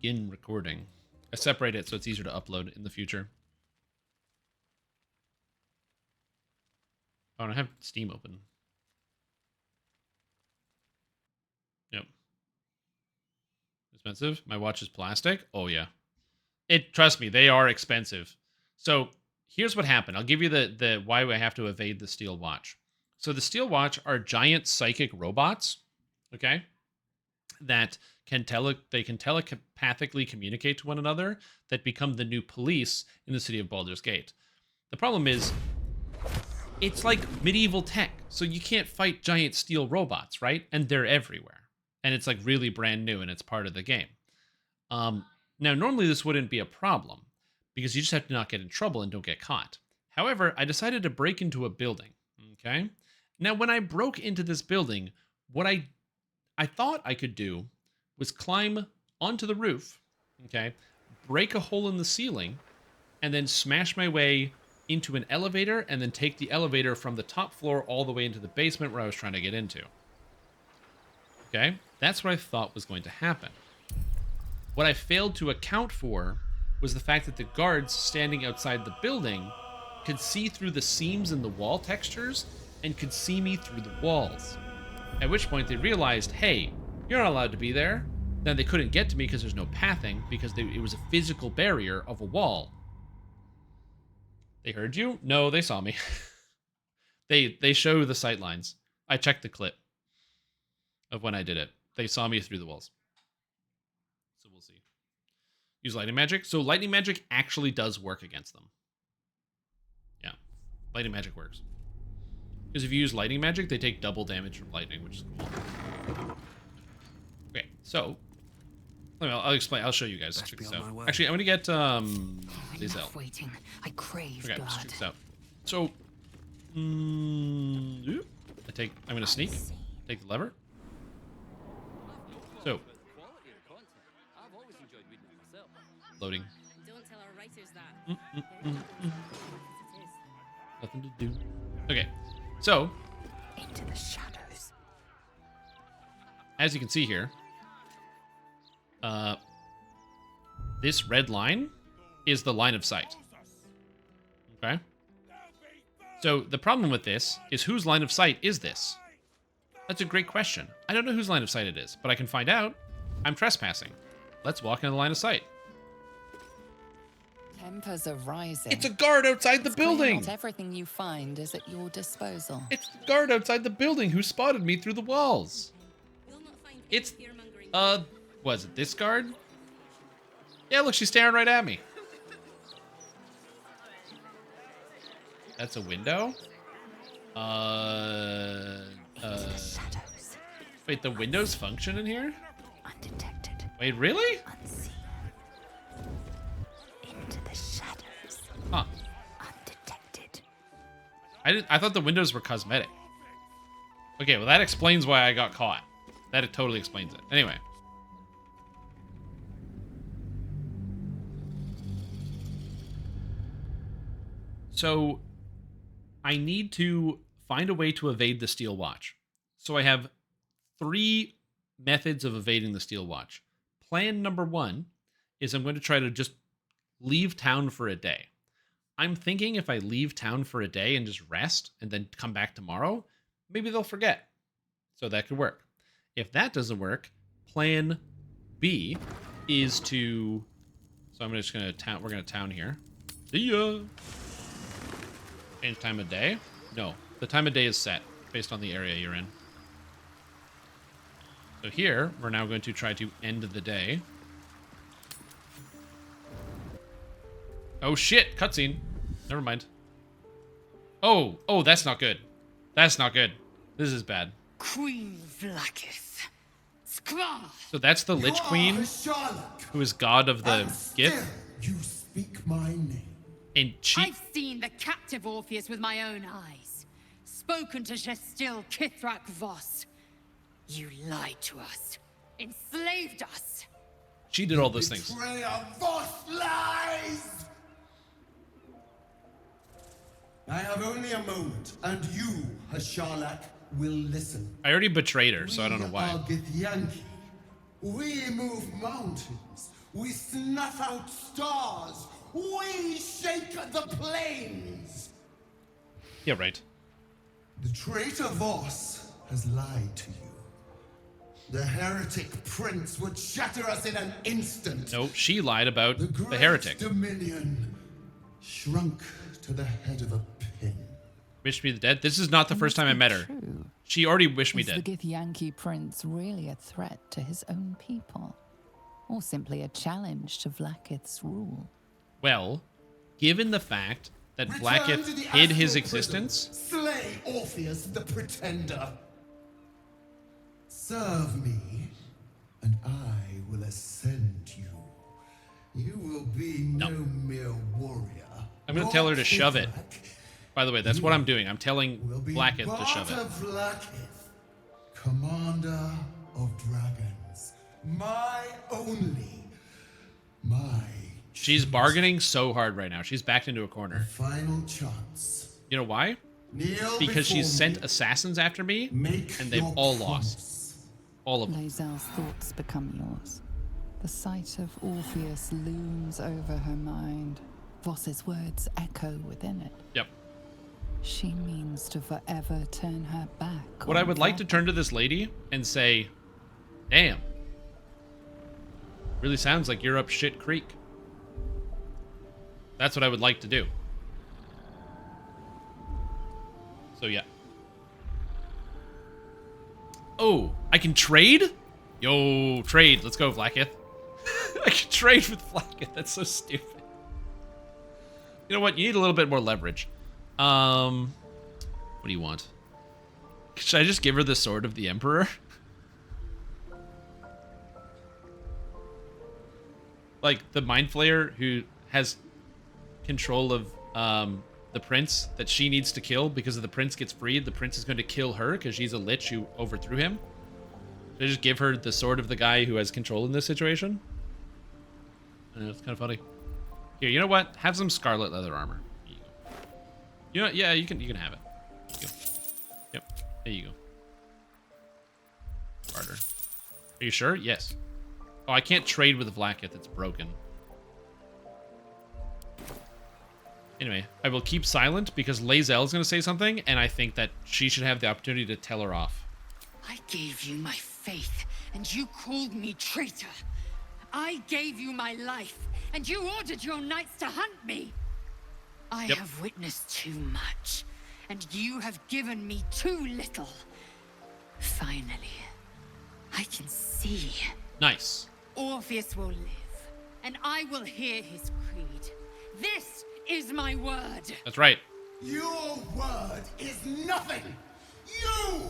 Begin recording. I separate it so it's easier to upload in the future. Oh, and I have Steam open. Yep. Expensive. My watch is plastic. Oh yeah. Trust me, they are expensive. So here's what happened. I'll give you the why I have to evade the steel watch. So the steel watch are giant psychic robots, okay, that can telepathically communicate to one another that become the new police in the city of Baldur's Gate. The problem is it's like medieval tech, so you can't fight giant steel robots, right? And they're everywhere. And it's like really brand new and it's part of the game. Now, normally this wouldn't be a problem because you just have to not get in trouble and don't get caught. However, I decided to break into a building, okay? Now, when I broke into this building, what I thought I could do was climb onto the roof, okay, break a hole in the ceiling, and then smash my way into an elevator and then take the elevator from the top floor all the way into the basement where I was trying to get into. Okay? That's what I thought was going to happen. What I failed to account for was the fact that the guards standing outside the building could see through the seams in the wall textures and could see me through the walls. At which point they realized, hey, you're not allowed to be there. Then they couldn't get to me because there's no pathing because it was a physical barrier of a wall. They heard you? No, they saw me. They show the sight lines. I checked the clip of when I did it. They saw me through the walls. So we'll see. Use lightning magic. So lightning magic actually does work against them. Yeah. Lightning magic works. Because if you use lightning magic, they take double damage from lightning, which is cool. Okay, so I'll explain. I'll show you guys. Check this out. Actually, I'm gonna get these out. Waiting. I crave Okay, blood. let's check this out. So, I'm gonna sneak. Take the lever. So, loading. Don't tell our writers that. Nothing to do. Okay, so Into the shadows. as you can see here, this red line is the line of sight. Okay? So the problem with this is whose line of sight is this? That's a great question. I don't know whose line of sight it is, but I can find out. I'm trespassing. Let's walk in the line of sight. Tempers are rising. It's a guard outside the building! Not everything you find is at your disposal. It's the guard outside the building who spotted me through the walls. You'll not find It's, fear-mongering. was it this guard? Yeah, look, she's staring right at me. That's a window? Into the shadows. Wait, the windows function in here? Undetected. Wait, really? Unseen. Into the shadows. Huh. Undetected. I thought the windows were cosmetic. Okay, well that explains why I got caught. That totally explains it. Anyway. So, I need to find a way to evade the steel watch. So I have 3 methods of evading the steel watch. Plan number 1 is I'm going to try to just leave town for a day. I'm thinking if I leave town for a day and just rest and then come back tomorrow, maybe they'll forget. So that could work. If that doesn't work, plan B is to... So I'm just going to town... We're going to town here. See ya! Change time of day? No. The time of day is set based on the area you're in. So here, we're now going to try to end the day. Oh shit! Cutscene. Never mind. Oh, that's not good. That's not good. This is bad. Queen Vlaakith. Skra! So that's the Lich Queen, who is god of the gift. You speak my name. And she... I've seen the captive Orpheus with my own eyes. Spoken to Gestil Kithrak Voss. You lied to us. Enslaved us. She did all those things. Betrayer, Voss lies! I have only a moment, and you, Hashalak, will listen. I already betrayed her, so I don't know We why. are Githyanki. We move mountains. We snuff out stars. We shake the plains. Yeah, right. The traitor Voss has lied to you. The heretic prince would shatter us in an instant. No, she lied about The the great heretic. dominion shrunk to the head of a pin. Wished me dead. This is not the first time I met her. True. She already wished me Is the dead. Githyanki prince really a threat to his own people? Or simply a challenge to Vlaakith's rule? Well, given the fact that Return Blackith to the hid his astral prison. existence, Slay Orpheus the pretender. Serve me, and I will ascend you. You will be no mere warrior. I'm gonna tell her to shove it. Kithrak by the way, that's what I'm doing. I'm telling will be Blackith to shove Barta it. Vlaakith, commander of dragons. My only. My She's bargaining so hard right now. She's backed into a corner. final chance. You know why? Kneel Because she's before sent me. assassins after me, Make and they've your all promise. lost. All of them. Lae'zel's thoughts become yours. The sight of Orpheus looms over her mind. Voss's words echo within it. Yep. She means to forever turn her back. What I on would like to Vlaakith. turn to this lady and say, damn. Really sounds like you're up shit creek. That's what I would like to do. So yeah. Oh, I can trade? Yo, trade. Let's go, Vlaakith. I can trade with Vlaakith. That's so stupid. You know what? You need a little bit more leverage. What do you want? Should I just give her the sword of the Emperor? Like the Mind Flayer who has control of the prince that she needs to kill because if the prince gets freed, the prince is going to kill her because she's a lich who overthrew him. Should I just give her the sword of the guy who has control in this situation? It's kind of funny. Here, you know what? Have some scarlet leather armor. Here you go. You know, yeah, you can have it. There you go. Yep, there you go. Barter. Are you sure? Yes. Oh, I can't trade with Vlaakith. It's broken. Anyway, I will keep silent because Lae'zel is going to say something, and I think that she should have the opportunity to tell her off. I gave you my faith, and you called me traitor. I gave you my life, and you ordered your knights to hunt me. I Yep. have witnessed too much, and you have given me too little. Finally, I can see. Nice. Orpheus will live, and I will hear his creed. This is my word. That's right. Your word is nothing. You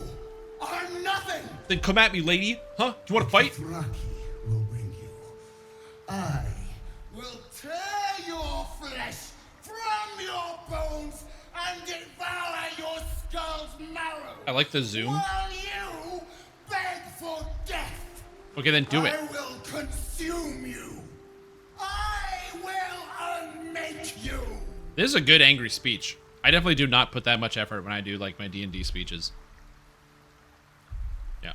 are nothing. Then come at me, lady. Huh? Do you want to fight? Dothraki will bring you. I will tear your flesh from your bones and devour your skull's marrow. I like the zoom. While you beg for death. Okay, then do it. I will consume you. I will unmake you. This is a good angry speech. I definitely do not put that much effort when I do like my D&D speeches. Yeah.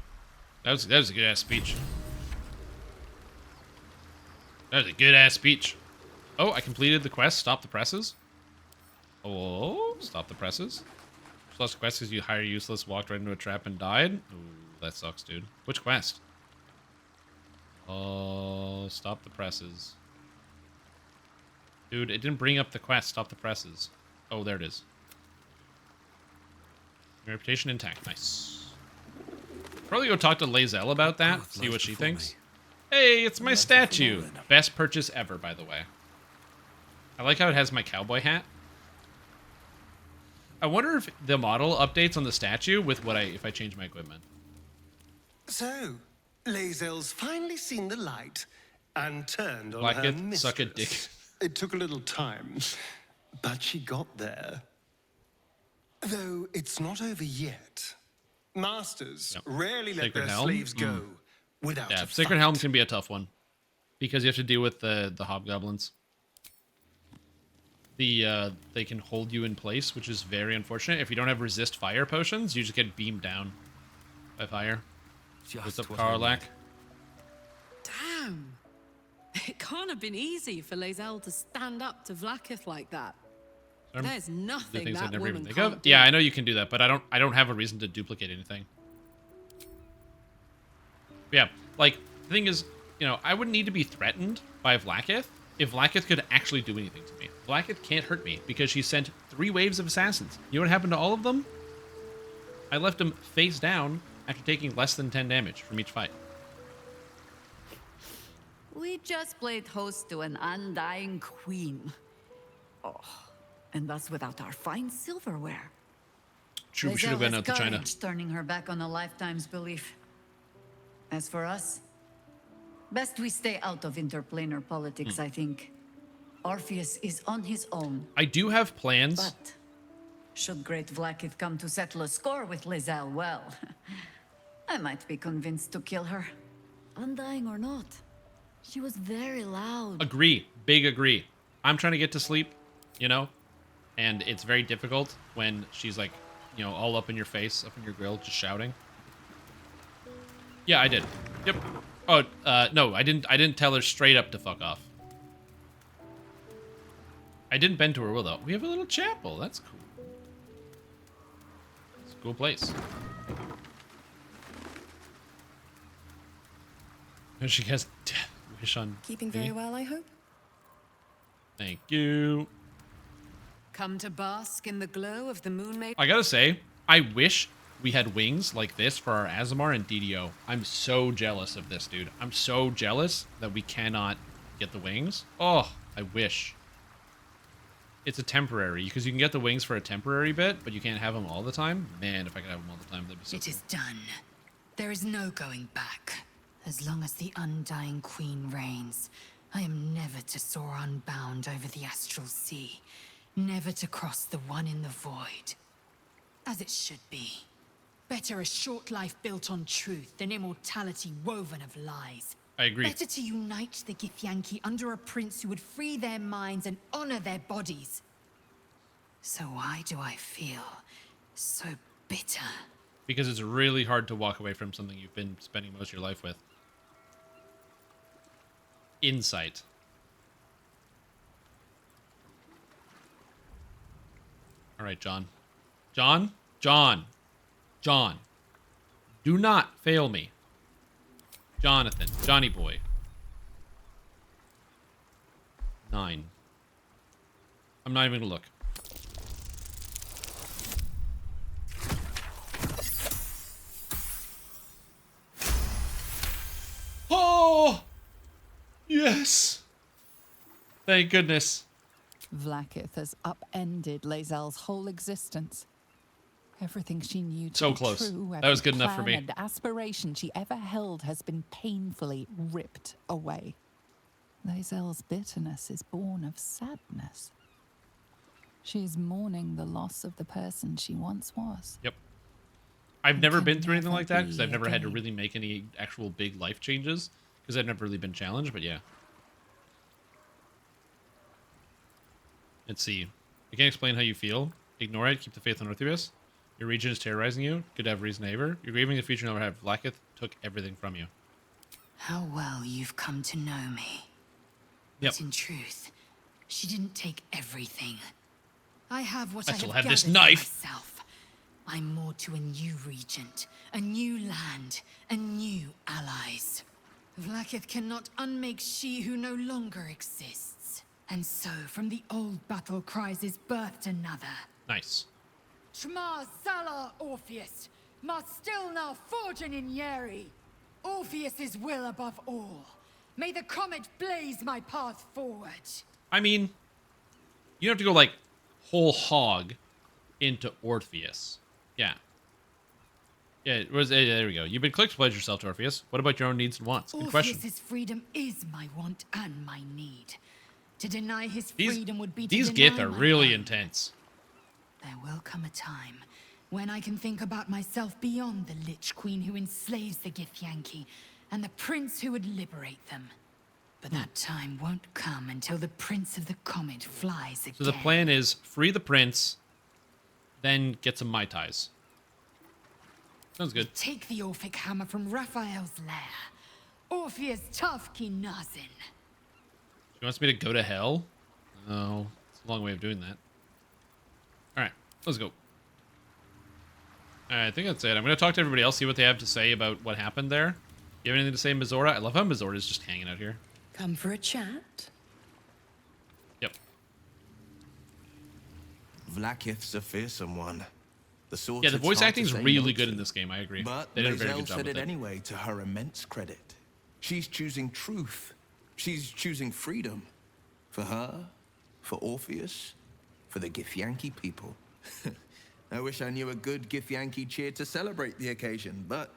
That was a good ass speech. That was a good ass speech. Oh, I completed the quest. Stop the presses. Oh, stop the presses. Plus quest because you hire useless, walked right into a trap and died. Ooh, that sucks, dude. Which quest? Oh, stop the presses. Dude, it didn't bring up the quest. Stop the presses. Oh, there it is. Your reputation intact. Nice. Probably go talk to Lae'zel about that. See what she thinks. Hey, it's my statue. Best purchase ever, by the way. I like how it has my cowboy hat. I wonder if the model updates on the statue with what if I change my equipment. So, Lae'zel's finally seen the light and turned on Blackith, her mistress. suck a dick. It took a little time, but she got there. Though it's not over yet. Masters Yep. rarely let Sacred their Helm? slaves go without Yeah, a Sacred fight. Helm can be a tough one because you have to deal with the hobgoblins. They can hold you in place, which is very unfortunate. If you don't have resist fire potions, you just get beamed down by fire. What's up, what I Karlak? need. Damn. It can't have been easy for Lae'zel to stand up to Vlaakith like that. There's The nothing things I that never even woman think can't of. do. Yeah, I know you can do that, but I don't have a reason to duplicate anything. Yeah, like the thing is, you know, I wouldn't need to be threatened by Vlaakith if Vlaakith could actually do anything to me. Vlaakith can't hurt me because she sent 3 waves of assassins. You know what happened to all of them? I left them face down after taking less than 10 damage from each fight. We just played host to an undying queen. Oh, and that's without our fine silverware. True, we should have been out to China. Turning her back on a lifetime's belief. As for us, best we stay out of interplanar politics, I think. Orpheus is on his own. I do have plans. But should Great Vlaakith come to settle a score with Lae'zel, well, I might be convinced to kill her. Undying or not, she was very loud. Agree. Big agree. I'm trying to get to sleep, you know? And it's very difficult when she's like, you know, all up in your face, up in your grill, just shouting. Yeah, I did. Yep. Oh, no, I didn't tell her straight up to fuck off. I didn't bend to her will, though. We have a little chapel. That's cool. It's a cool place. And she has death wish on Keeping me. very well, I hope. Thank you. Come to bask in the glow of the moon maid. I gotta say, I wish we had wings like this for our Azamar and DDO. I'm so jealous of this, dude. I'm so jealous that we cannot get the wings. Oh, I wish. It's a temporary, because you can get the wings for a temporary bit, but you can't have them all the time. Man, if I could have them all the time, that'd be so It cool. is done. There is no going back. As long as the undying queen reigns, I am never to soar unbound over the astral sea. Never to cross the one in the void. As it should be. Better a short life built on truth than immortality woven of lies. I agree. Better to unite the Githyanki under a prince who would free their minds and honor their bodies. So why do I feel so bitter? Because it's really hard to walk away from something you've been spending most of your life with. Insight. All right, John. John. Do not fail me. Jonathan. Johnny boy. 9. I'm not even gonna look. Oh! Yes! Thank goodness. Vlaakith has upended Lae'zel's whole existence. Everything she knew to So be close. true, That was every good enough for plan me. and aspiration she ever held has been painfully ripped away. Lae'zel's bitterness is born of sadness. She is mourning the loss of the person she once was. Yep. I've never can been through anything never like that because be I've never had to again. really make any actual big life changes because I've never really been challenged, but yeah. Let's see. You can't explain how you feel. Ignore it. Keep the faith on Orpheus. Your region is terrorizing you. Could have reason to aver. You're grieving the future never have. Vlaakith took everything from you. How well you've come to know me. Yep. But in truth, she didn't take everything. I have what I I still have have this gathered for knife. myself. I'm more to a new regent, a new land, and new allies. Vlaakith cannot unmake she who no longer exists. And so, from the old battle cries is birthed another. Nice. Shma Salar Orpheus, must still now forging in Yeri. Orpheus's will above all. May the comet blaze my path forward. I mean, you don't have to go like whole hog into Orpheus. Yeah. Yeah, it was, there we go. You've been clicked to pledge yourself to Orpheus. What about your own needs and wants? Good question. Orpheus's freedom is my want and my need. To deny his These, freedom would be to these deny Gith are my really own. intense. There will come a time when I can think about myself beyond the Lich Queen who enslaves the Githyanki and the prince who would liberate them. But that time won't come until the Prince of the Comet flies again. So the plan is free the prince, then get some Mai Tais. Sounds good. Take the Orphic hammer from Raphael's lair. Orpheus Tafki Nazin. He wants me to go to hell? Oh, it's a long way of doing that. All right, let's go. All right, I think that's it. I'm going to talk to everybody else, see what they have to say about what happened there. You have anything to say, Mizora? I love how Mizora's just hanging out here. Come for a chat? Yep. Vlaakith's a fearsome one. Yeah, the voice acting's really good in this game, I agree. But They did a very Lae'zel good job said with it it. anyway, to her immense credit. She's choosing truth. She's choosing freedom. For her, for Orpheus, for the Githyanki people. I wish I knew a good Githyanki cheer to celebrate the occasion, but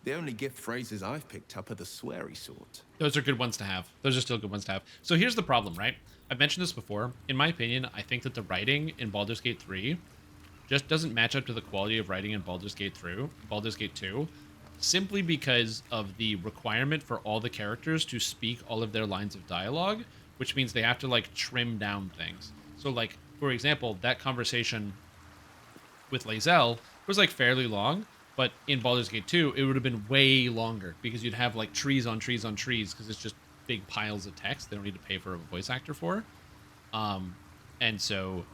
the only gift phrases I've picked up are the sweary sort. Those are good ones to have. Those are still good ones to have. So here's the problem, right? I've mentioned this before. In my opinion, I think that the writing in Baldur's Gate 3 just doesn't match up to the quality of writing in Baldur's Gate 2, simply because of the requirement for all the characters to speak all of their lines of dialogue, which means they have to, like, trim down things. So, like, for example, that conversation with Lae'zel was, like, fairly long, but in Baldur's Gate 2, it would have been way longer, because you'd have, like, trees on trees on trees, because it's just big piles of text they don't need to pay for a voice actor for. And so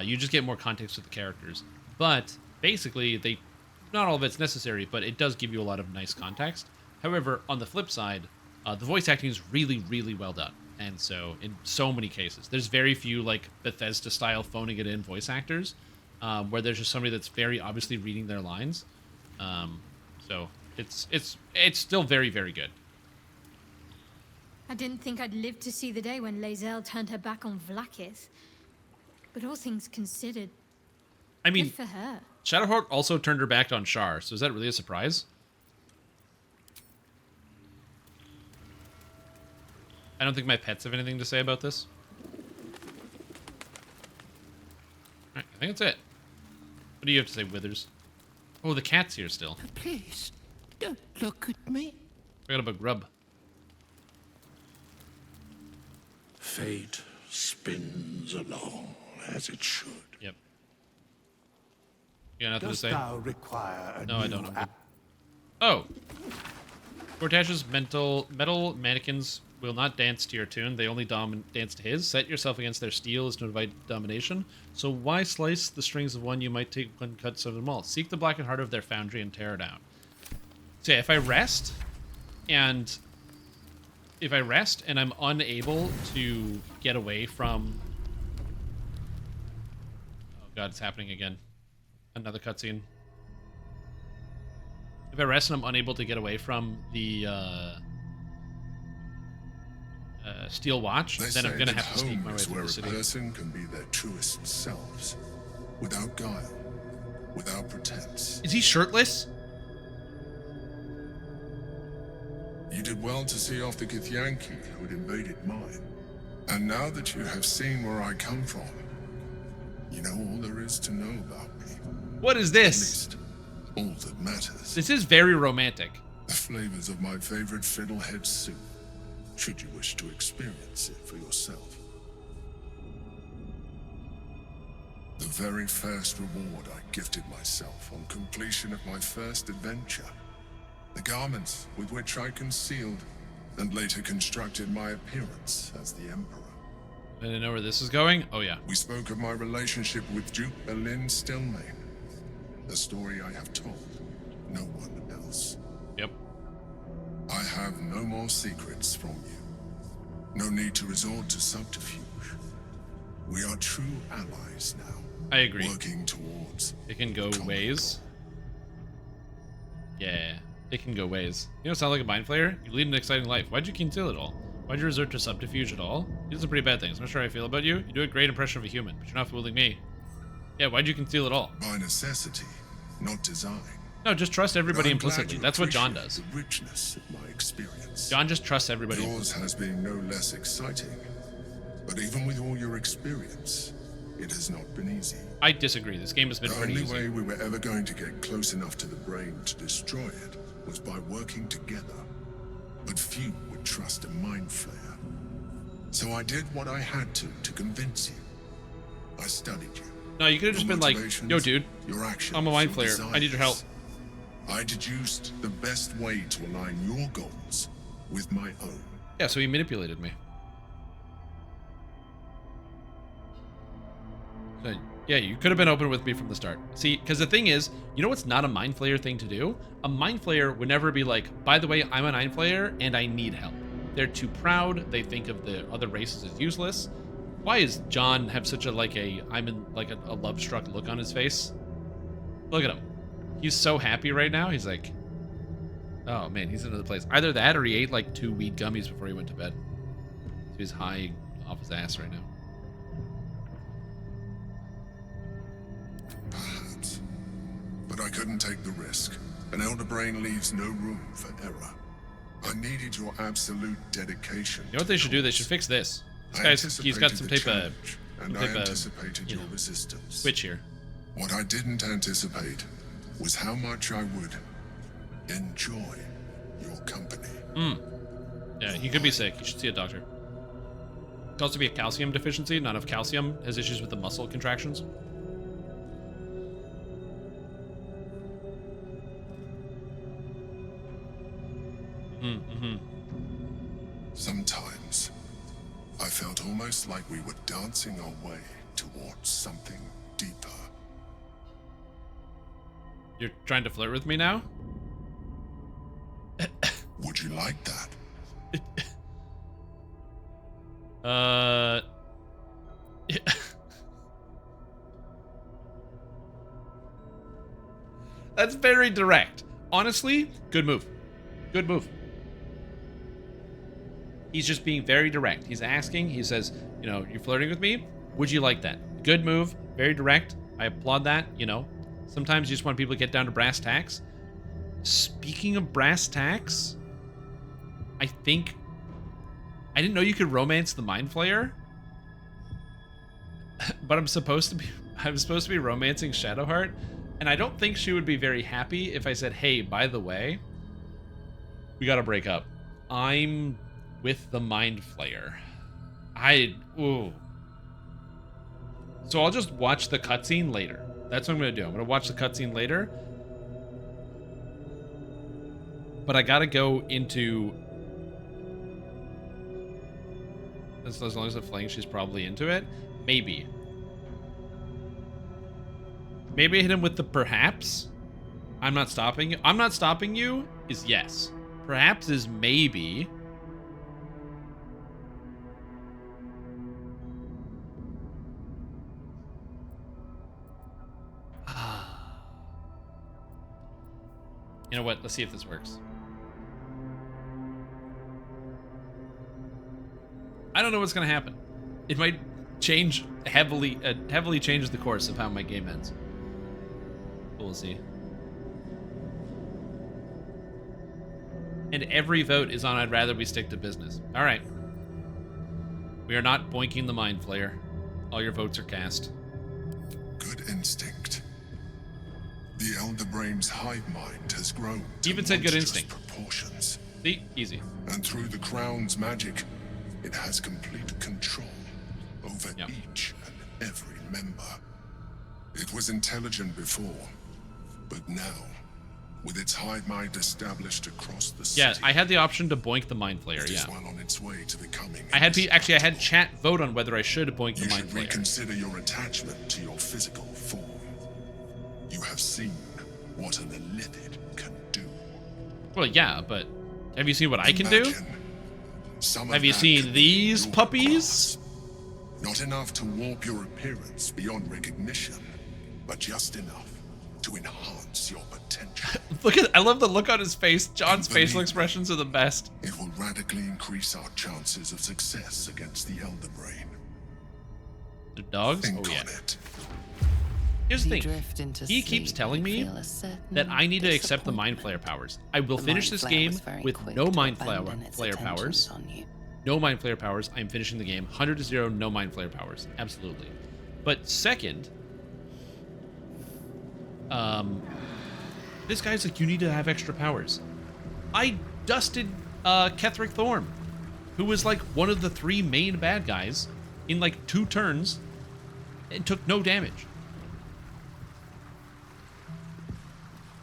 you just get more context with the characters. But basically, not all of it's necessary, but it does give you a lot of nice context. However, on the flip side, the voice acting is really, really well done. And so in so many cases, there's very few, like, Bethesda-style phoning it in voice actors, where there's just somebody that's very obviously reading their lines. So it's still very, very good. I didn't think I'd live to see the day when Lae'zel turned her back on Vlaakith. But all things considered, I mean, good for her. Shadowheart also turned her back on Shar, so is that really a surprise? I don't think my pets have anything to say about this. Alright, I think that's it. What do you have to say, Withers? Oh, the cat's here still. Please, don't look at me. Forgot about Grub. Fate spins along as it should. Yep. You got nothing to Dost say? thou require a No, I new don't. I'm good. Oh. Cortage's metal mannequins will not dance to your tune. They only dance to his. Set yourself against their steel is to invite domination. So why slice the strings of one you might take one cuts of them all? Seek the blackened heart of their foundry and tear it down. So yeah, if I rest and I'm unable to get away from... Oh god, it's happening again. Another cutscene. If I rest and I'm unable to get away from the Steel Watch, then I'm going to have to sneak my way through the city. Where a person can be their truest selves, without guile, without pretense. Is he shirtless? You did well to see off the Githyanki who had invaded mine. And now that you have seen where I come from, you know all there is to know about me. What is At this? least, all that matters. This is very romantic. The flavors of my favorite fiddlehead soup, should you wish to experience it for yourself. The very first reward I gifted myself on completion of my first adventure. The garments with which I concealed and later constructed my appearance as the Emperor. I didn't know where this is going. Oh yeah. We spoke of my relationship with Duke Berlin Stillmain. The story I have told, no one else. Yep. I have no more secrets from you. No need to resort to subterfuge. We are true allies now. I agree. Working towards It can go common ways. goal. Yeah, it can go ways. You don't sound like a mind flayer. You lead an exciting life. Why'd you conceal it all? Why'd you resort to subterfuge at all? These are pretty bad things. I'm not sure how I feel about you. You do a great impression of a human, but you're not fooling me. Yeah, why'd you conceal it all? By necessity, not design. No, just trust everybody I'm glad implicitly. you That's what John appreciate does. The richness of my experience. John just trusts everybody. Yours has been no less exciting. But even with all your experience, it has not been easy. I disagree. This game has been The pretty only easy. way we were ever going to get close enough to the brain to destroy it was by working together. But few would trust a mind flayer. So I did what I had to convince you. I studied you. No, you could have just Your been like, motivations, yo, dude, your actions, I'm a mind your flayer. I need your help. desires. I deduced the best way to align your goals with my own. Yeah, so he manipulated me. Yeah, you could have been open with me from the start. See, because the thing is, you know what's not a Mind Flayer thing to do? A Mind Flayer would never be like, by the way, I'm a Mind Flayer and I need help. They're too proud. They think of the other races as useless. Why is John have such a I'm in like a love-struck look on his face? Look at him. He's so happy right now. He's like, oh man, he's in another place. Either that or he ate like 2 weed gummies before he went to bed. So he's high off his ass right now. Perhaps. But I couldn't take the risk. An elder brain leaves no room for error. I needed your absolute dedication. You know what they should do? They should fix this. This guy's, he's got some type of, anticipated your resistance. switch here. What I didn't anticipate was how much I would enjoy your company. Yeah, he could be sick. You should see a doctor. Could also be a calcium deficiency. Not enough calcium. Has issues with the muscle contractions. Sometimes I felt almost like we were dancing our way towards something deeper. You're trying to flirt with me now? Would you like that? Yeah. That's very direct. Honestly, good move. Good move. He's just being very direct. He's asking, he says, you know, you're flirting with me? Would you like that? Good move. Very direct. I applaud that, you know. Sometimes you just want people to get down to brass tacks. Speaking of brass tacks, I think I didn't know you could romance the Mind Flayer, but I'm supposed to be romancing Shadowheart, and I don't think she would be very happy if I said, "Hey, by the way, we got to break up. I'm with the Mind Flayer." So I'll just watch the cutscene later. That's what I'm going to do. I'm going to watch the cutscene later. But I got to go into... As long as the flank, she's probably into it. Maybe. Maybe I hit him with the perhaps. I'm not stopping you. I'm not stopping you is yes. Perhaps is maybe. You know what? Let's see if this works. I don't know what's going to happen. It might change heavily changes the course of how my game ends. But we'll see. And every vote is on I'd rather we stick to business. All right. We are not boinking the Mind Flayer. All your votes are cast. Good instinct. The Elder Brain's hive mind has grown to Even said good monstrous instinct. proportions. See? Easy. And through the Crown's magic, it has complete control over each and every member. It was intelligent before, but now, with its hive mind established across the city, Yeah, I had the option to boink the Mind Flayer, it is yeah. well on its way to becoming. I had chat vote on whether I should boink the You Mind should Flayer. reconsider your attachment to your physical form. You have seen what an illithid can do. Well, yeah, but have you seen what I can do? Imagine some of Have you that seen can these be your puppies? grasp. Not enough to warp your appearance beyond recognition, but just enough to enhance your potential. I love the look on his face. John's Believe facial me, expressions are the best. It will radically increase our chances of success against the Elder Brain. The dogs? Think Oh, yeah. on it. Here's the You thing. drift into He keeps sleep telling and me feel a certain that I need to accept the Mind Flayer disappointment. powers. I will The finish Mind this Flayer game was very with quick no to Mind abandon its Flayer powers. attentions on you. No Mind Flayer powers. I'm finishing the game. 100 to 0, no Mind Flayer powers. Absolutely. But second, this guy's like, you need to have extra powers. I dusted Ketheric Thorm, who was like one of the 3 main bad guys in like 2 turns and took no damage.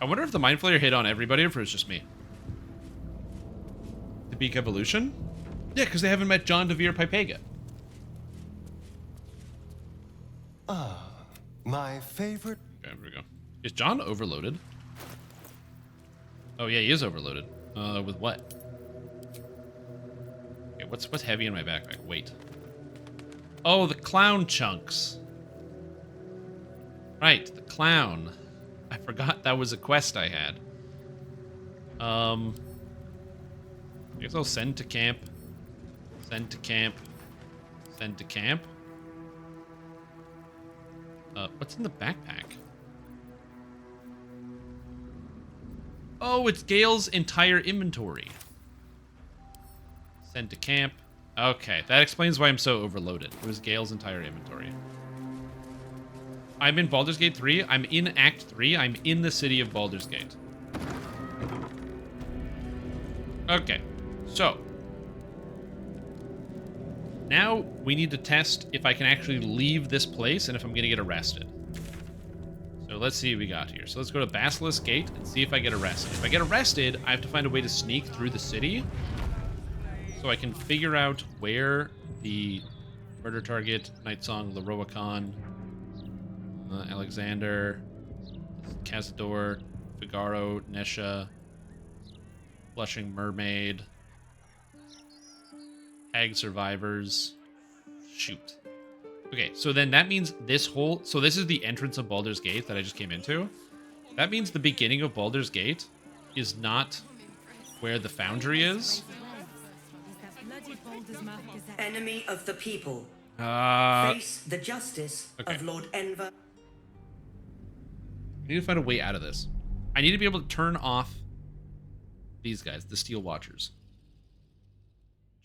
I wonder if the Mind Flayer hit on everybody or if it was just me. The Beak Evolution? Yeah, because they haven't met John, DeVir, Pipega. Ah, My favorite. Okay, here we go. Is John overloaded? Oh yeah, he is overloaded. With what? Okay, what's heavy in my backpack? Wait. Oh, the clown chunks. Right, the clown. I forgot that was a quest I had. I guess I'll send to camp. Send to camp. Send to camp. What's in the backpack? Oh, it's Gale's entire inventory. Send to camp. Okay, that explains why I'm so overloaded. It was Gale's entire inventory. I'm in Baldur's Gate 3. I'm in Act 3. I'm in the city of Baldur's Gate. Okay, so now we need to test if I can actually leave this place and if I'm going to get arrested. So let's see what we got here. So let's go to Basilisk Gate and see if I get arrested. If I get arrested, I have to find a way to sneak through the city so I can figure out where the murder target, Night Song, Leroicon, Alexander, Cazador, Figaro, Nesha, Blushing Mermaid, Hag Survivors. Shoot. Okay, so then that means this whole... So this is the entrance of Baldur's Gate that I just came into. That means the beginning of Baldur's Gate is not where the Foundry is. Enemy of the people. Face the justice of Lord Enver. I need to find a way out of this. I need to be able to turn off these guys, the Steel Watchers.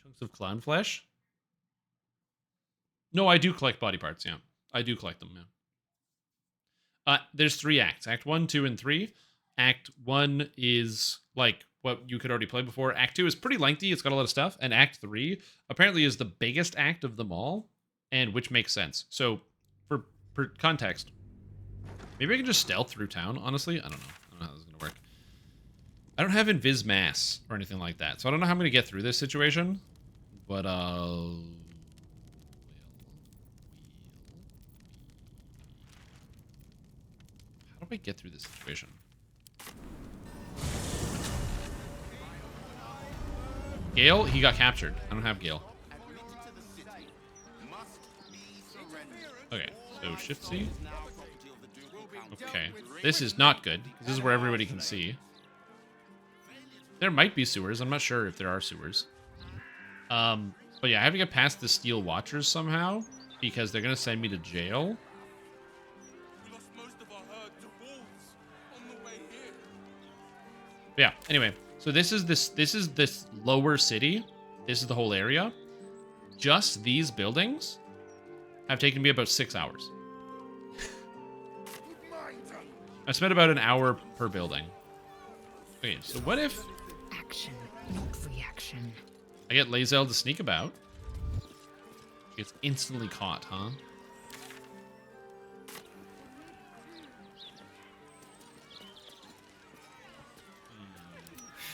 Chunks of clown flesh? No, I do collect body parts, yeah. I do collect them, yeah. There's 3 acts. Act 1, 2, and 3. Act 1 is like what you could already play before. Act 2 is pretty lengthy. It's got a lot of stuff. And Act 3 apparently is the biggest act of them all, and which makes sense. So, for context, maybe I can just stealth through town, honestly. I don't know. I don't know how this is going to work. I don't have Invis Mass or anything like that, so I don't know how I'm going to get through this situation. But, how do I get through this situation? Gale? He got captured. I don't have Gale. Okay, so Shift C. Okay, this is not good. This is where everybody can see. There might be sewers. I'm not sure if there are sewers. But yeah, I have to get past the Steel Watchers somehow because they're gonna send me to jail. But yeah. Anyway, so this is this lower city. This is the whole area. Just these buildings have taken me about 6 hours. I spent about an hour per building. Okay, so what if... Action, not reaction. I get Lae'zel to sneak about. She gets instantly caught, huh?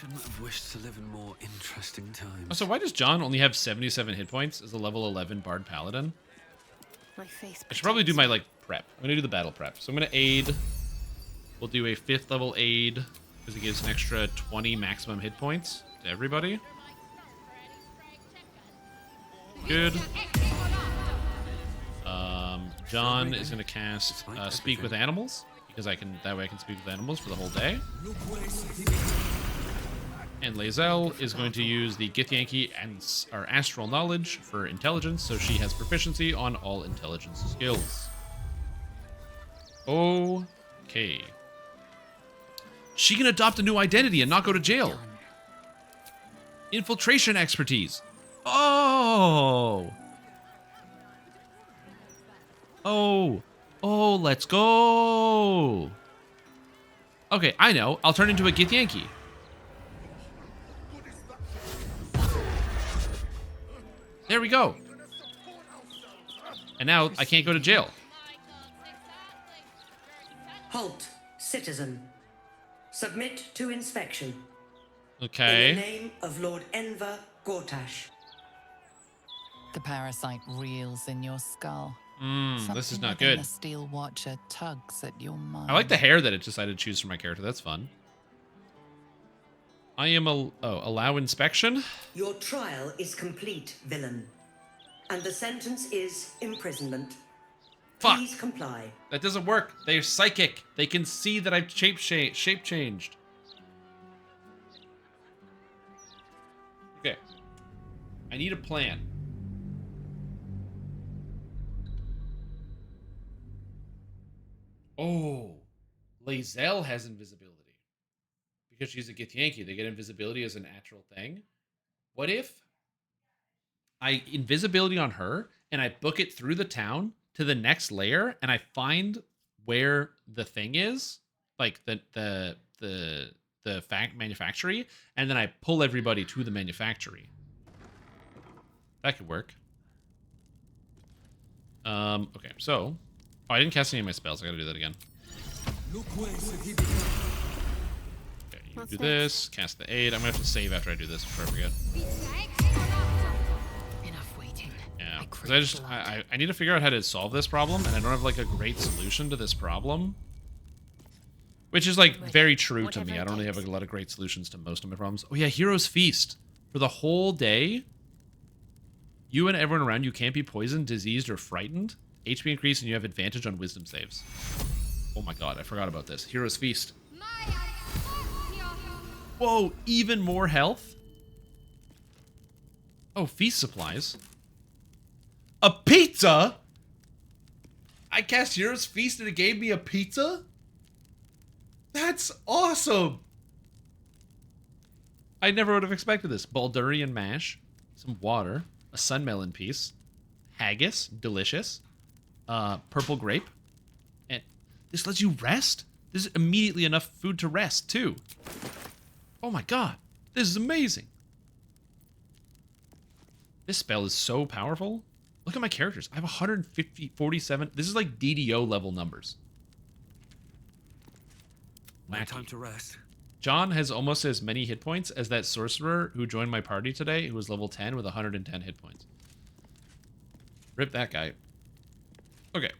Shouldn't have wished to live in more interesting times. Oh, so why does John only have 77 hit points as a level 11 Bard Paladin? My face I should probably do my, like, prep. I'm gonna do the battle prep. So I'm gonna aid. We'll do a 5th level aid because it gives an extra 20 maximum hit points to everybody. Good. John is gonna cast Speak with Animals because that way I can speak with animals for the whole day. And Lae'zel is going to use the Githyanki and Astral Knowledge for intelligence, so she has proficiency on all intelligence skills. Okay. She can adopt a new identity and not go to jail. Infiltration expertise. Oh! Oh, let's go! Okay, I know. I'll turn into a Githyanki. There we go. And now I can't go to jail. Halt, citizen. Submit to inspection. Okay. In the name of Lord Enver Gortash. The parasite reels in your skull. This is not Something within good. The Steel Watcher tugs at your mind. I like the hair that it decided to choose for my character. That's fun. I am allow inspection. Your trial is complete, villain. And the sentence is imprisonment. Fuck. Please comply. That doesn't work. They're psychic. They can see that I've shape changed. Okay. I need a plan. Oh, Lae'zel has invisibility. Because she's a Githyanki, they get invisibility as a natural thing. What if I invisibility on her and I book it through the town to the next layer and I find where the thing is, like the manufactory, and then I pull everybody to the manufactory. That could work. Okay, so I didn't cast any of my spells. I gotta do that again. Okay, you do this, cast the aid. I'm gonna have to save after I do this before I forget. Enough waiting. Yeah, because I need to figure out how to solve this problem, and I don't have like a great solution to this problem. Which is like very true to me. I don't really have a lot of great solutions to most of my problems. Oh yeah, Hero's Feast. For the whole day, you and everyone around you can't be poisoned, diseased, or frightened. HP increase and you have advantage on wisdom saves. Oh my god, I forgot about this. Hero's Feast. Whoa, even more health? Oh, feast supplies. A pizza? I cast Hero's Feast and it gave me a pizza? That's awesome! I never would have expected this. Baldurian mash, some water, a sunmelon piece, haggis, delicious, purple grape, and this lets you rest? This is immediately enough food to rest, too. Oh my god, this is amazing. This spell is so powerful. Look at my characters. I have 147. This is like DDO level numbers. No time to rest. John has almost as many hit points as that sorcerer who joined my party today, who was level 10 with 110 hit points. Rip that guy. Okay.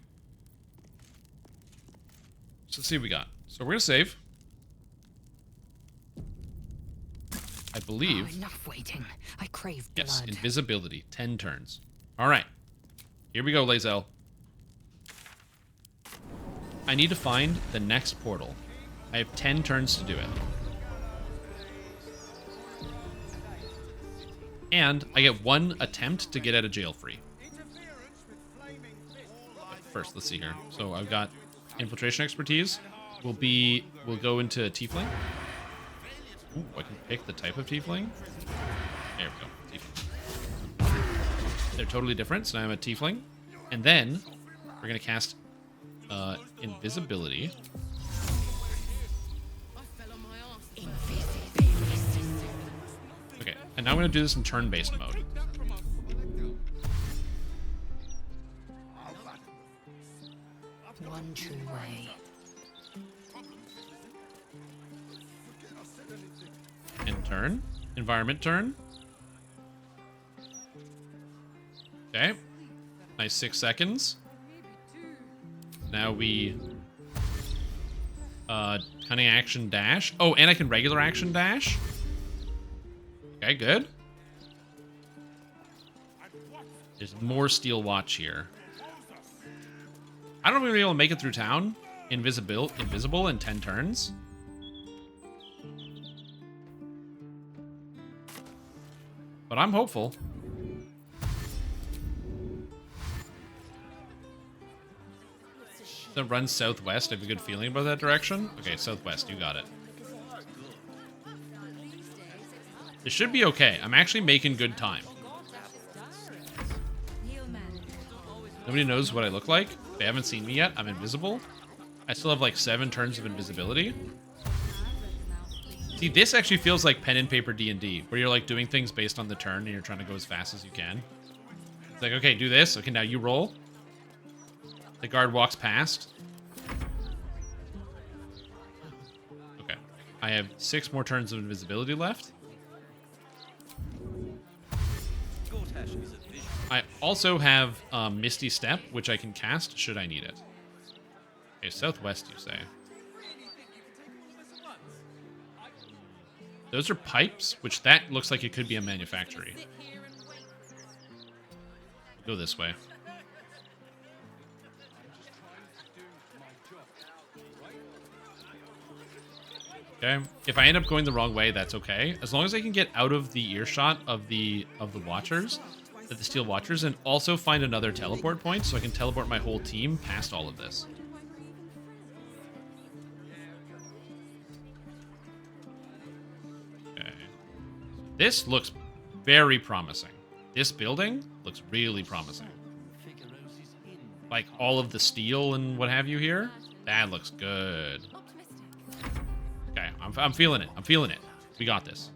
So let's see what we got. So we're going to save. I believe. Oh, enough waiting. I crave blood. Yes, invisibility. 10 turns. All right. Here we go, Lae'zel. I need to find the next portal. I have 10 turns to do it. And I get one attempt to get out of jail free. First, let's see here. So I've got infiltration expertise. We'll go into Tiefling. Ooh, I can pick the type of Tiefling. There we go. Tiefling. They're totally different, so now I'm a Tiefling. And then we're gonna cast invisibility. Okay, and now I'm going to do this in turn-based mode. One true way. End turn. Environment turn. Okay. Nice 6 seconds. Now we... cunning action dash. Oh, and I can regular action dash. Okay, good. There's more Steel Watch here. I don't know if we're gonna be able to make it through town. Invisible in 10 turns. But I'm hopeful. That runs southwest. I have a good feeling about that direction. Okay, southwest. You got it. This should be okay. I'm actually making good time. Nobody knows what I look like. They haven't seen me yet. I'm invisible. I still have like 7 turns of invisibility. See, this actually feels like pen and paper D&D, where you're like doing things based on the turn and you're trying to go as fast as you can. It's like, okay, do this. Okay, now you roll. The guard walks past. Okay. I have 6 more turns of invisibility left. I also have Misty Step, which I can cast should I need it. Okay, southwest, you say. Those are pipes, which that looks like it could be a manufactory. Go this way. Okay. If I end up going the wrong way, that's okay. As long as I can get out of the earshot of the Watchers, of the Steel Watchers, and also find another teleport point so I can teleport my whole team past all of this. Okay. This looks very promising. This building looks really promising. Like all of the steel and what have you here. That looks good. Okay, I'm feeling it. I'm feeling it. We got this.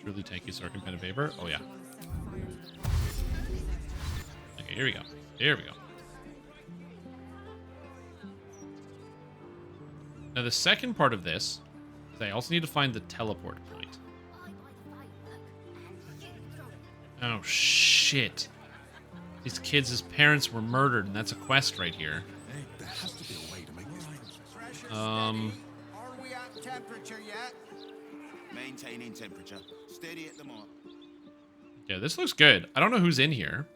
Truly tanky Sorkin pen and paper. Oh yeah. Okay, here we go. Here we go. Now the second part of this is I also need to find the teleport point. Oh shit. These kids' parents were murdered, and that's a quest right here. Hey, there has to be a way to make this. Are we at temperature yet? Maintaining temperature. Steady at the mark. Yeah, this looks good. I don't know who's in here.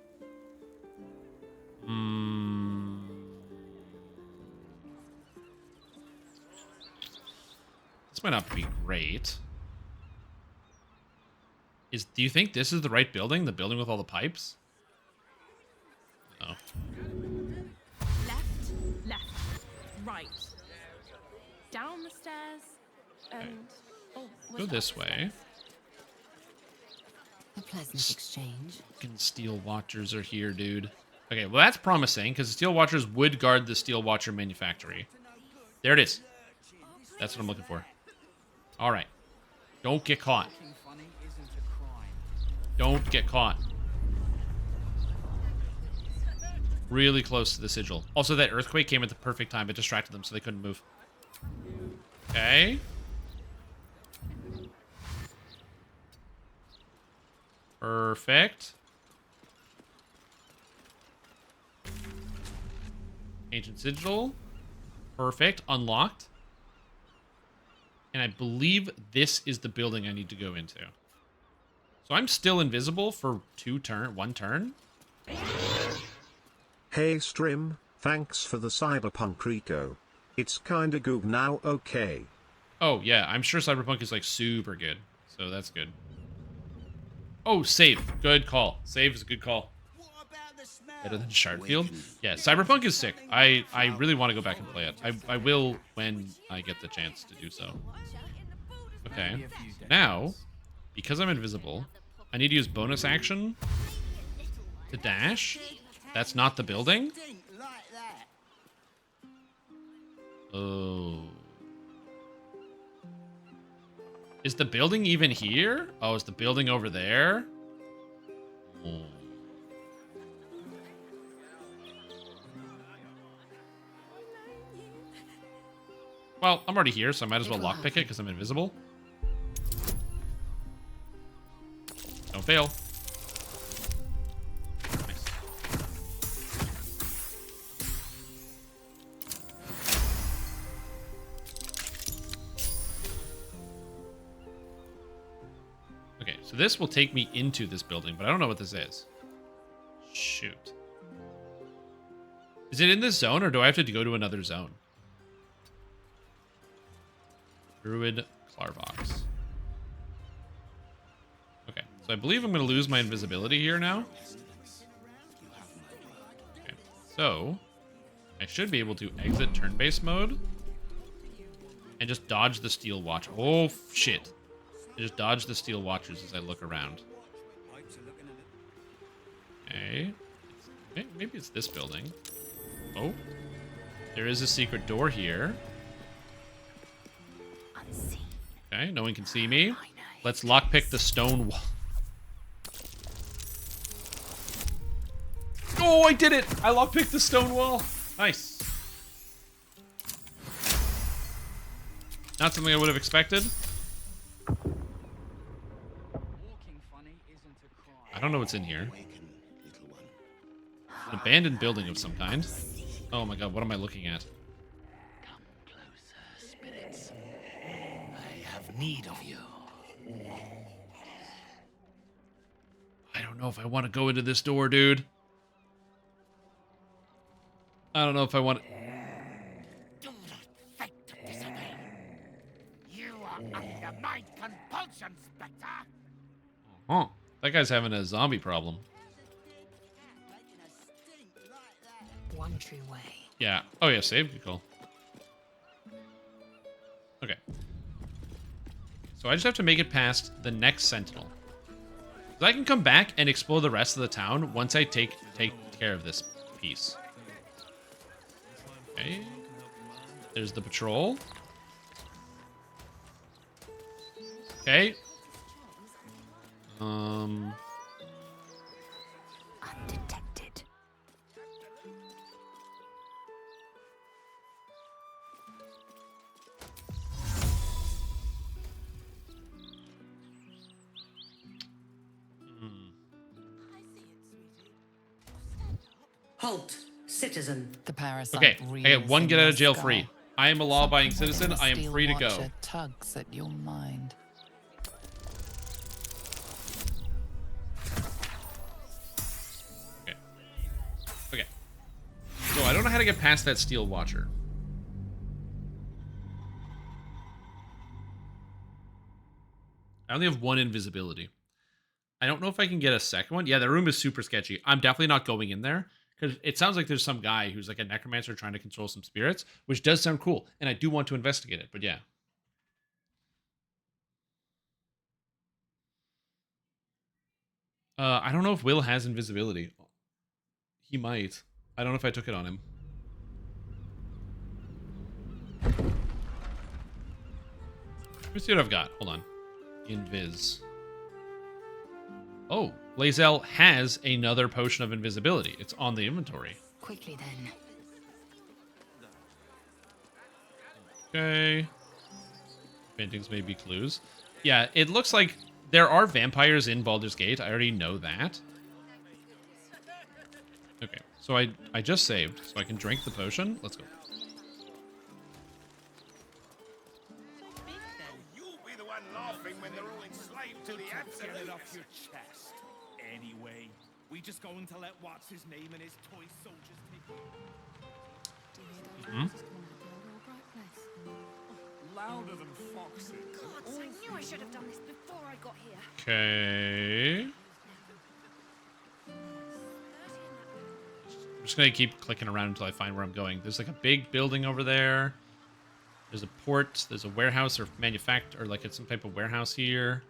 This might not be great. Do you think this is the right building? The building with all the pipes? Oh. Left, right. Down the stairs, and... Oh, Go this way. A pleasant exchange. Fucking Steel Watchers are here, dude. Okay, well that's promising, because the Steel Watchers would guard the Steel Watcher manufactory. There it is. That's what I'm looking for. Alright. Don't get caught. Don't get caught. Really close to the sigil. Also, that earthquake came at the perfect time. It distracted them so they couldn't move. Okay. Perfect. Ancient sigil. Perfect. Unlocked. And I believe this is the building I need to go into. So I'm still invisible for one turn. Hey Strim, thanks for the Cyberpunk Rico. It's kinda good now, okay. Oh yeah, I'm sure Cyberpunk is like super good. So that's good. Oh, save. Good call. Save is a good call. Better than Shardfield? Yeah, Cyberpunk is sick. I really want to go back and play it. I will when I get the chance to do so. Okay. Now, because I'm invisible, I need to use bonus action to dash. That's not the building? Oh. Is the building even here? Oh, is the building over there? Oh. Well, I'm already here, so I might as well lockpick it because I'm invisible. Don't fail. Nice. Okay, so this will take me into this building, but I don't know what this is. Shoot. Is it in this zone, or do I have to go to another zone? Druid Clarvox. Okay, so I believe I'm going to lose my invisibility here now. Okay, so I should be able to exit turn-based mode and just dodge the Steel Watch. Oh, shit. I just dodge the Steel Watchers as I look around. Okay. Maybe it's this building. Oh. There is a secret door here. Okay, no one can see me. Let's lockpick the stone wall. Oh, I did it! I lockpicked the stone wall. Nice. Not something I would have expected. I don't know what's in here. An abandoned building of some kind. Oh my god, what am I looking at? Come closer, spirits. I have need of you. I don't know if I want to go into this door, dude. I don't know if I want to... Do not fight to disobey. You are under my compulsion, Spectre. Huh. That guy's having a zombie problem. One true way. Yeah. Oh yeah, save. Good call. Okay. So I just have to make it past the next sentinel. So I can come back and explore the rest of the town once I take care of this piece. Okay. There's the patrol. Okay. Undetected. Halt, citizen. The parasite Okay, I get reels one in get out your of jail skull. free. I am a law-abiding Something citizen. within I the am Steel free to go. Watcher tugs at your mind. Okay. Okay. So I don't know how to get past that Steel Watcher. I only have one invisibility. I don't know if I can get a second one. Yeah, the room is super sketchy. I'm definitely not going in there because it sounds like there's some guy who's like a necromancer trying to control some spirits, which does sound cool. And I do want to investigate it, but yeah. I don't know if Will has invisibility. He might. I don't know if I took it on him. Let me see what I've got. Hold on. Invis. Oh, Lae'zel has another potion of invisibility. It's on the inventory. Quickly then. Okay. Paintings may be clues. Yeah, it looks like there are vampires in Baldur's Gate. I already know that. Okay, so I just saved, so I can drink the potion. Let's go. You'll be the one laughing when they're all enslaved to the absolute. Get it off your chest. Anyway, we just going to let what's his name and his toy soldiers take Hmm? louder than foxes. I knew I should have done this before I got here. Okay. I'm just gonna keep clicking around until I find where I'm going. There's like a big building over there. There's a port. There's a warehouse or manufacturer, or like it's some type of warehouse here.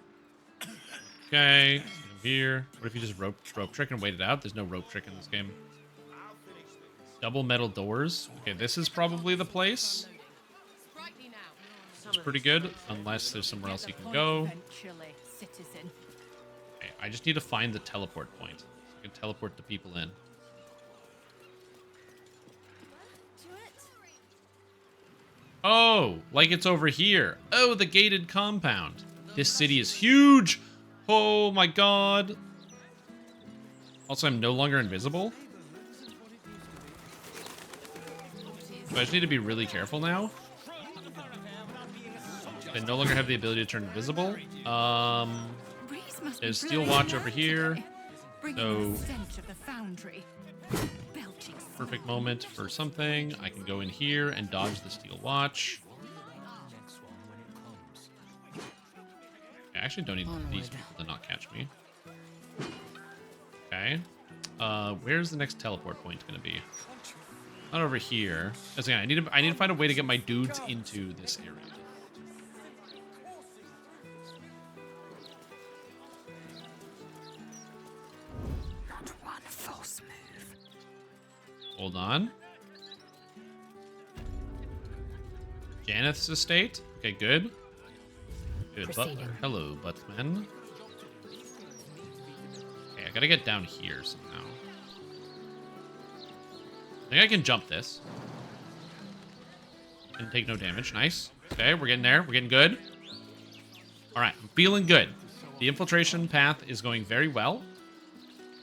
Okay, here. What if you just rope trick and wait it out? There's no rope trick in this game. Double metal doors. Okay, this is probably the place. It's pretty good, unless there's somewhere else you can go. Eventually, citizen. Okay, I just need to find the teleport point. So I can teleport the people in. Oh, like it's over here. Oh, the gated compound. This city is huge. Oh my god. Also, I'm no longer invisible. So I just need to be really careful now. I no longer have the ability to turn invisible. There's Steel Watch over here. So, perfect moment for something. I can go in here and dodge the Steel Watch. I actually don't need these people to not catch me. Okay. Where's the next teleport point going to be? Not over here. I need to find a way to get my dudes into this area. Not one false move. Hold on. Janeth's estate. Okay, good. Good butler. Hello, Butman. Okay, I gotta get down here somehow. I think I can jump this. And take no damage. Nice. Okay, we're getting there. We're getting good. Alright, I'm feeling good. The infiltration path is going very well.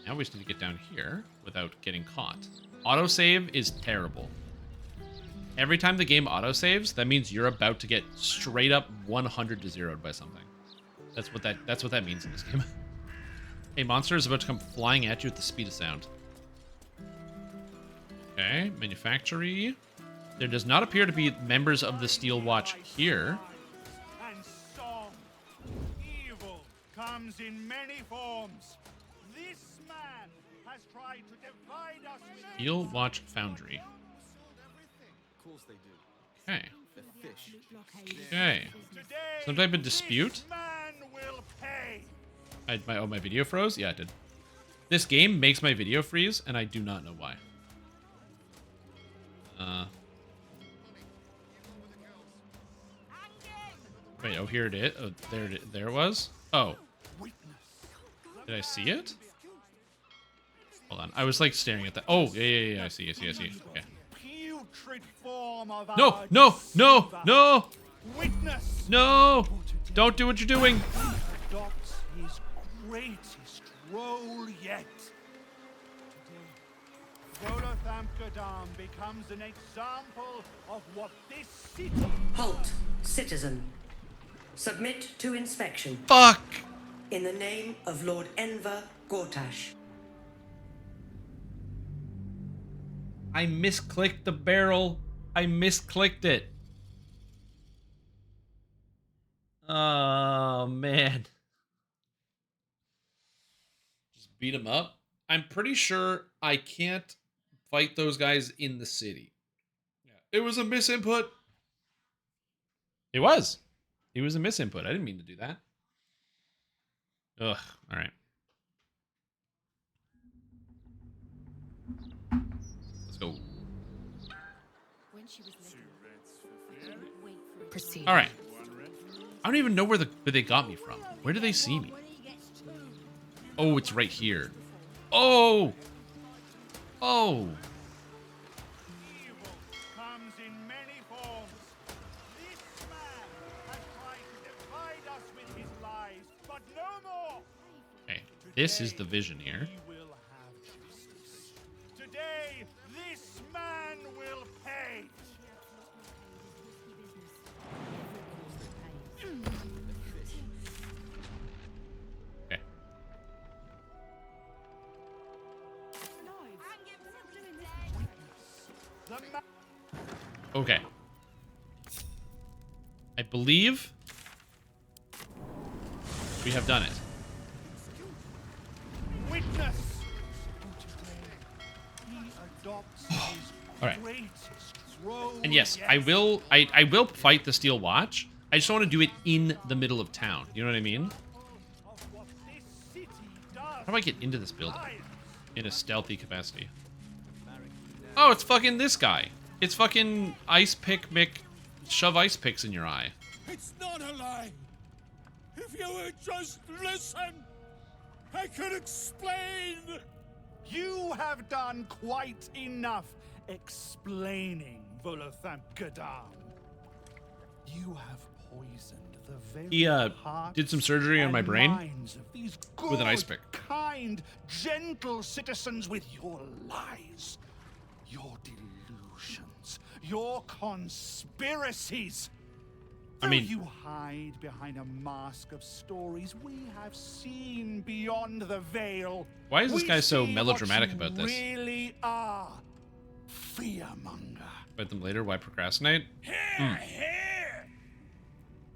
Now we just need to get down here without getting caught. Autosave is terrible. Every time the game autosaves, that means you're about to get straight up 100 to 0'd by something. That's what that means in this game. A monster is about to come flying at you at the speed of sound. Okay, manufactory. There does not appear to be members of the Steel Watch here. And song. Evil comes in many forms. This man has tried to divide us with Steel Watch Foundry. Of course they do. Okay. They're fish. Okay. Some type of dispute. man will pay. My video froze? Yeah, it did. This game makes my video freeze, and I do not know why. Wait, oh, here it is. Oh, there it was. Oh. Did I see it? Hold on. I was like staring at that. Oh, yeah. I see. Okay. Putrid form of No! Witness. No! Don't do what you're doing. Adopts his greatest role yet. Today, Volothamkadam becomes an example of what this city... Halt, citizen. Submit to inspection. Fuck! In the name of Lord Enver Gortash. I misclicked the barrel. I misclicked it. Oh, man. Just beat him up. I'm pretty sure I can't fight those guys in the city. Yeah. It was a misinput. It was. It was a misinput. I didn't mean to do that. Ugh. All right. Let's go. Proceed. All right. I don't even know where they got me from. Where do they see me? Oh, it's right here. Oh! Oh! Comes in many forms. This man has tried to divide us with his lies, but no more. Okay, this is the vision here. We will have justice. Today, this man will pay. Okay. Okay. I believe we have done it. Witness. He adopts his All right. greatest role And yes, yet. I will fight the Steel Watch. I just don't want to do it in the middle of town. You know what I mean? How do I get into this building in a stealthy capacity? Oh, it's fucking this guy. It's fucking Ice Pick Mick. Shove ice picks in your eye. It's not a lie. If you would just listen, I could explain. You have done quite enough explaining, Volothamkadam. You have poisoned the very He hearts did some surgery on my and brain minds of these with an ice good, pick. kind, gentle citizens with your lies, your delusions, your conspiracies. I mean- Though you hide behind a mask of stories, we have seen beyond the veil. Why is this We guy so see melodramatic what you about this? Really are fearmonger. Fight them later. Why procrastinate? Here!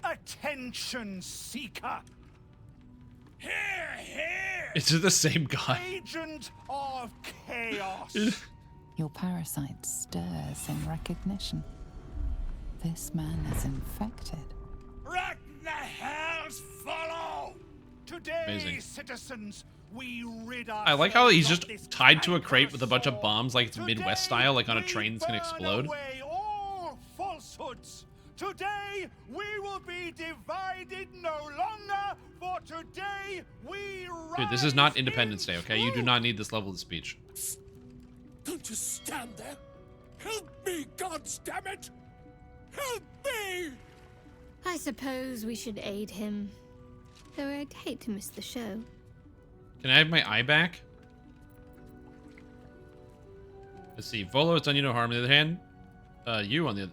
Attention seeker! Here! Is it the same guy? Agent of chaos! Your parasite stirs in recognition. This man is infected. Let the hells follow! Today, Amazing. citizens, we rid I like how he's ourselves just of this tied to a crate cankerous with a bunch of sore. bombs like it's Midwest style, like on a train that's gonna Burn explode. away all falsehoods. Today we will be divided no longer, for today we Dude, this is not rise Independence Day, okay? You do not need this level of speech. Don't just stand there. Help me, goddammit! Help me! I suppose we should aid him. Though I'd hate to miss the show. Can I have my eye back? Let's see. Volo has done you no harm. On the other hand, you on the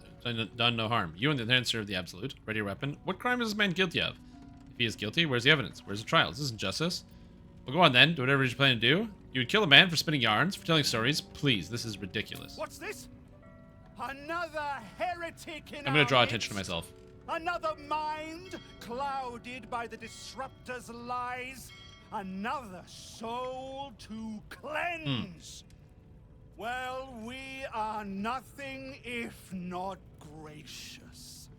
done no harm. You on the other hand serve the absolute. Ready your weapon. What crime is this man guilty of? If he is guilty, where's the evidence? Where's the trial? This isn't justice. Well, go on then. Do whatever you plan to do. You would kill a man for spinning yarns, for telling stories. Please, this is ridiculous. What's this? Another heretic in I'm gonna draw our attention to midst? myself. Another mind clouded by the disruptor's lies? Another soul to cleanse? Well, we are nothing if not gracious.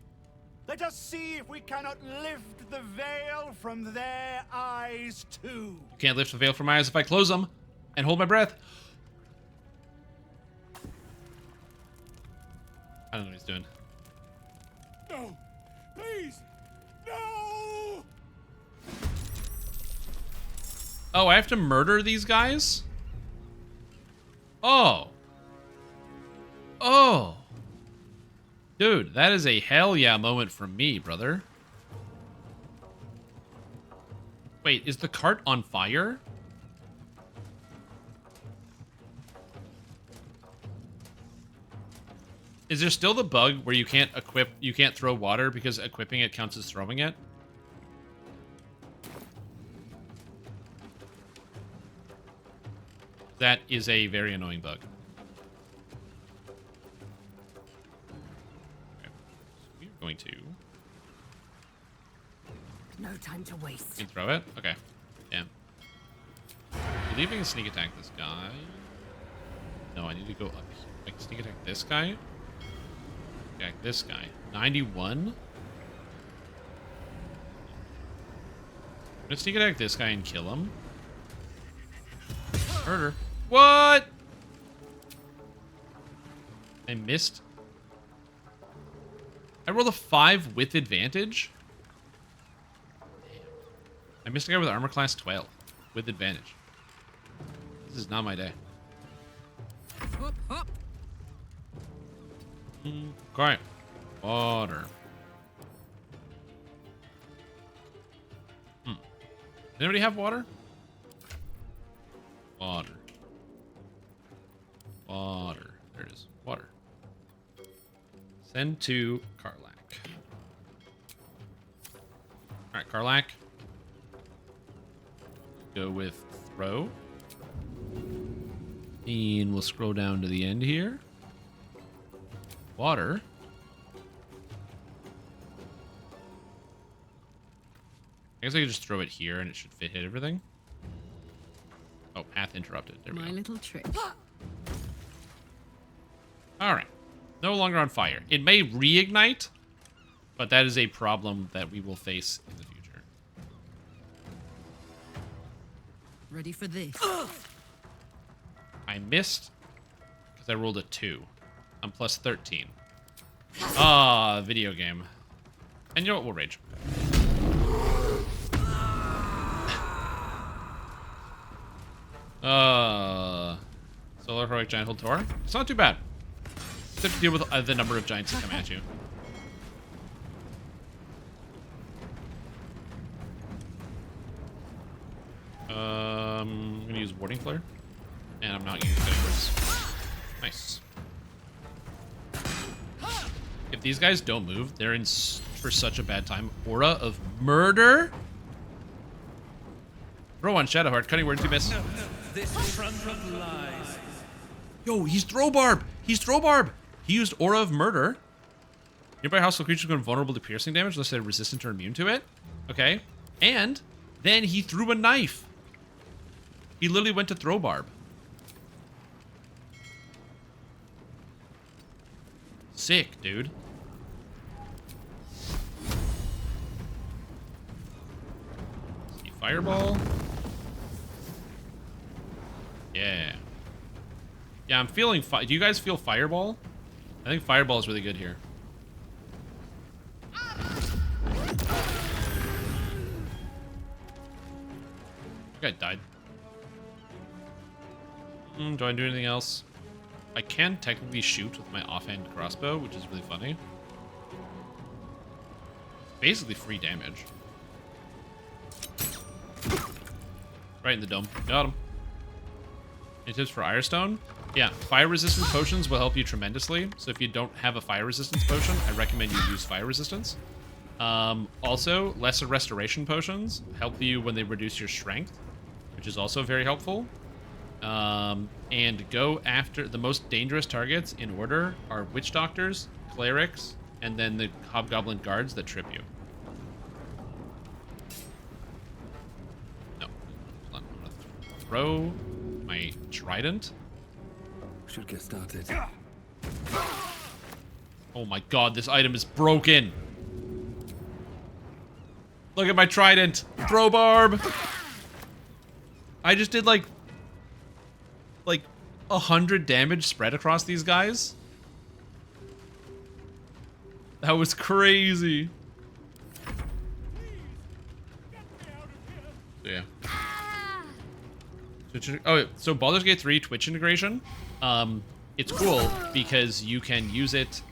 Let us see if we cannot lift the veil from their eyes too. You can't lift the veil from my eyes if I close them and hold my breath. I don't know what he's doing. No, please, no! Oh, I have to murder these guys? Oh. Oh. Dude, that is a hell yeah moment from me, brother. Wait, is the cart on fire? Is there still the bug where you can't throw water because equipping it counts as throwing it? That is a very annoying bug. Okay. So we're going to... No time to waste. You can throw it? Okay. Damn. Leaving a sneak attack this guy. No, I need to go up here. I can sneak attack this guy. Attack this guy. 91? I'm gonna sneak attack this guy and kill him. Murder. What? I missed. I rolled a 5 with advantage? Damn. I missed a guy with armor class 12 with advantage. This is not my day. Hop, hop. Okay. Water. Does anybody have water? Water. Water. There it is. Water. Send to Karlak. Alright, Karlak. Go with throw. And we'll scroll down to the end here. Water. I guess I could just throw it here and it should hit everything. Oh, path interrupted. There we go. My little trick. Alright. No longer on fire. It may reignite, but that is a problem that we will face in the future. Ready for this. I missed because I rolled a 2. I'm plus 13. Ah, video game. And you know what? We'll rage. Solar heroic giant hold Tor. It's not too bad. You have to deal with the number of giants that come at you. I'm gonna use warding flare, and I'm not using cutting words. Nice. If these guys don't move, they're in for such a bad time. Aura of murder. Throw on Shadowheart. Cutting words you miss. This front of lies. Yo, he's throw barb. He's throw barb. He used aura of murder. Nearby hostile creatures become vulnerable to piercing damage unless they're resistant or immune to it. Okay. And then he threw a knife. He literally went to throw barb. Sick, dude. See, fireball. Yeah. Yeah, I'm feeling do you guys feel fireball? I think fireball is really good here. That guy died. Do I do anything else? I can technically shoot with my offhand crossbow, which is really funny. Basically free damage. Right in the dome. Got him. Any tips for Irestone? Yeah, fire resistance potions will help you tremendously. So if you don't have a fire resistance potion, I recommend you use fire resistance. Also, lesser restoration potions help you when they reduce your strength, which is also very helpful. And go after the most dangerous targets in order are witch doctors, clerics, and then the hobgoblin guards that trip you. No, hold on. I'm gonna throw my trident. Should get started. Oh my god, this item is broken. Look at my trident. Throw barb. I just did like 100 damage spread across these guys. That was crazy. Yeah. Oh, so Baldur's Gate 3 Twitch integration. It's cool because you can use it.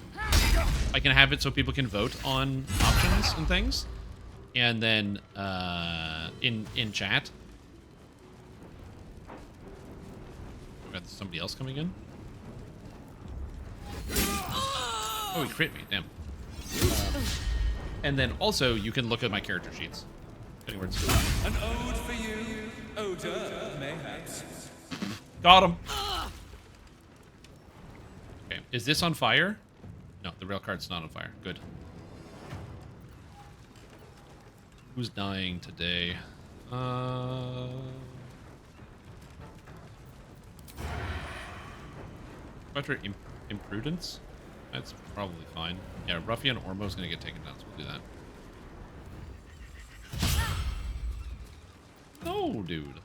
I can have it so people can vote on options and things, and then in chat. We got somebody else coming in. Oh, he crit me. Damn. And then also you can look at my character sheets. Any words? An ode for you, odor, mayhaps. Got him. Okay, is this on fire? No, the rail card's not on fire. Good. Who's dying today? Better imprudence? That's probably fine. Yeah, Ruffian Ormo's gonna get taken down, so we'll do that. No, dude.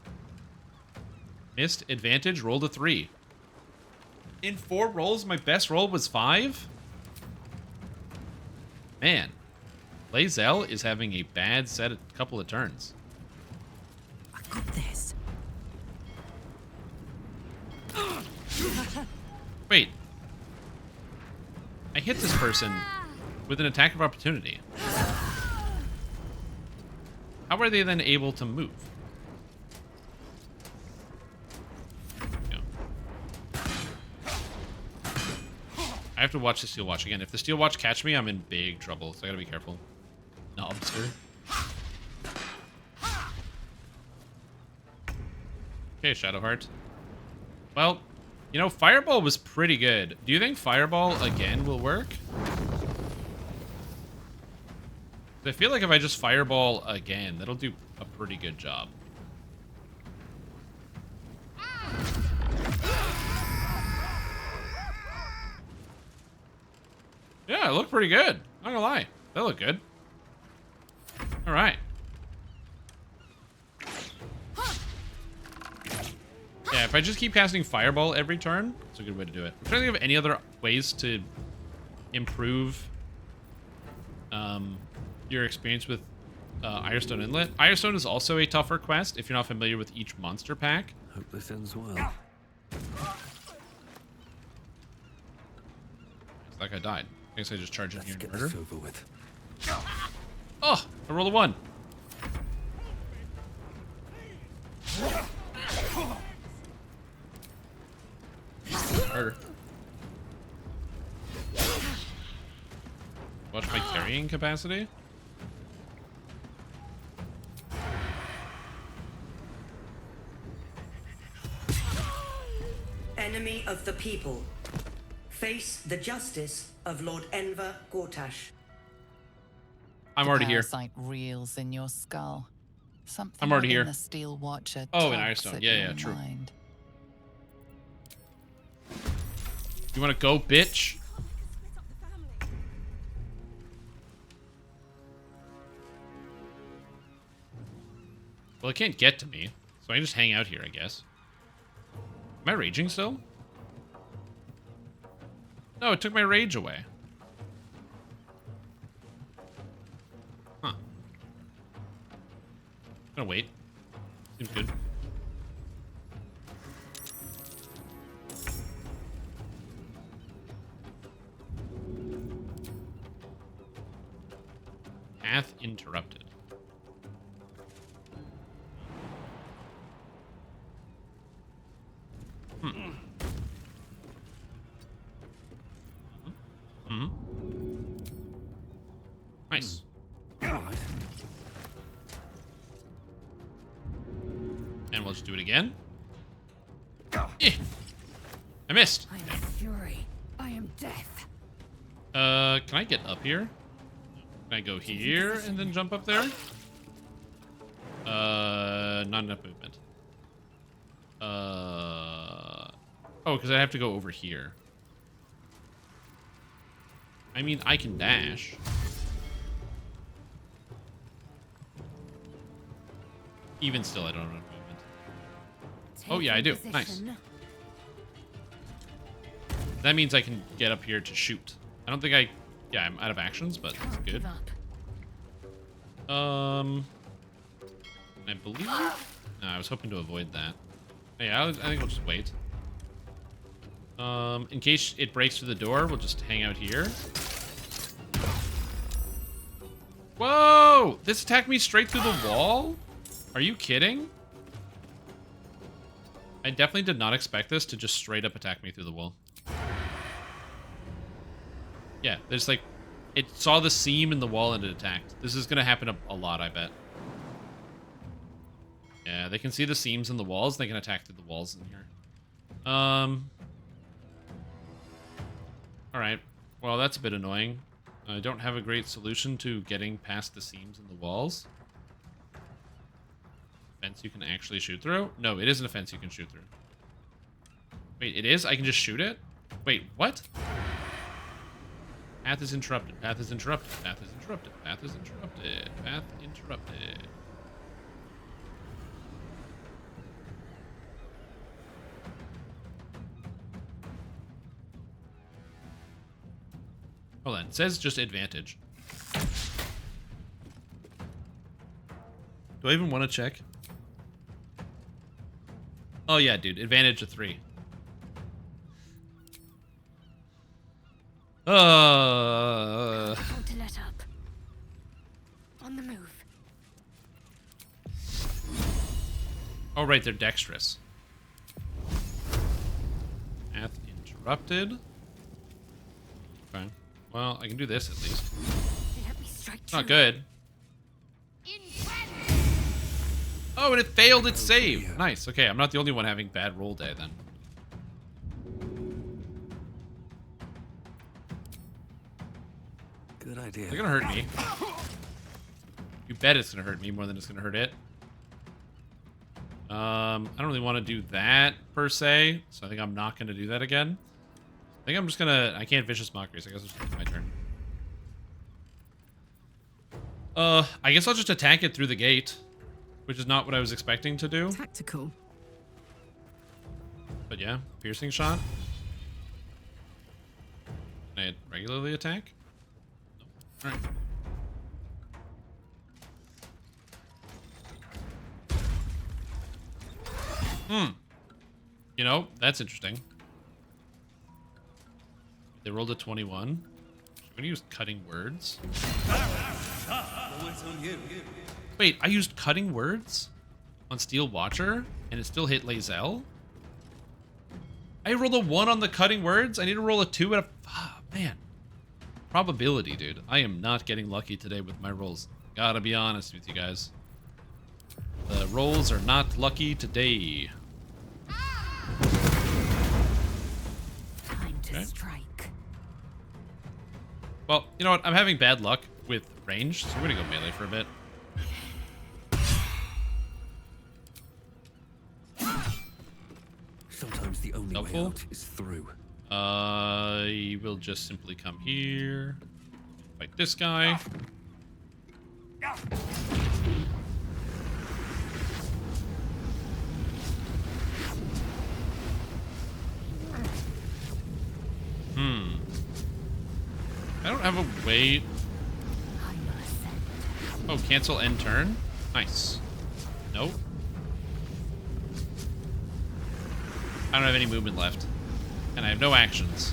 Missed advantage, rolled a 3. In 4 rolls, my best roll was 5? Man. Lae'zel is having a bad couple of turns. I got this. Wait. I hit this person with an attack of opportunity. How are they then able to move? I have to watch the Steel Watch again. If the Steel Watch catch me, I'm in big trouble, so I gotta be careful. Knobster. Okay, Shadowheart. Well, you know, Fireball was pretty good. Do you think Fireball again will work? I feel like if I just Fireball again, that'll do a pretty good job. Yeah, it looked pretty good. Not gonna lie. That looked good. Alright. Yeah, if I just keep casting Fireball every turn, it's a good way to do it. I'm trying to think of any other ways to improve your experience with Irestone Inlet. Irestone is also a tougher quest if you're not familiar with each monster pack. Hope this ends well. That guy died. I guess I just charge in here and Get murder. this over with. Oh, I rolled a 1. Murder. Watch my carrying capacity. Enemy of the people. Face the justice of Lord Enver Gortash. I'm already here. Parasite reels in your skull. Something I'm already within here. The Steel Watcher Oh, in tugs Irestone. at Yeah, your yeah, true. mind. You wanna go, bitch? Well, it can't get to me, so I can just hang out here, I guess. Am I raging still? No, it took my rage away. Huh. Gonna wait. Seems good. Path interrupted. And we'll just do it again. Eh. I missed. I am fury. I am death. Can I get up here? Can I go here and then jump up there? Not enough movement. Oh, because I have to go over here. I mean, I can dash. Even still, I don't have enough movement. Oh, yeah, I do. Nice. That means I can get up here to shoot. I don't think I... Yeah, I'm out of actions, but that's good. I believe... No, I was hoping to avoid that. Yeah, I think we'll just wait. In case it breaks through the door, we'll just hang out here. Whoa! This attacked me straight through the wall? Are you kidding? I definitely did not expect this to just straight up attack me through the wall. Yeah, there's like... It saw the seam in the wall and it attacked. This is gonna happen a lot, I bet. Yeah, they can see the seams in the walls. They can attack through the walls in here. Alright. Well, that's a bit annoying. I don't have a great solution to getting past the seams in the walls. Fence you can actually shoot through? No, it isn't a fence you can shoot through. Wait, it is? I can just shoot it? Wait, what? Path is interrupted. Path is interrupted. Path is interrupted. Path is interrupted. Path interrupted. Hold on. It says just advantage. Do I even want to check? Oh, yeah, dude. Advantage of 3. Hold to let up. On the move. Oh, right. They're dexterous. Path interrupted. Okay. Well, I can do this at least. It's not good. Oh, and it failed its save. Nice. Okay, I'm not the only one having bad roll day then. Good idea. They're gonna hurt me. You bet it's gonna hurt me more than it's gonna hurt it. I don't really want to do that per se, so I think I'm not gonna do that again. I think I'm just gonna... I can't Vicious Mockery, so I guess I'll just take my turn. I guess I'll just attack it through the gate, which is not what I was expecting to do. Tactical. But yeah, piercing shot. Can I regularly attack? No. Alright. You know, that's interesting. They rolled a 21. I'm gonna use cutting words. Wait, I used cutting words on Steel Watcher and it still hit Lae'zel? I rolled a 1 on the cutting words. I need to roll a 2 and a... Oh, man. Probability, dude. I am not getting lucky today with my rolls. Gotta be honest with you guys. The rolls are not lucky today. Time to strike. Well, you know what? I'm having bad luck with range, so we're gonna go melee for a bit. Sometimes the only way out is through. I will just simply come here, fight this guy. I don't have a way... Oh, cancel end turn? Nice. Nope. I don't have any movement left. And I have no actions.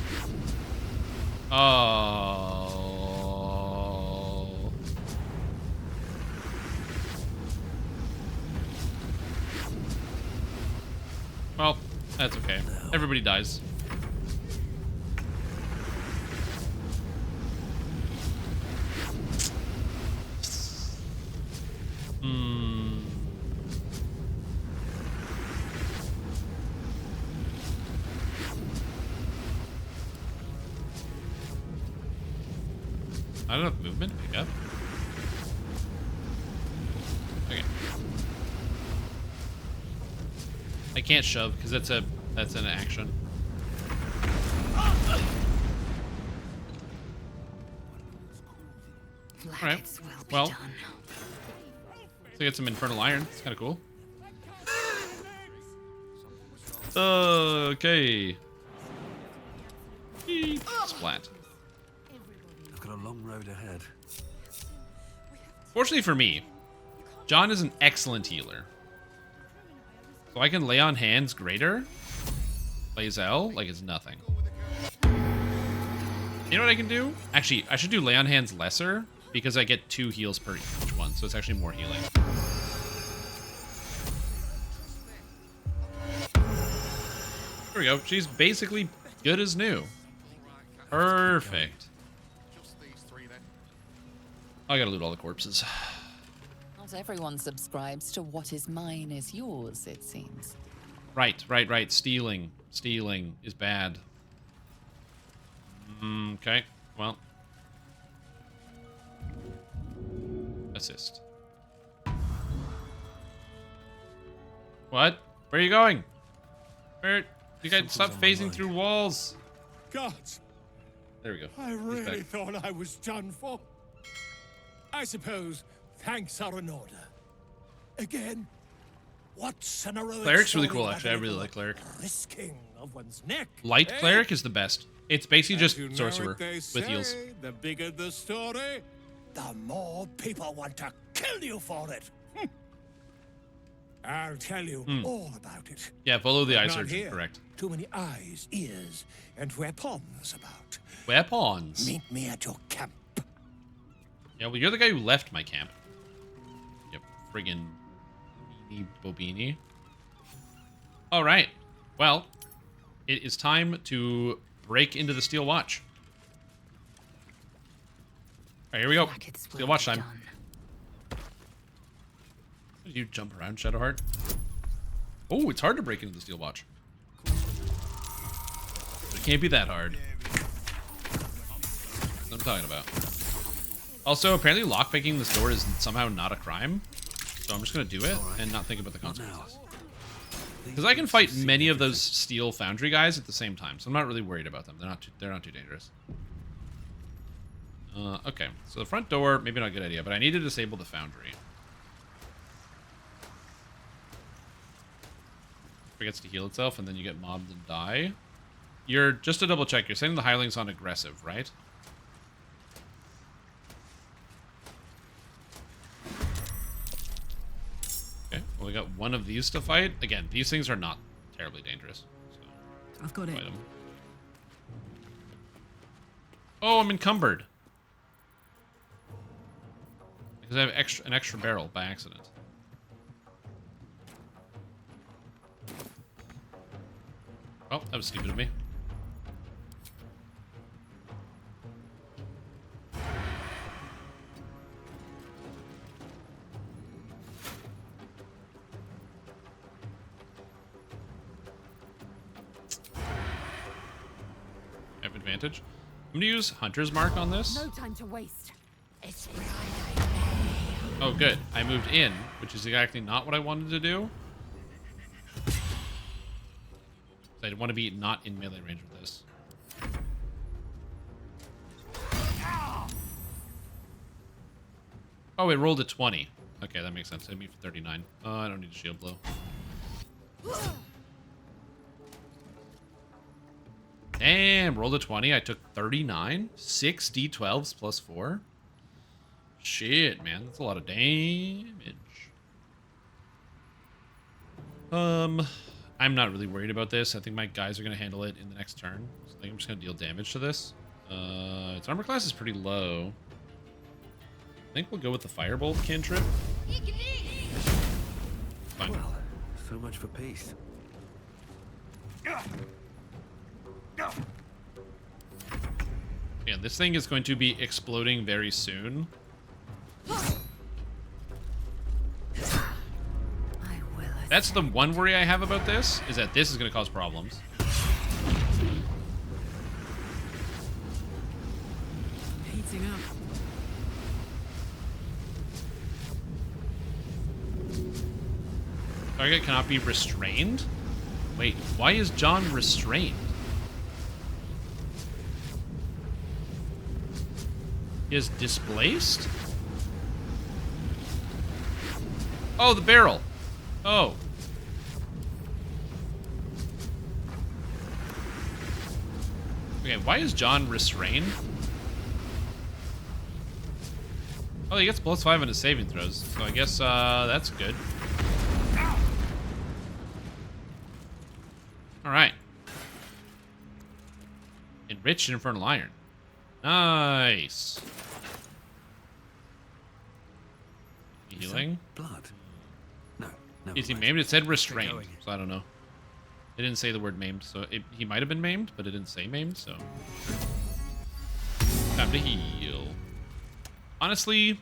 Oh. Well, that's okay. Everybody dies. Not enough movement. Pick up. Okay. I can't shove because that's an action. All right. Well, so get some infernal iron. It's kind of cool. Okay. Splat. I've got a long road ahead. Fortunately for me, John is an excellent healer. So I can lay on hands greater. Lae'zel like it's nothing. You know what I can do? Actually, I should do lay on hands lesser because I get 2 heals per each one, so it's actually more healing. There we go. She's basically good as new. Perfect. I gotta loot all the corpses. Not everyone subscribes to what is mine is yours, it seems. Right. Stealing is bad. Okay, well. Assist. What? Where are you going? Where? You guys stop phasing through walls. Gods, There we go. I really thought I was done for. I suppose thanks are in order. Again, what's an heroic Cleric's really story cool, actually. I without a really little like Cleric. risking of one's neck? Light eh? Cleric is the best. It's basically As just you know Sorcerer what they with heals. say, the bigger the story, the more people want to kill you for it. I'll tell you all about it. Yeah, follow the But eye not surgeon, here. correct. Too many eyes, ears, and weapons about. Weapons. Meet me at your camp. Yeah, well, you're the guy who left my camp. Yep, friggin' beanie bobini. All right. Well, it is time to break into the Steel Watch. All right, here we go. Steel Watch time. Did you jump around, Shadowheart? Oh, it's hard to break into the Steel Watch. But it can't be that hard. That's what I'm talking about. Also, apparently lockpicking this door is somehow not a crime. So I'm just going to do it and not think about the consequences. Because I can fight many of those steel foundry guys at the same time, so I'm not really worried about them. They're not too dangerous. Okay, so the front door, maybe not a good idea, but I need to disable the foundry. Forgets to heal itself, and then you get mobbed and die. You're, just to double check, you're setting the hirelings on aggressive, right? Okay, well, we got one of these to fight. Again, these things are not terribly dangerous. So I've got it. fight 'em. Oh, I'm encumbered. Because I have an extra barrel by accident. Oh, that was stupid of me. I have advantage. I'm gonna use Hunter's Mark on this. No time to waste. It's Oh, good. I moved in, which is exactly not what I wanted to do. I want to be not in melee range with this. Oh, it rolled a 20. Okay, that makes sense. Hit me for 39. Oh, I don't need a shield blow. Damn, rolled a 20. I took 39. 6 D12s plus 4. Shit, man. That's a lot of damage. I'm not really worried about this. I think my guys are going to handle it in the next turn. So I think I'm just going to deal damage to this. Its armor class is pretty low. I think we'll go with the Firebolt cantrip. Fine. Well, so much for peace. Yeah, this thing is going to be exploding very soon. That's the one worry I have about this, is that this is going to cause problems. Heating up. Target cannot be restrained? Wait, why is John restrained? He is displaced? Oh, the barrel. Oh. Okay, why is John restrained? Oh, he gets +5 on his saving throws, so I guess that's good. Alright. Enriched Infernal Iron. Nice. Healing? Blood? No. Is he maimed? It said restrained, so I don't know. It didn't say the word maimed, so he might have been maimed, but it didn't say maimed, so. Time to heal. Honestly,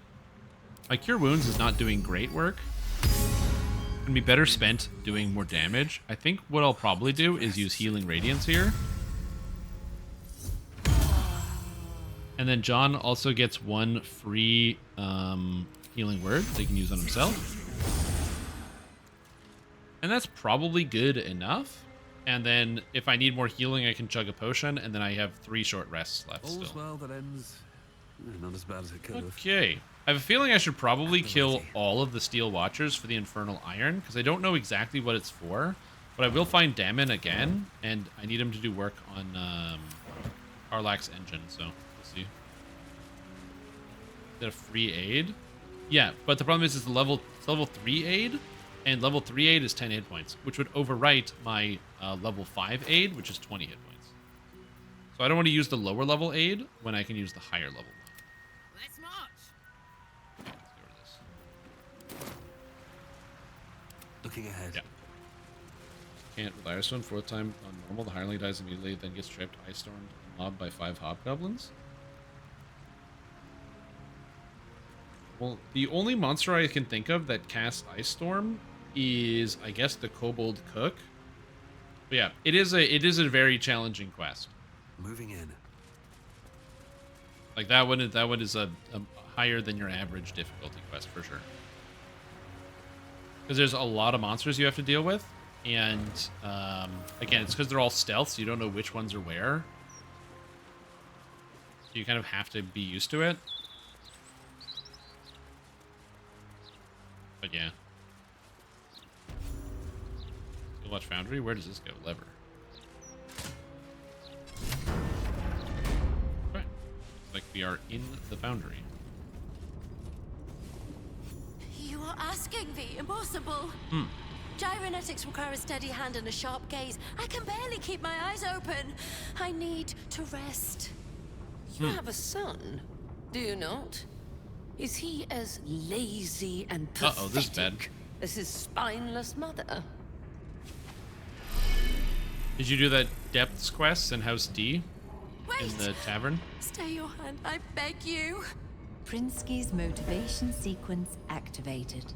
my Cure Wounds is not doing great work. Can be better spent doing more damage. I think what I'll probably do is use Healing Radiance here. And then John also gets 1 free healing word that he can use on himself. And that's probably good enough. And then if I need more healing, I can chug a potion, and then I have 3 short rests left All's still. well that ends not as bad as it could have. Okay. I have a feeling I should probably kill all of the Steel Watchers for the Infernal Iron, because I don't know exactly what it's for. But I will find Damon again, and I need him to do work on Karlach's engine, so we'll see. Is that a free aid? Yeah, but the problem is it's level 3 aid, and level 3 aid is 10 hit points, which would overwrite my level 5 aid, which is 20 hit points. So I don't want to use the lower level aid when I can use the higher level one. Let's march. Okay, let's get rid of this. Looking ahead. Yeah. Can't with Irestone, 4th time on normal. The hireling dies immediately, then gets tripped, ice stormed, and mobbed by 5 hobgoblins. Well, the only monster I can think of that casts Ice Storm is, I guess, the Kobold Cook. But yeah, it is a very challenging quest. Moving in. Like that one is a higher than your average difficulty quest for sure. Because there's a lot of monsters you have to deal with, and again, it's because they're all stealth, so you don't know which ones are where. So you kind of have to be used to it. But yeah. You'll watch Foundry? Where does this go? Lever. Okay. Looks like we are in the Foundry. You are asking the impossible. Gyrometics require a steady hand and a sharp gaze. I can barely keep my eyes open. I need to rest. You have a son, do you not? Is he as lazy and Uh-oh, this is bad. pathetic as his spineless mother? Did you do that Depths quest in House D? Wait! In the tavern? Stay your hand, I beg you. Prinsky's motivation sequence activated.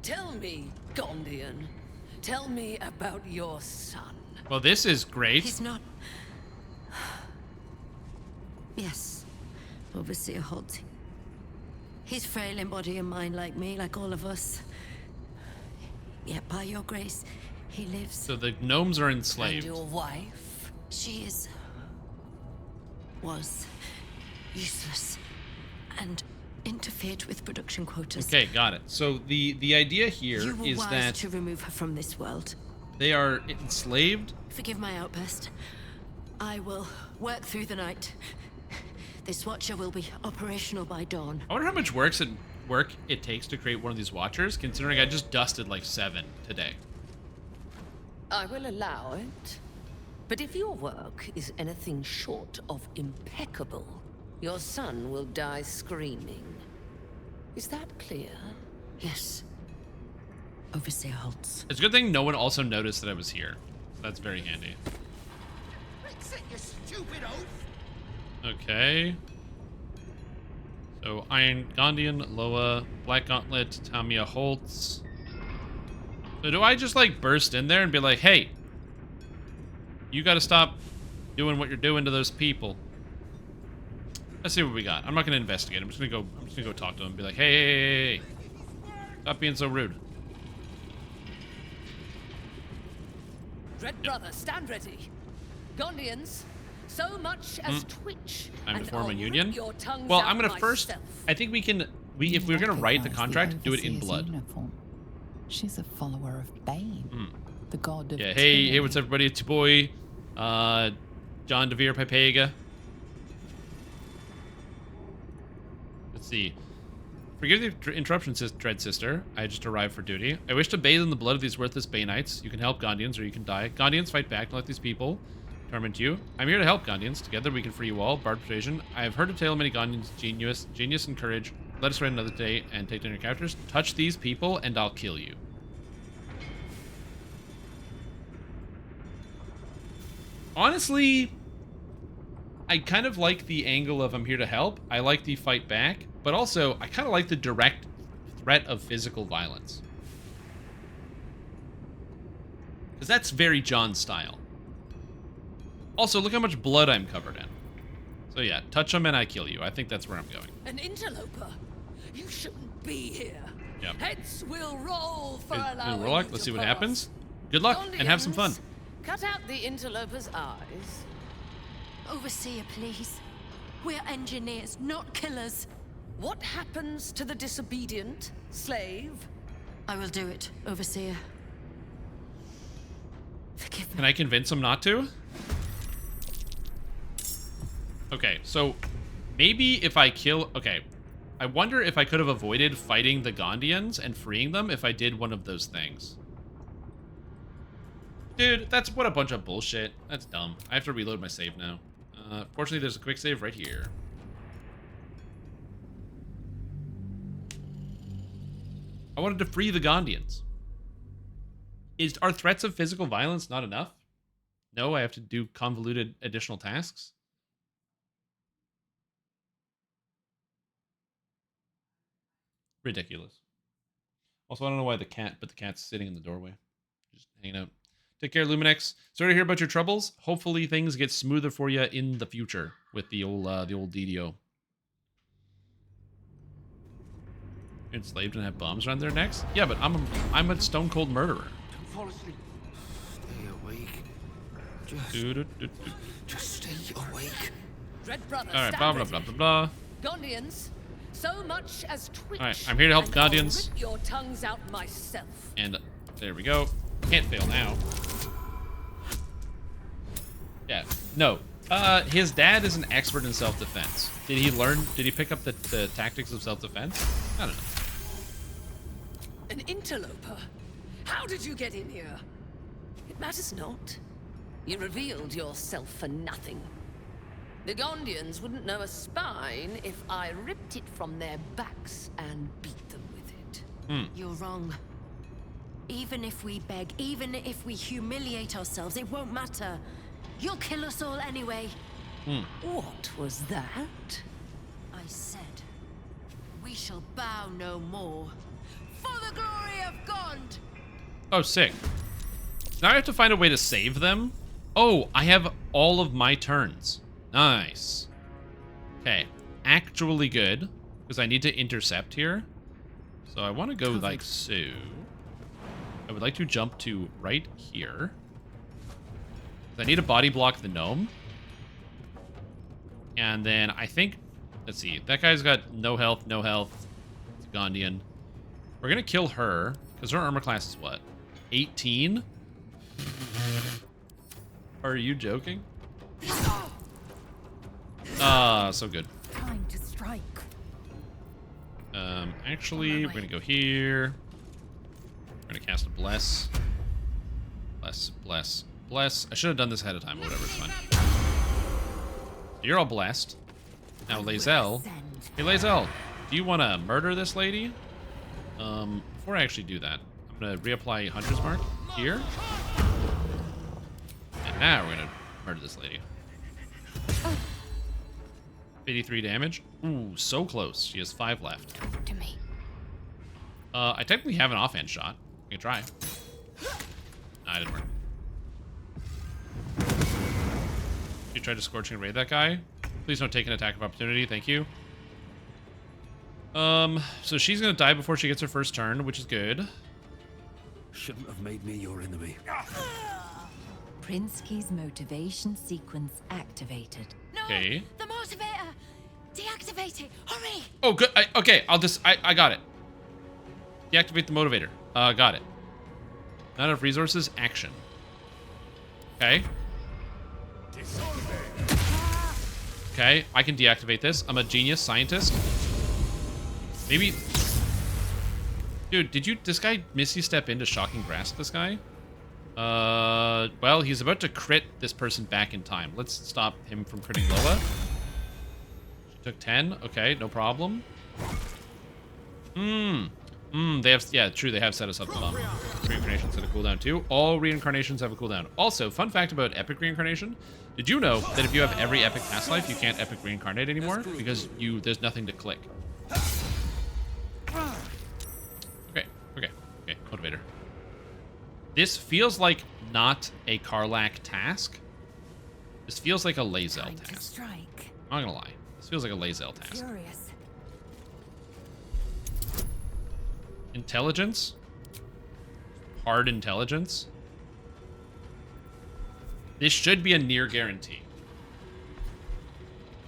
Tell me, Gondian. Tell me about your son. Well, this is great. He's not... Yes, Overseer Holt. He's frail in body and mind like me, like all of us. Yet by your grace, he lives. So the gnomes are enslaved. And your wife? She was useless and interfered with production quotas. Okay, got it. So the idea here You were is wise that to remove her from this world. they are enslaved. Forgive my outburst. I will work through the night. This watcher will be operational by dawn. I wonder how much work it takes to create one of these watchers, considering I just dusted like 7 today. I will allow it. But if your work is anything short of impeccable, your son will die screaming. Is that clear? Yes. Overseer Holtz. It's a good thing no one also noticed that I was here. That's very handy. Exit your stupid oath. Okay. So Iron Gondian, Loa, Black Gauntlet, Tamia Holtz. So do I just like burst in there and be like, hey, you gotta stop doing what you're doing to those people? Let's see what we got. I'm not gonna investigate. I'm just gonna go talk to him and be like, hey, stop being so rude. Dread brother, stand ready. Gondians, so much as twitch. Time to and form a I'll union. rip your tongues Well, out I'm gonna first. myself. I think we can. If we're gonna write the contract, do it in Overseer's blood. uniform. She's a follower of Bane, the god of Yeah. Hey, tyranny. what's up, everybody? It's your boy, John DeVir, Pipega. Let's see. Forgive the interruption, Dread Sister. I just arrived for duty. I wish to bathe in the blood of these worthless Baneites. You can help Gondians, or you can die. Gondians, fight back. Don't let these people torment you. I'm here to help Gondians. Together we can free you all. Bard persuasion. I have heard a tale of many Gondians' genius and courage. Let us write another day and take down your characters. Touch these people, and I'll kill you. Honestly, I kind of like the angle of I'm here to help. I like the fight back, but also I kind of like the direct threat of physical violence. Because that's very John style. Also, look how much blood I'm covered in. So yeah, touch them and I kill you. I think that's where I'm going. An interloper? You shouldn't be here. Yep. Heads will roll for allowing Warlock, you let's to see what pass. happens. Good luck and have some fun. Gondians, cut out the interloper's eyes. Overseer, please. We're engineers, not killers. What happens to the disobedient slave? I will do it, Overseer. Forgive me. Can I convince him not to? Okay, so maybe if I kill... Okay, I wonder if I could have avoided fighting the Gondians and freeing them if I did one of those things. Dude, that's what a bunch of bullshit. That's dumb. I have to reload my save now. Fortunately, there's a quick save right here. I wanted to free the Gondians. Are threats of physical violence not enough? No, I have to do convoluted additional tasks? Ridiculous. Also, I don't know why the cat's sitting in the doorway. Just hanging out. Take care, Luminex. Sorry to hear about your troubles. Hopefully things get smoother for you in the future with the old DDO. You're enslaved and have bombs around their necks? Yeah, but I'm a stone cold murderer. Don't fall asleep. Stay awake. Just stay awake. Dread brother, All right, stand blah blah ready. blah blah blah. Gondians, so much as twitch. All right, I'm here to help and I'll Gondians. rip your tongues out myself. And there we go. Can't fail now. Yeah. No. His dad is an expert in self-defense. Did he pick up the tactics of self-defense? I don't know. An interloper? How did you get in here? It matters not. You revealed yourself for nothing. The Gondians wouldn't know a spine if I ripped it from their backs and beat them with it. You're wrong. Even if we beg, even if we humiliate ourselves, it won't matter. You'll kill us all anyway. What was that? I said, we shall bow no more. For the glory of Gond! Oh, sick. Now I have to find a way to save them. Oh, I have all of my turns. Nice. Okay. Actually good. Because I need to intercept here. So I want to go like so. I would like to jump to right here. I need to body block the gnome. And then I think... Let's see. That guy's got no health, no health. It's a Gondian. We're going to kill her. Because her armor class is what? 18? Are you joking? Ah, so good. Time to strike. Actually, we're going to go here. We're going to cast a Bless. Bless, bless, bless. I should have done this ahead of time, but whatever, it's fine. You're all blessed. Now, Lae'zel. Hey, Lae'zel, do you want to murder this lady? Before I actually do that, I'm going to reapply Hunter's Mark here. And now we're going to murder this lady. 83 damage. Ooh, so close. She has 5 left. To me. I technically have an offhand shot. I can try. Nah, it didn't work. You tried to Scorching Ray that guy? Please don't take an attack of opportunity. Thank you. So she's gonna die before she gets her first turn, which is good. Shouldn't have made me your enemy. Prinsky's motivation sequence activated. No! Okay. The motivator! Deactivate it! Hurry! Oh, good. Okay, I got it. Deactivate the motivator. Got it. Not enough resources. Action. Okay. Okay, I can deactivate this. I'm a genius scientist. Maybe... Dude, did this guy Missy step into shocking grasp this guy? Well, he's about to crit this person back in time. Let's stop him from critting Lola. She took 10. Okay, no problem. They have, yeah, true, they have set us up to bomb. Reincarnations have a cooldown too. All reincarnations have a cooldown. Also, fun fact about epic reincarnation. Did you know that if you have every epic past life, you can't epic reincarnate anymore? Because there's nothing to click. Okay, motivator. This feels like not a Karlach task. This feels like a Lae'zel task. I'm not gonna lie. This feels like a Lae'zel task. Furious. Intelligence? Hard intelligence? This should be a near guarantee.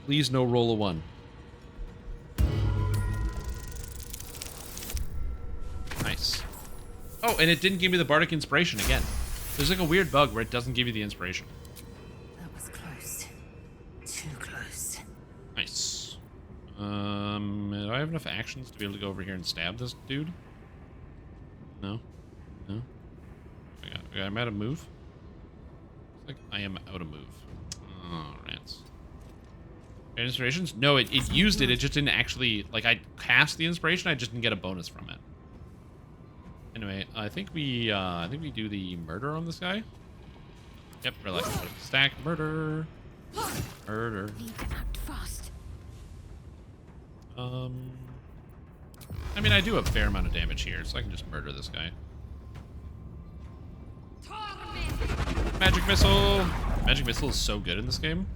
Please no roll a 1. Nice. Oh, and it didn't give me the Bardic Inspiration again. There's like a weird bug where it doesn't give you the inspiration. That was close. Too close. Nice. Do I have enough actions to be able to go over here and stab this dude? No. No. I'm out of move. Looks like I am out of move. Oh, rats. Inspirations? No, it used it. It just didn't actually... Like, I cast the inspiration. I just didn't get a bonus from it. Anyway, I think we do the murder on this guy. Yep, relax. Stack murder. Murder. Fast. I mean, I do a fair amount of damage here, so I can just murder this guy. Magic missile. Magic missile is so good in this game.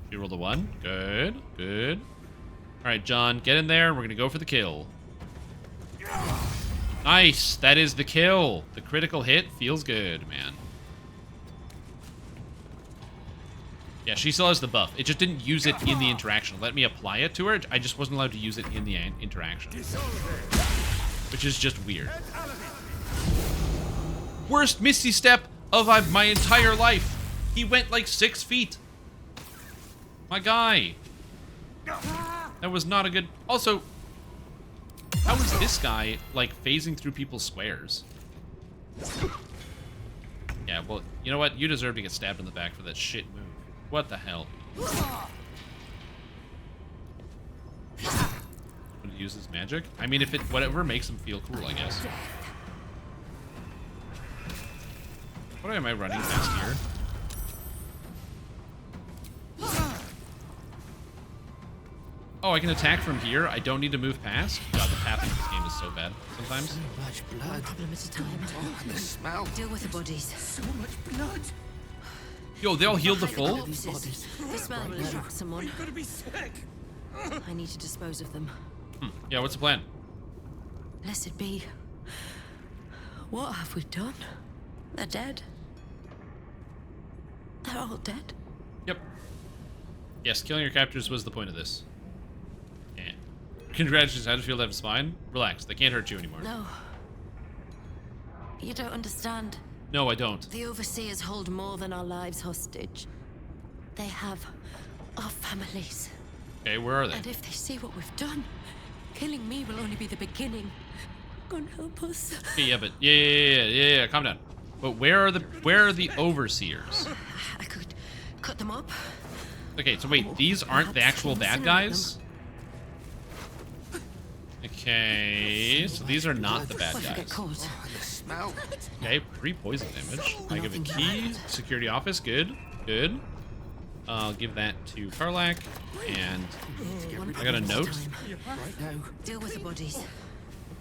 You rolled a 1. Good. Good. All right, John, get in there. We're gonna go for the kill. Nice. That is the kill. The critical hit feels good, man. Yeah, she still has the buff. It just didn't use it in the interaction. Let me apply it to her. I just wasn't allowed to use it in the interaction. Which is just weird. Worst Misty Step of my entire life. He went like 6 feet. My guy. That was not a good... Also, how is this guy, like, phasing through people's squares? Yeah, well, you know what? You deserve to get stabbed in the back for that shit move. What the hell? When he uses magic? I mean, if it... Whatever makes him feel cool, I guess. What am I running past here? Oh, I can attack from here. I don't need to move past. God, the pathing in this game is so bad sometimes. So much blood. One problem at a time. Oh, and the smell. Deal with the bodies. So much blood. Yo, they all healed the full? The smell will attract someone. You're gonna be sick. I need to dispose of them. Yeah, what's the plan? Blessed be. What have we done? They're dead. They're all dead. Yep. Yes, killing your captors was the point of this. Yeah. Congratulations, how does it feel to have a spine? Relax, they can't hurt you anymore. No. You don't understand. No, I don't. The Overseers hold more than our lives hostage. They have our families. Okay, where are they? And if they see what we've done, killing me will only be the beginning. God help us. Okay, yeah, but yeah, calm down. But where are the Overseers? I could cut them up. Okay, so wait, these aren't the actual bad guys? Okay, so these are not the bad guys. Okay, 3 poison damage. I give a key, security office, good, good. I'll give that to Karlach, and I got a note. Deal with the bodies.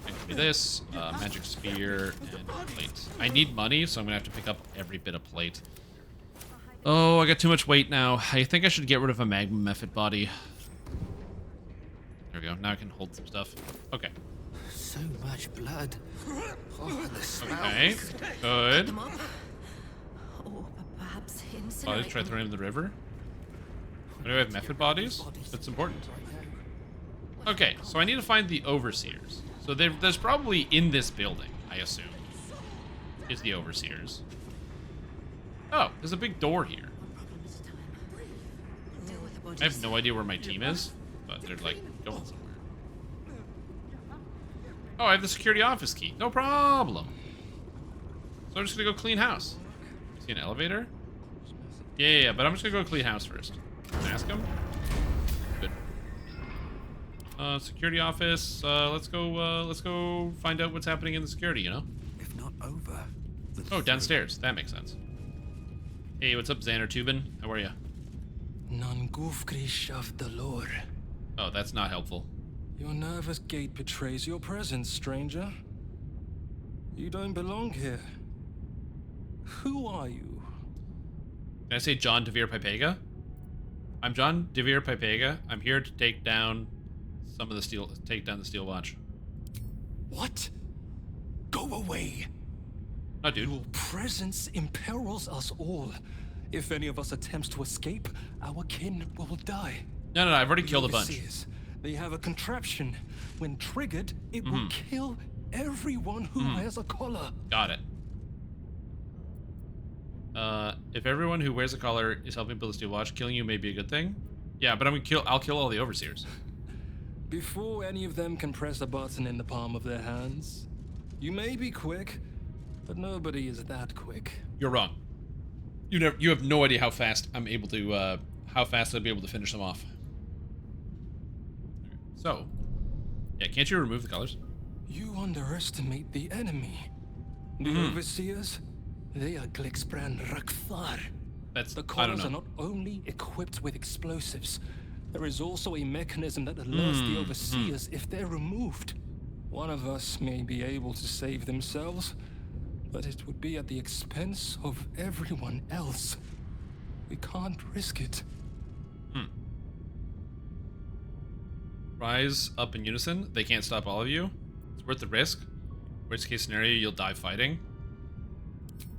Give me this, magic spear, and plate. I need money, so I'm gonna have to pick up every bit of plate. Oh, I got too much weight now. I think I should get rid of a magma method body. There we go. Now I can hold some stuff. Okay. So much blood. Oh, and the smell. Okay. Good. Body, try throwing him in the river. Do I have method bodies? That's important. Okay, so I need to find the overseers. So there's probably in this building, I assume, is the overseers. Oh, there's a big door here. I have no idea where my team is, but they're like going somewhere. Oh, I have the security office key. No problem. So I'm just gonna go clean house. See an elevator? Yeah, but I'm just gonna go clean house first. Ask him. Good. Security office. Let's go find out what's happening in the security. You know. If not over. Oh, downstairs. That makes sense. Hey, what's up, Xander Tubin? How are you? Oh, that's not helpful. Your nervous gait betrays your presence, stranger. You don't belong here. Who are you? Can I say John DeVir Pipega? I'm John DeVir Pipega. I'm here to take down some of the steel. Take down the Steel Watch. What? Go away. Oh, dude. Your presence imperils us all. If any of us attempts to escape, our kin will die. No, I've already killed a bunch. They have a contraption. When triggered, it will kill everyone who wears a collar. Got it. If everyone who wears a collar is helping build a Steel Watch, killing you may be a good thing. Yeah, but I'll kill all the overseers. Before any of them can press a button in the palm of their hands, you may be quick, but nobody is that quick. You're wrong. You have no idea how fast I'm able to how fast I'll be able to finish them off. So, yeah, can't you remove the colors? You underestimate the enemy. The overseers, they are Glixbran Rakthar. The collars are not only equipped with explosives, there is also a mechanism that alerts the overseers if they're removed. One of us may be able to save themselves, but it would be at the expense of everyone else. We can't risk it. Rise up in unison. They can't stop all of you. It's worth the risk. Worst case scenario, you'll die fighting.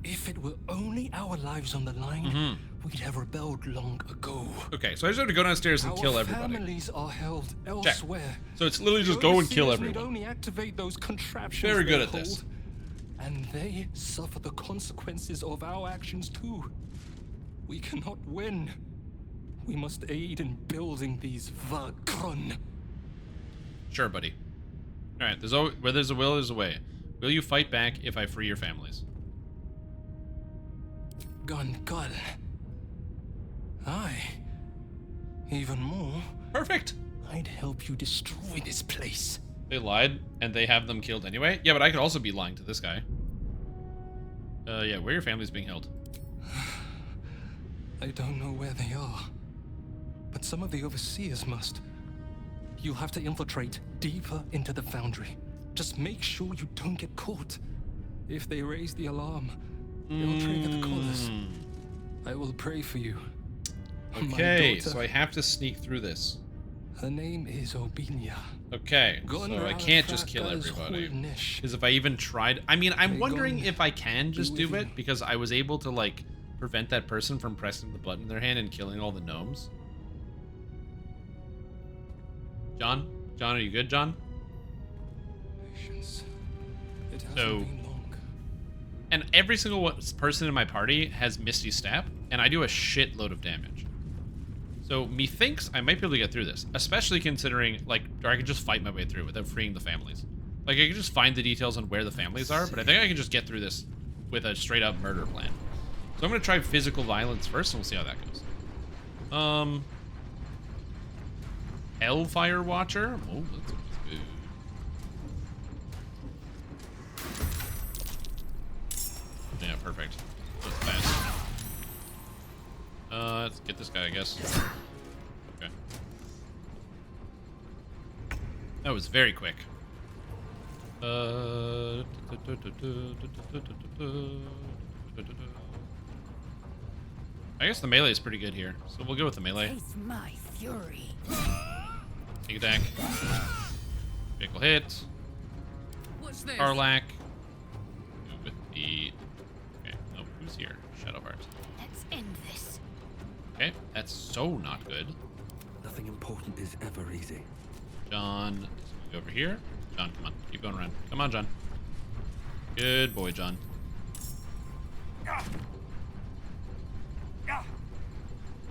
If it were only our lives on the line, we'd have rebelled long ago. Okay, so I just have to go downstairs and kill everybody. Our families are held elsewhere. So it's literally just go and kill everyone. Only activate those contraptions. Very good at this. And they suffer the consequences of our actions too. We cannot win. We must aid in building these Vakron. Sure, buddy. All right, where there's a will, there's a way. Will you fight back if I free your families? Gun. Aye. Even more. Perfect. I'd help you destroy this place. They lied, and they have them killed anyway? Yeah, but I could also be lying to this guy. Yeah, where your family's being held? I don't know where they are, but some of the overseers must. You'll have to infiltrate deeper into the foundry. Just make sure you don't get caught. If they raise the alarm, it'll trigger the collars. I will pray for you. Okay, so I have to sneak through this. Her name is Obinia. Okay, so I can't just kill everybody. Because if I even tried... I mean, I'm wondering if I can just do it, because I was able to, like, prevent that person from pressing the button in their hand and killing all the gnomes. John? John, are you good, John? Patience. It hasn't been long. And every single person in my party has Misty Step, and I do a shitload of damage. So methinks I might be able to get through this, especially considering, like, or I could just fight my way through without freeing the families. Like, I could just find the details on where the families are, but I think I can just get through this with a straight-up murder plan. So I'm going to try physical violence first, and we'll see how that goes. Hellfire Watcher? Oh, that's good. Yeah, perfect. That's fast. Let's get this guy, I guess. Okay. That was very quick. I guess the melee is pretty good here, so we'll go with the melee. Taste my fury. Sneak attack. Vehicle hit. What's this? Karlak. With the... Okay, no, who's here? Shadowheart. Let's end this. That's so not good. Nothing important is ever easy. John, go over here. John, come on. Keep going around. Come on, John. Good boy, John.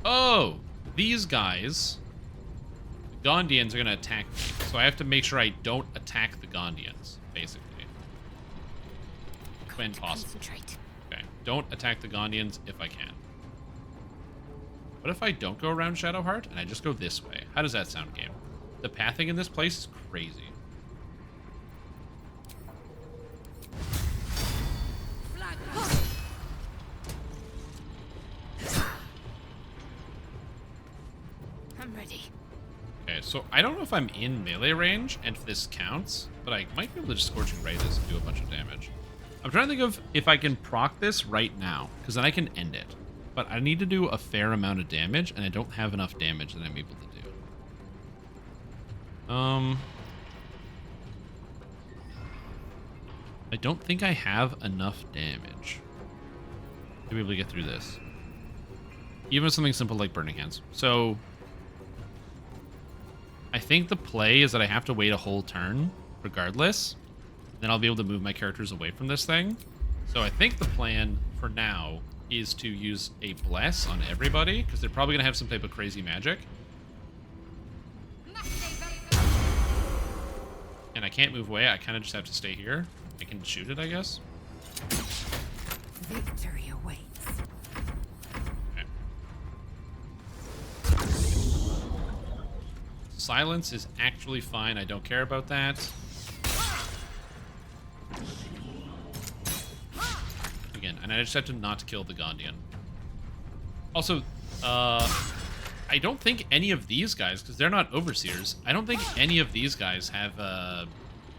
Oh, these guys, the Gondians are going to attack me. So I have to make sure I don't attack the Gondians, basically. When possible. Okay, don't attack the Gondians if I can. What if I don't go around Shadowheart and I just go this way? How does that sound, game? The pathing in this place is crazy. I'm ready. Okay, so I don't know if I'm in melee range and if this counts, but I might be able to just Scorching Ray this and do a bunch of damage. I'm trying to think of if I can proc this right now, because then I can end it. But I need to do a fair amount of damage, and I don't have enough damage that I'm able to do. I don't think I have enough damage to be able to get through this. Even with something simple like Burning Hands. So I think the play is that I have to wait a whole turn regardless. Then I'll be able to move my characters away from this thing. So I think the plan for now is to use a Bless on everybody, because they're probably going to have some type of crazy magic. And I can't move away. I kind of just have to stay here. I can shoot it, I guess. Victory awaits. Okay. Silence is actually fine. I don't care about that. Again, and I just have to not kill the Gondian. Also, I don't think any of these guys, because they're not overseers, I don't think any of these guys have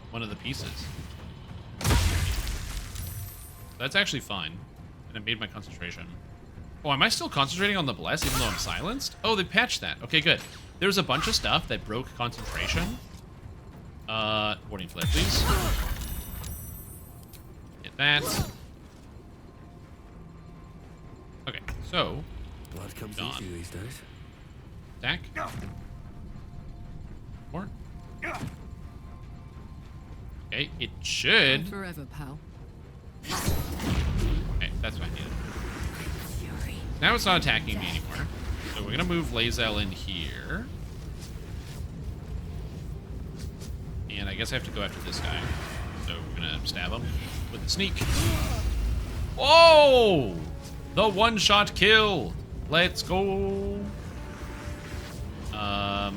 one of the pieces. That's actually fine. And I made my concentration. Oh, am I still concentrating on the Bless even though I'm silenced? Oh, they patched that. Okay, good. There's a bunch of stuff that broke concentration. Warning flare, please. Get that. Okay, so Blood comes John. easy these days. Attack. More. Okay, it should. Forever, pal. Okay, that's what I needed. Now it's not attacking me anymore. So we're gonna move Lae'zel in here. And I guess I have to go after this guy. So we're gonna stab him with the sneak. Oh! The one-shot kill! Let's go! Don't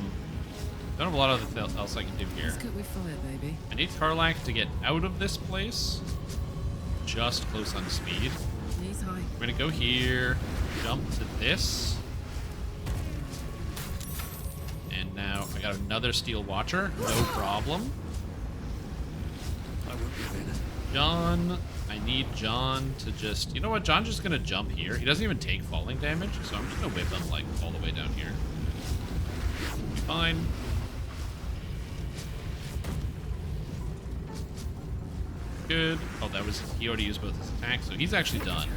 have a lot of else I can do here. Let's get with fire, baby. I need Karlach to get out of this place. Just close on speed. Knees high. We're gonna go here, jump to this. And now I got another Steel Watcher, no problem. John, I need John to just, you know what, John's just gonna jump here. He doesn't even take falling damage, so I'm just gonna whip him like all the way down here. Be fine. Good. Oh, that was, he already used both his attacks, so he's actually done.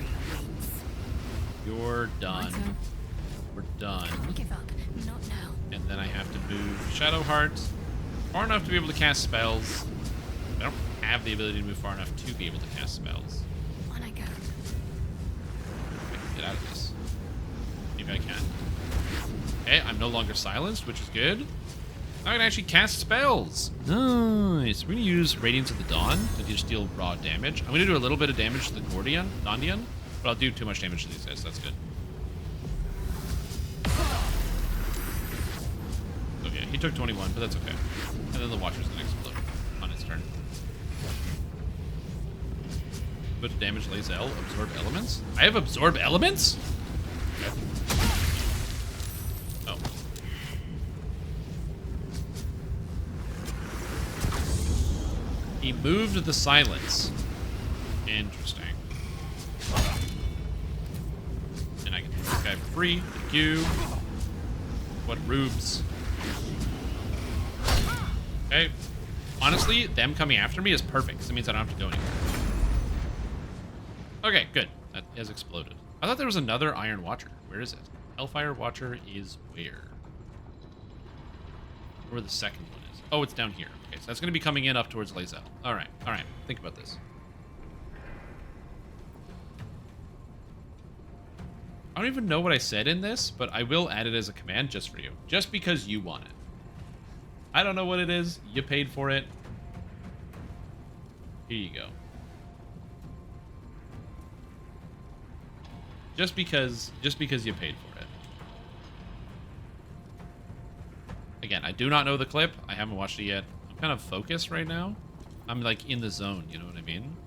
You're done. We're done. Give up. Not now. And then I have to move Shadowheart far enough to be able to cast spells. I don't have the ability to move far enough to be able to cast spells. On I go. I can get out of this. Maybe I can. Okay, I'm no longer silenced, which is good. I can actually cast spells. Nice. We're going to use Radiance of the Dawn to just deal raw damage. I'm going to do a little bit of damage to the Gordian, but I'll do too much damage to these guys, so that's good. Okay, he took 21, but that's okay. And then the Watcher's going to explode on its turn. But to damage Lae'zel, absorb elements? I have absorb elements? Okay. Oh. He moved the silence. Interesting. And I can take this guy for free. Thank you. What rubes? Okay. Honestly, them coming after me is perfect, because it means I don't have to go anywhere. Okay, good. That has exploded. I thought there was another Iron Watcher. Where is it? Hellfire Watcher is where? Where the second one is. Oh, it's down here. Okay, so that's going to be coming in up towards Lazel. All right. Think about this. I don't even know what I said in this, but I will add it as a command just for you. Just because you want it. I don't know what it is. You paid for it. Here you go. Just because you paid for it. Again, I do not know the clip. I haven't watched it yet. I'm kind of focused right now. I'm like in the zone, you know what I mean?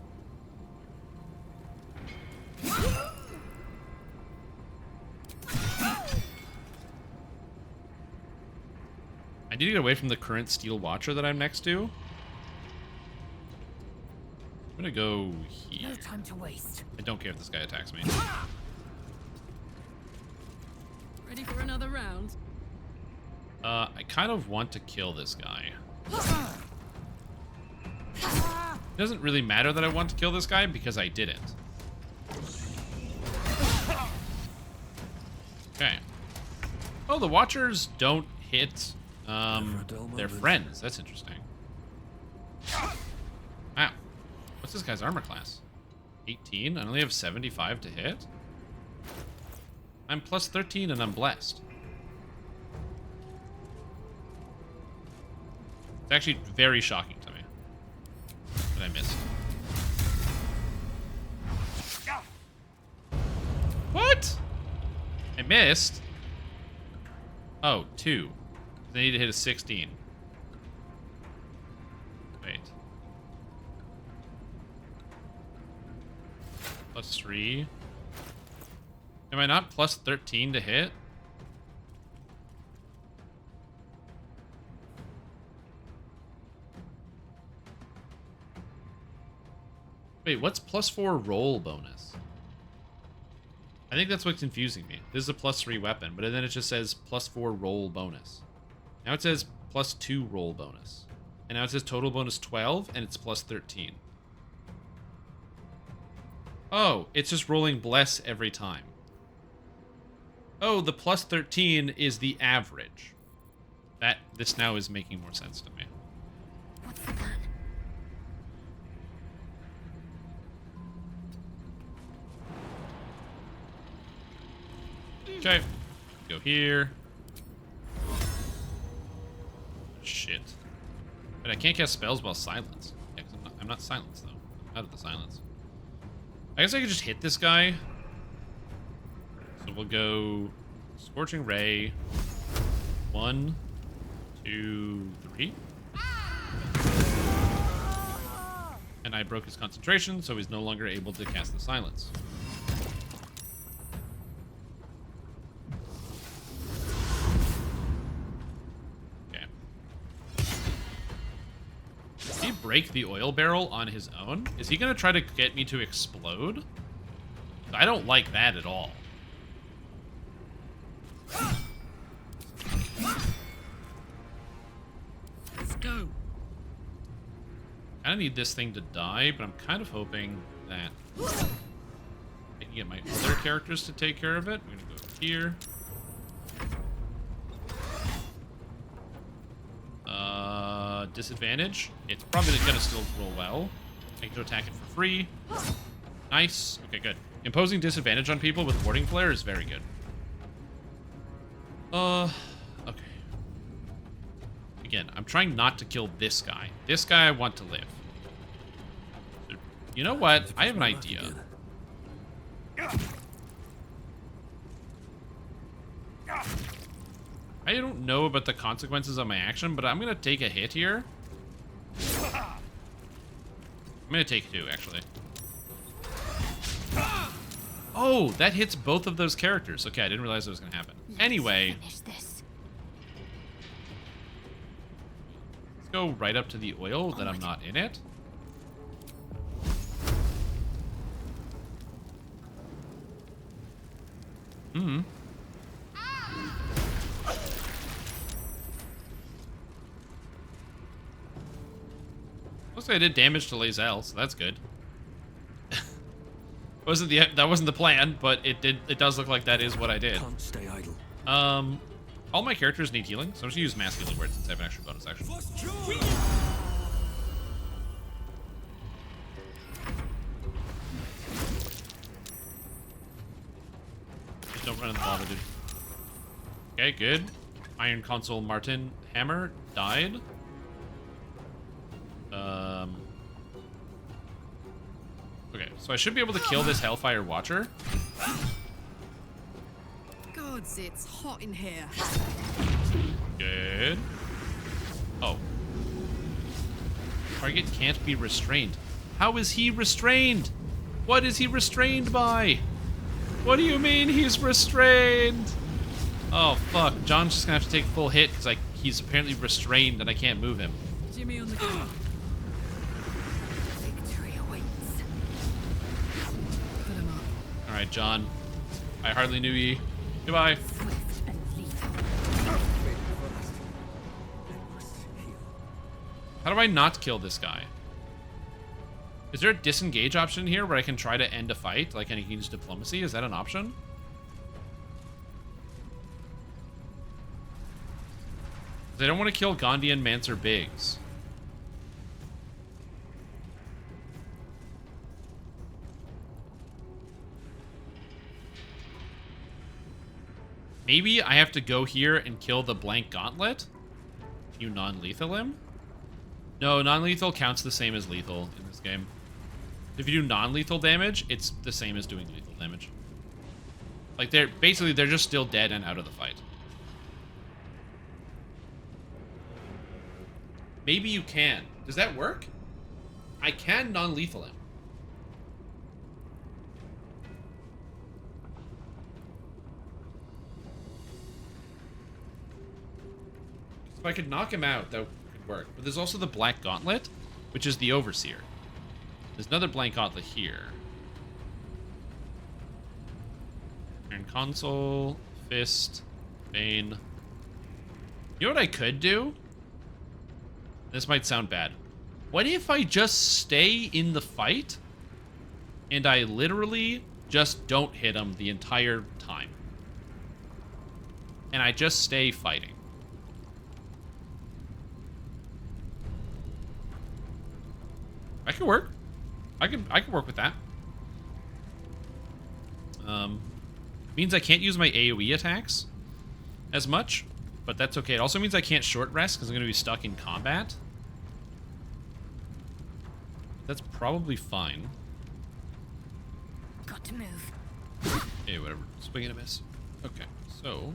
I need to get away from the current Steel Watcher that I'm next to. I'm gonna go here. No time to waste. I don't care if this guy attacks me. Ready for another round? I kind of want to kill this guy. It doesn't really matter that I want to kill this guy because I didn't. Okay. Oh, the Watchers don't hit their friends. That's interesting. Wow. What's this guy's armor class? 18? I only have 75 to hit? I'm plus 13 and I'm blessed. It's actually very shocking to me that I missed. What? I missed? Oh, 2. They need to hit a 16. Wait. Plus 3. Am I not plus 13 to hit? Wait, what's plus 4 roll bonus? I think that's what's confusing me. This is a plus 3 weapon, but then it just says plus 4 roll bonus. Now it says plus 2 roll bonus. And now it says total bonus 12, and it's plus 13. Oh, it's just rolling bless every time. Oh, the plus 13 is the average. This now is making more sense to me. What's the plan? Okay. Go here. Shit. But I can't cast spells while silenced. Yeah, 'cause I'm not silenced, though. I'm out of the silence. I guess I could just hit this guy. So we'll go Scorching Ray. 1, 2, 3. And I broke his concentration, so he's no longer able to cast the silence. Okay. Did he break the oil barrel on his own? Is he going to try to get me to explode? I don't like that at all. Let's go. I need this thing to die, but I'm kind of hoping that I can get my other characters to take care of it. I'm gonna go here. Disadvantage. It's probably gonna still roll well. I can attack it for free. Nice. Okay, good. Imposing disadvantage on people with warding flare is very good. Okay. Again, I'm trying not to kill this guy. This guy I want to live. You know what? I have an idea. I don't know about the consequences of my action, but I'm going to take a hit here. I'm going to take 2, actually. Oh, that hits both of those characters. Okay, I didn't realize it was going to happen. Anyway. Let's go right up to the oil that I'm not in it. Looks like I did damage to Lazel, so that's good. That wasn't the plan, but it does look like that is what I did. Can't stay idle. All my characters need healing, so I'm just gonna use mass healing words since I have an extra bonus action. Just don't run in the lava, dude. Okay, good. Iron Console Martin Hammer died. Okay, so I should be able to kill this Hellfire Watcher. Gods, it's hot in here. Good. Oh. Target can't be restrained. How is he restrained? What is he restrained by? What do you mean he's restrained? Oh, fuck. John's just gonna have to take a full hit because he's apparently restrained and I can't move him. Jimmy on the go. Victory awaits. Put him up. Alright, John. I hardly knew ye. Goodbye. Swift and lethal. How do I not kill this guy? Is there a disengage option here where I can try to end a fight? Like, I can use diplomacy? Is that an option? I don't want to kill Gandhi and Manser Biggs. Maybe I have to go here and kill the blank gauntlet? Can you non-lethal him? No, non-lethal counts the same as lethal in this game. If you do non-lethal damage, it's the same as doing lethal damage. Like, they're just still dead and out of the fight. Maybe you can. Does that work? I can non-lethal him. If I could knock him out, that could work. But there's also the Black Gauntlet, which is the Overseer. There's another Blank Gauntlet here. Iron Console, Fist, Bane. You know what I could do? This might sound bad. What if I just stay in the fight and I literally just don't hit him the entire time? And I just stay fighting. I could work. I could work with that. Means I can't use my AoE attacks as much, but that's okay. It also means I can't short rest because I'm going to be stuck in combat. That's probably fine. Got to move. Okay, whatever. Swing and a miss. Okay, so...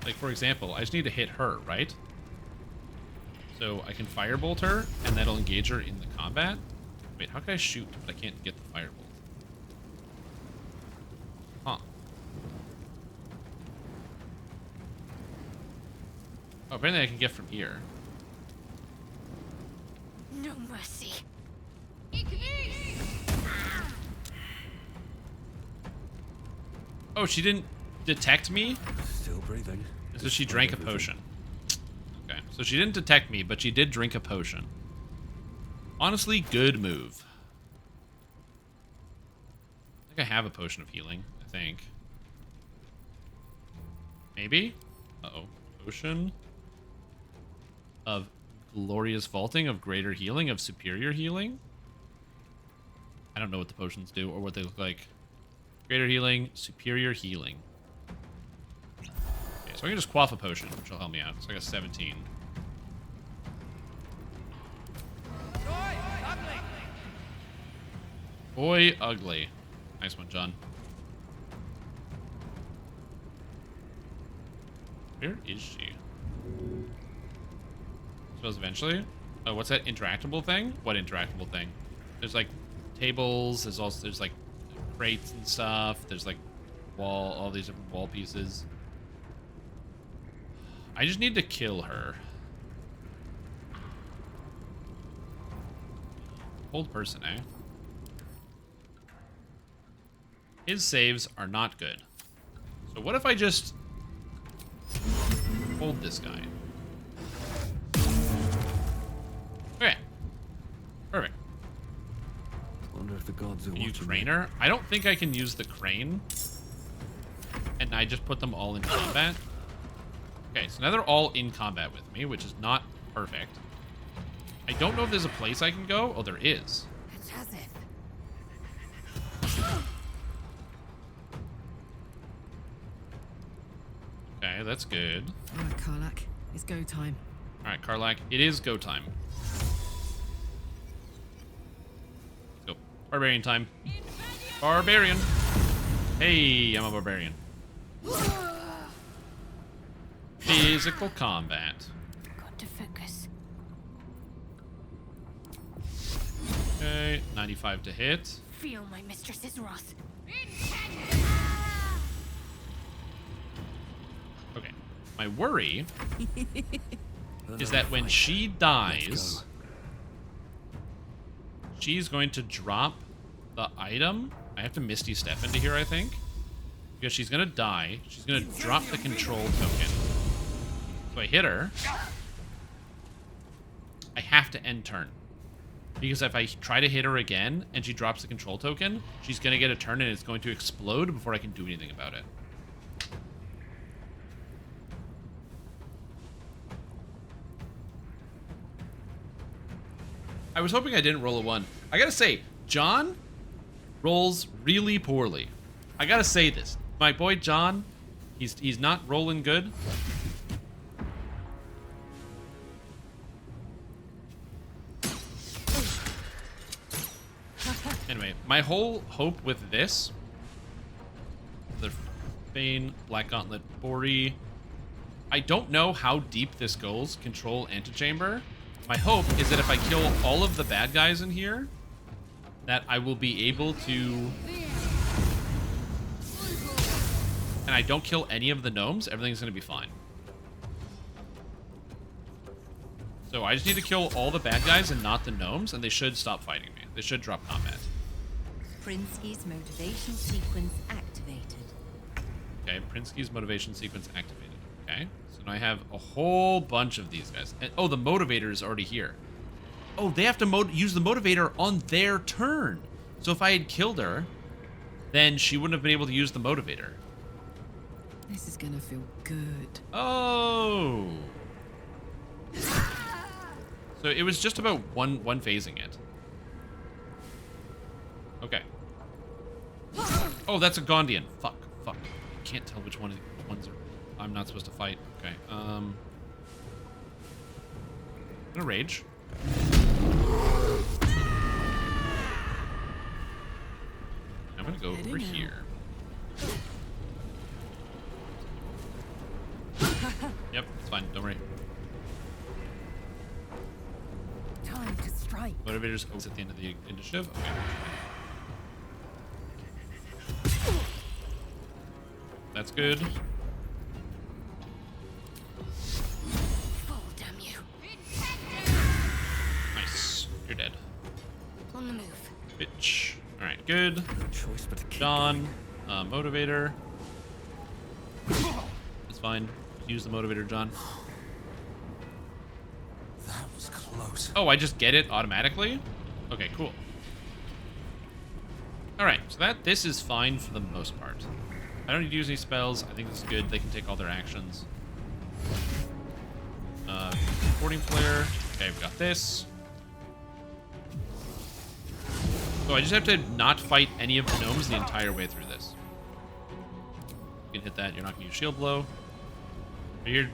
like, for example, I just need to hit her, right? So I can firebolt her, and that'll engage her in the combat. Wait, how can I shoot, but I can't get the firebolt? Huh. Oh, apparently I can get from here. No mercy. Oh, she didn't detect me? Still breathing. So she drank a potion. Okay, so she didn't detect me, but she did drink a potion. Honestly, good move. I think I have a potion of healing, I think. Maybe? Uh-oh. Potion of glorious vaulting, of greater healing, of superior healing? I don't know what the potions do or what they look like. Greater healing, superior healing. Okay, so I can just quaff a potion, which will help me out. So I got 17. Boy, ugly. Nice one, John. Where is she? I suppose eventually. Oh, what's that interactable thing? What interactable thing? There's like tables. There's like crates and stuff. There's like all these different wall pieces. I just need to kill her. Old person, eh? His saves are not good. So what if I just hold this guy? Okay. Perfect. if the gods are Can you watching crane me. her? I don't think I can use the crane. And I just put them all in combat. Okay, so now they're all in combat with me, which is not perfect. I don't know if there's a place I can go. Oh, there is. Okay, that's good. All right, Karlak, it's go time. All right, Karlak, it is go time. Go. Barbarian time. Barbarian. Hey, I'm a barbarian. Physical combat. Got to focus. Okay, 95 to hit. Feel my mistress's wrath. Okay. My worry is that when she dies, she's going to drop the item. I have to Misty Step into here, I think. Because she's going to die. She's going to drop the control token. So I hit her. I have to end turn. Because if I try to hit her again and she drops the control token, she's going to get a turn and it's going to explode before I can do anything about it. I was hoping I didn't roll a 1. I gotta say, John rolls really poorly. I gotta say this. My boy John, he's not rolling good. Anyway, my whole hope with this, the Bane, Black Gauntlet, Bori, I don't know how deep this goes, control antechamber. My hope is that if I kill all of the bad guys in here, that I will be able to... And I don't kill any of the gnomes, everything's going to be fine. So I just need to kill all the bad guys and not the gnomes, and they should stop fighting me. They should drop combat. Prinsky's motivation sequence activated. Okay, Prinsky's motivation sequence activated. Okay, so now I have a whole bunch of these guys. And, oh, the motivator is already here. Oh, they have to use the motivator on their turn. So if I had killed her, then she wouldn't have been able to use the motivator. This is gonna feel good. Oh. So it was just about one phasing it. Okay. Oh, that's a Gondian. Fuck. I can't tell which ones I'm not supposed to fight. Okay. I'm gonna rage. I'm gonna go over here. Yep, it's fine. Don't worry. Time to strike. Motivators always at the end of the initiative. Okay. That's good. Fall, damn you. Nice. You're dead. On the move. Bitch. Alright, good. No choice but to keep John. Motivator. It's fine. Use the motivator, John. That was close. Oh, I just get it automatically? Okay, cool. Alright, so this is fine for the most part. I don't need to use any spells. I think this is good. They can take all their actions. Porting Flare. Okay, we've got this. So I just have to not fight any of the gnomes the entire way through this. You can hit that. You're not going to use Shield Blow. Are you here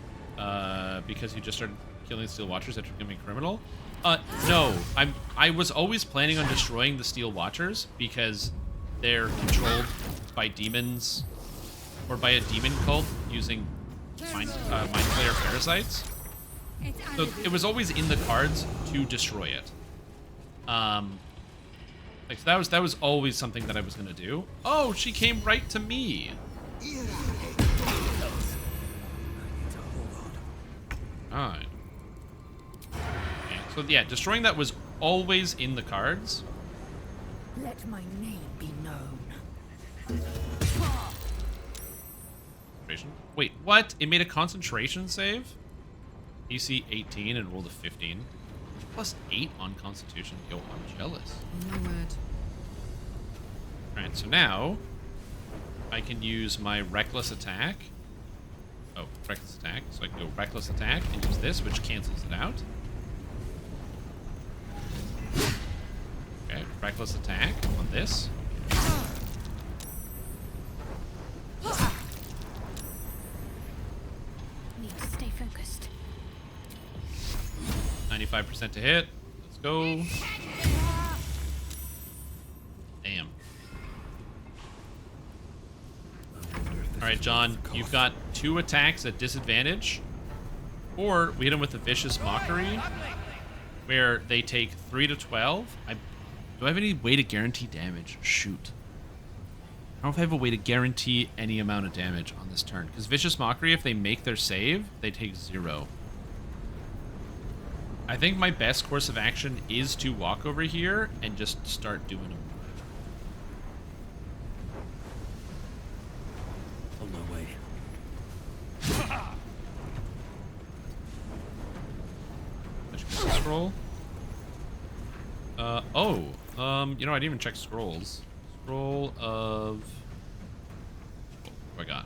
because you just started killing Steel Watchers after becoming a criminal? No. I was always planning on destroying the Steel Watchers because they're controlled by demons or by a demon cult using Mind Flayer parasites. So it was always in the cards to destroy it. Like so that was always something that I was gonna do. Oh, she came right to me. Alright. Okay, so yeah, destroying that was always in the cards. Let my name be known. Wait, what? It made a concentration save? DC 18 and rolled a 15. Plus 8 on Constitution. Yo, I'm jealous. No word. Alright, so now I can use my reckless attack. Oh, reckless attack. So I can go reckless attack and use this, which cancels it out. Okay, reckless attack on this. Need to stay focused. 95% to hit. Let's go. Damn. Alright, John, you've got 2 attacks at disadvantage. Or we hit them with the Vicious Mockery, where they take 3 to 12. Do I have any way to guarantee damage? Shoot. I don't know if I have a way to guarantee any amount of damage on this turn. Because Vicious Mockery, if they make their save, they take 0. I think my best course of action is to walk over here and just start doing them. On my way. Scroll. You know, I didn't even check scrolls. Scroll of... What do I got?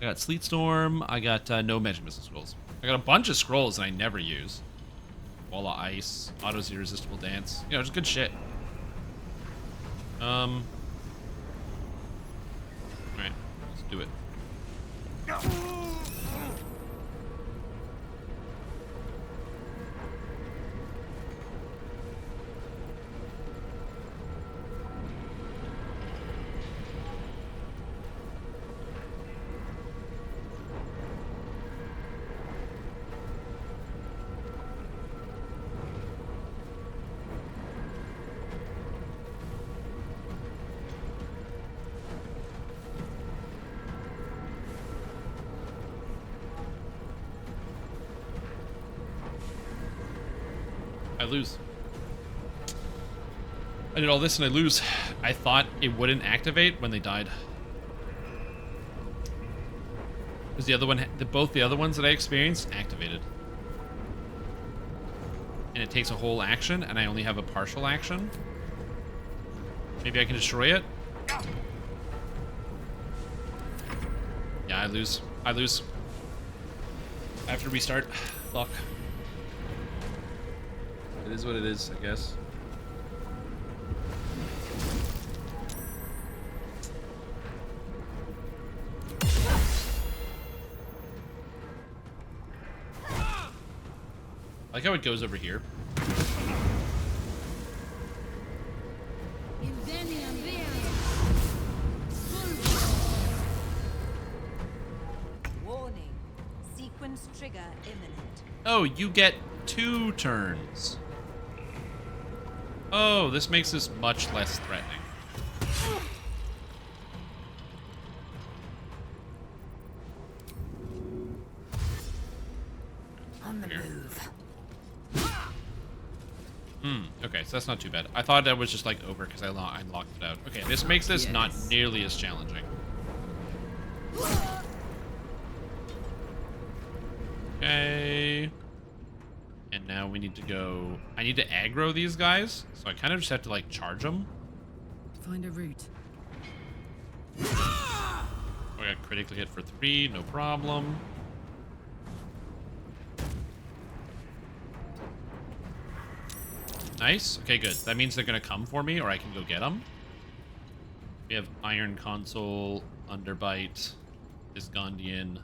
I got Sleet Storm. I got no Magic Missile scrolls. I got a bunch of scrolls that I never use. Wall of Ice, Auto's Irresistible Dance. You know, just good shit. Alright, let's do it. I lose. I did all this and I lose. I thought it wouldn't activate when they died. Because the other one, both the other ones that I experienced activated. And it takes a whole action and I only have a partial action. Maybe I can destroy it? Yeah, I lose. I lose. I have to restart. Fuck. It is what it is, I guess. I like how it goes over here. Warning. Sequence trigger imminent. Oh, you get 2 turns. Oh, this makes this much less threatening. On the move. Okay, so that's not too bad. I thought that was just like over because I locked it out. Okay, this makes this not nearly as challenging. Okay. And now we need to go... I need to aggro these guys, so I kind of just have to, like, charge them. Find a route. Oh, I got critically hit for 3, no problem. Nice. Okay, good. That means they're going to come for me, or I can go get them. We have Iron Console, Underbite, Isgandian.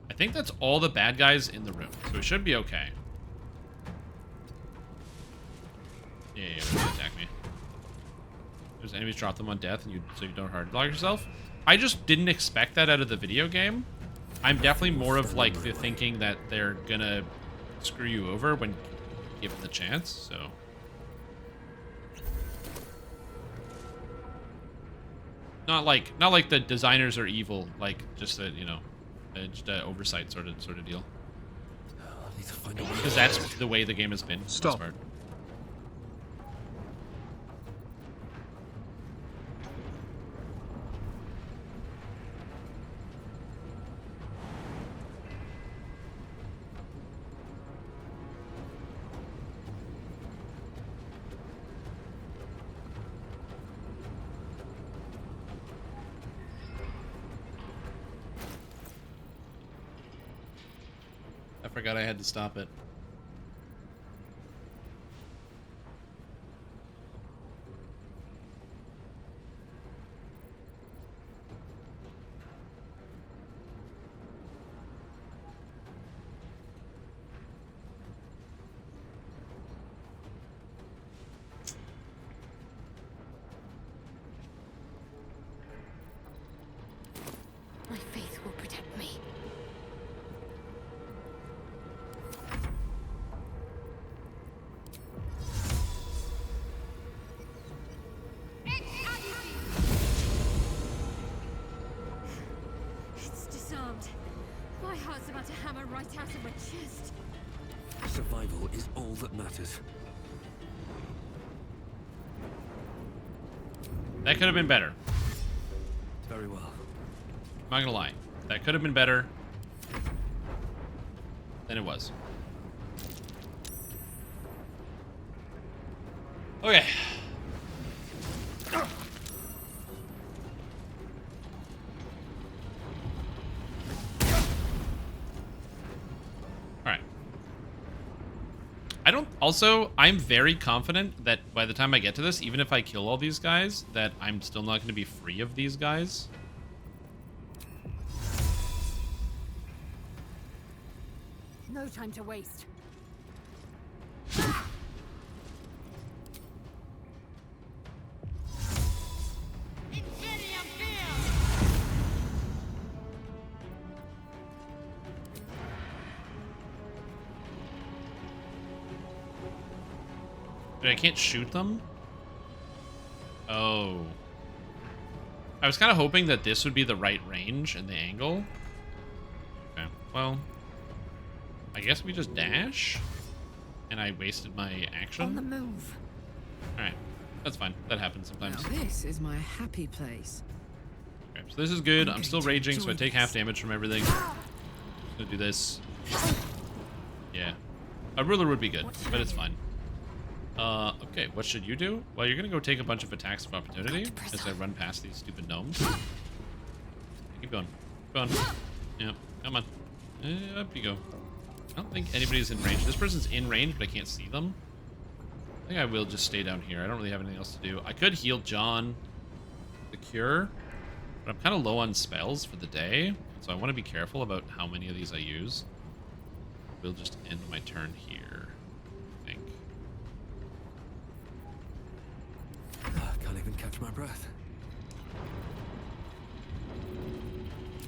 I think that's all the bad guys in the room, so it should be okay. Yeah, attack me. There's enemies, drop them on death, and so you don't hard block yourself. I just didn't expect that out of the video game. I'm definitely more of like the thinking that they're gonna screw you over when given the chance. So not like the designers are evil, like just a just a oversight sort of deal. Because that's the way the game has been. Stop. forgot I had to stop it. My faith will protect me. It's disarmed. My heart's about to hammer right out of my chest. Survival is all that matters. That could have been better. Very well. I'm not gonna lie. That could have been better than it was. Okay. Alright. I'm very confident that by the time I get to this, even if I kill all these guys, that I'm still not going to be free of these guys. No time to waste. Wait, I can't shoot them? Oh. I was kind of hoping that this would be the right range and the angle. Okay, well, I guess we just dash? And I wasted my action? On the move. Alright, that's fine. That happens sometimes. Now this is my happy place. Okay, so this is good. I'm still raging, so I take half damage from everything. Just gonna do this. Yeah. A ruler would be good, but it's fine. Okay, what should you do? Well, you're gonna go take a bunch of attacks of opportunity as I run past these stupid gnomes. Keep going. Keep going. Yeah, come on. Up you go. I don't think anybody's in range. This person's in range, but I can't see them. I think I will just stay down here. I don't really have anything else to do. I could heal John the cure, but I'm kind of low on spells for the day, so I want to be careful about how many of these I use. We'll just end my turn here, I think. I can't even catch my breath.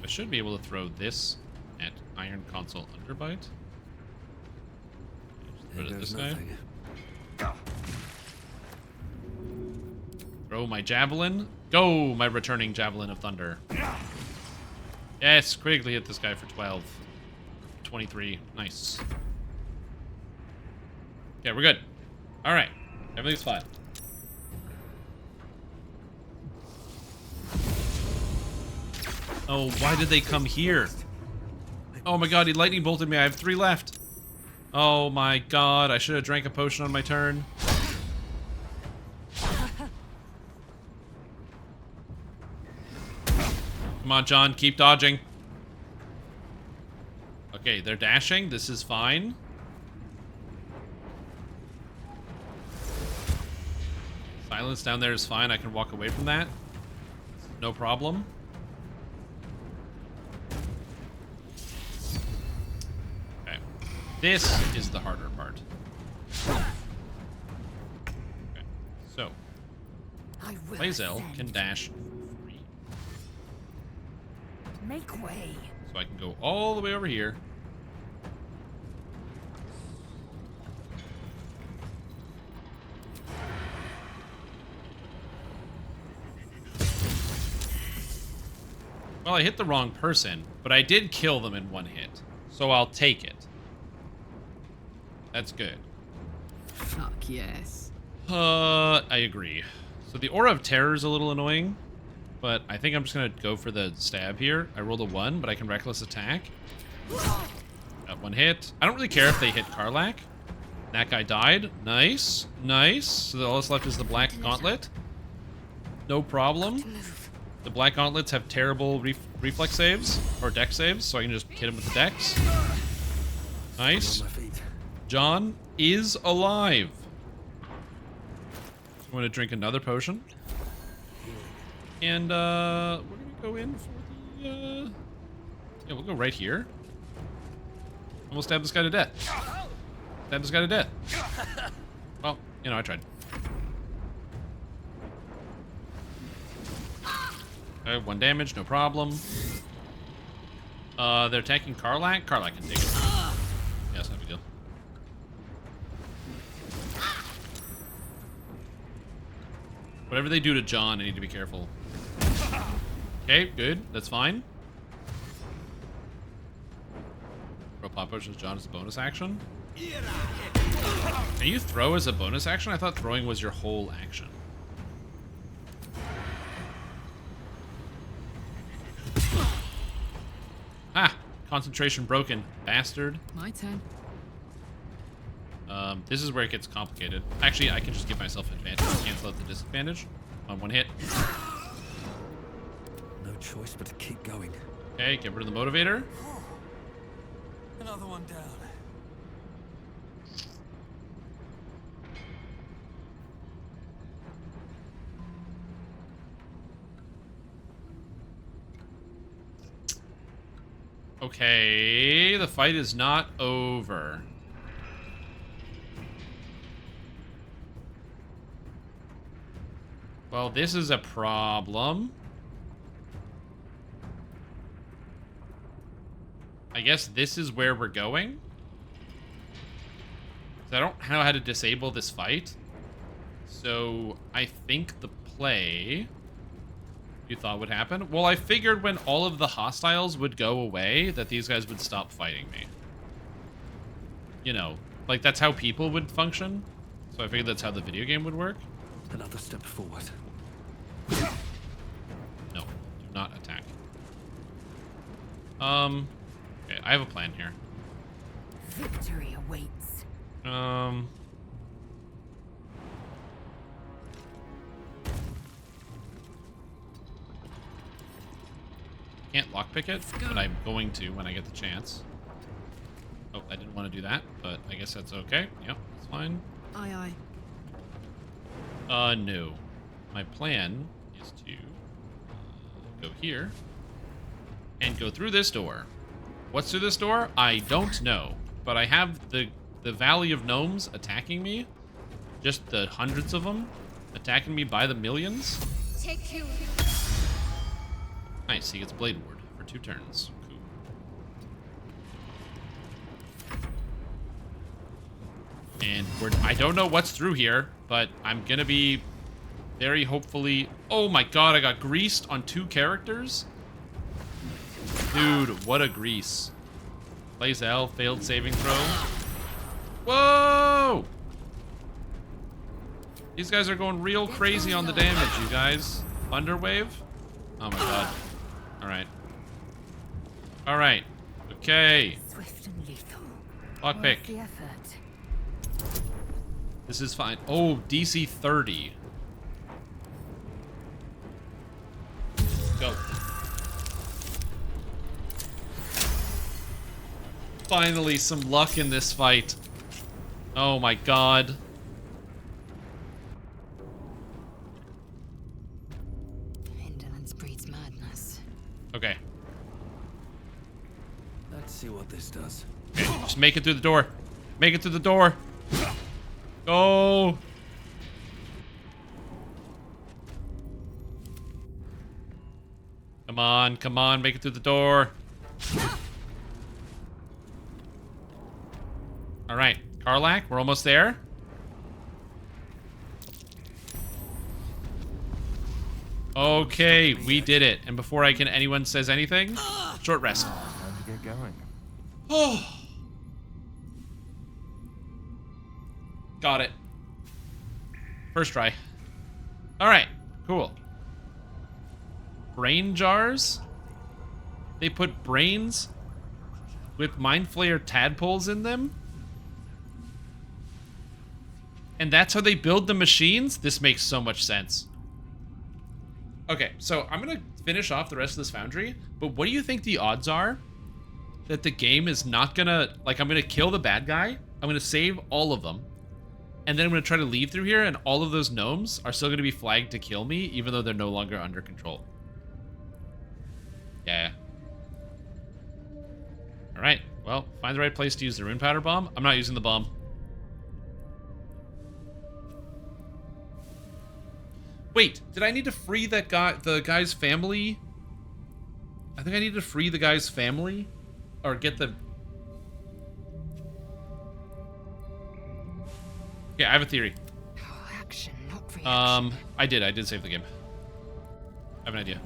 I should be able to throw this at Iron Console Underbite. Just throw it at this guy. Throw my javelin. Go, my returning javelin of thunder. Yes, critically hit this guy for 12. 23. Nice. Yeah, we're good. Alright. Everything's fine. Oh, why did they come here? Oh my god, he lightning bolted me. I have 3 left. Oh my god, I should have drank a potion on my turn. Come on, John, keep dodging. Okay, they're dashing. This is fine. Silence down there is fine. I can walk away from that. No problem. Okay. This is the harder part. Okay. So, Lae'zel can dash free. Make way. So I can go all the way over here. Well, I hit the wrong person, but I did kill them in 1 hit. So I'll take it. That's good. Fuck yes. I agree. So the Aura of Terror is a little annoying, but I think I'm just going to go for the stab here. I rolled a 1, but I can Reckless Attack. Got 1 hit. I don't really care if they hit Karlach. That guy died. Nice. Nice. So all that's left is the Black Gauntlet. No problem. The Black Gauntlets have terrible reflex saves, or dex saves, so I can just hit him with the dex. Nice. I'm on my feet. John is alive. So I'm going to drink another potion. And we're going to go in for the... Yeah, we'll go right here. And we'll stab this guy to death. Stab this guy to death. Well, you know, I tried. Okay, 1 damage, no problem. They're attacking Karlak. Karlak can take it. Yeah, it's no big deal. Whatever they do to John, I need to be careful. Okay, good. That's fine. Throw pop potions John as a bonus action. Can you throw as a bonus action? I thought throwing was your whole action. Ah! Concentration broken. Bastard. My turn. This is where it gets complicated. Actually, I can just give myself advantage. Cancel out the disadvantage on 1 hit. No choice but to keep going. Okay, get rid of the motivator. Another one down. Okay, the fight is not over. Well, this is a problem. I guess this is where we're going. 'Cause I don't know how to disable this fight. So I think the play you thought would happen. Well, I figured when all of the hostiles would go away, that these guys would stop fighting me. You know, like that's how people would function. So I figured that's how the video game would work. Another step forward. No, do not attack. Okay, I have a plan here. Victory awaits. Can't lockpick it, but I'm going to when I get the chance. Oh, I didn't want to do that, but I guess that's okay. Yep, that's fine. Aye, No. My plan is to go here and go through this door. What's through this door? I don't know, but I have the Valley of Gnomes attacking me. Just the hundreds of them attacking me by the millions. Take 2. Nice, he gets Blade Ward for 2 turns. Cool. And I don't know what's through here, but I'm gonna be very hopefully... Oh my god, I got greased on 2 characters? Dude, what a grease. Plays L, failed saving throw. Whoa! These guys are going real crazy on the damage, you guys. Thunderwave? Oh my god. Alright. Alright. Okay. Swift and lethal. Lockpick. Worth the effort. This is fine. Oh, DC 30. Go. Finally, some luck in this fight. Oh my god. Indolence breeds madness. Okay. Let's see what this does. Okay, just make it through the door. Make it through the door. Go. Come on, make it through the door. All right, Karlak, we're almost there. Okay, we did it. And before anyone says anything, short rest. Time to get going. Oh. Got it. First try. All right, cool. Brain jars. They put brains with Mind Flayer tadpoles in them. And that's how they build the machines? This makes so much sense. Okay, so I'm going to finish off the rest of this foundry. But what do you think the odds are that the game is not gonna, like, I'm gonna kill the bad guy, I'm gonna save all of them, and then I'm gonna try to leave through here, and all of those gnomes are still gonna be flagged to kill me, even though they're no longer under control. Yeah. Alright, well, find the right place to use the rune powder bomb. I'm not using the bomb. Wait, did I need to free that guy, the guy's family? I think I need to free the guy's family? Or get the... Yeah, I have a theory. Oh, action, not reaction. I did save the game. I have an idea.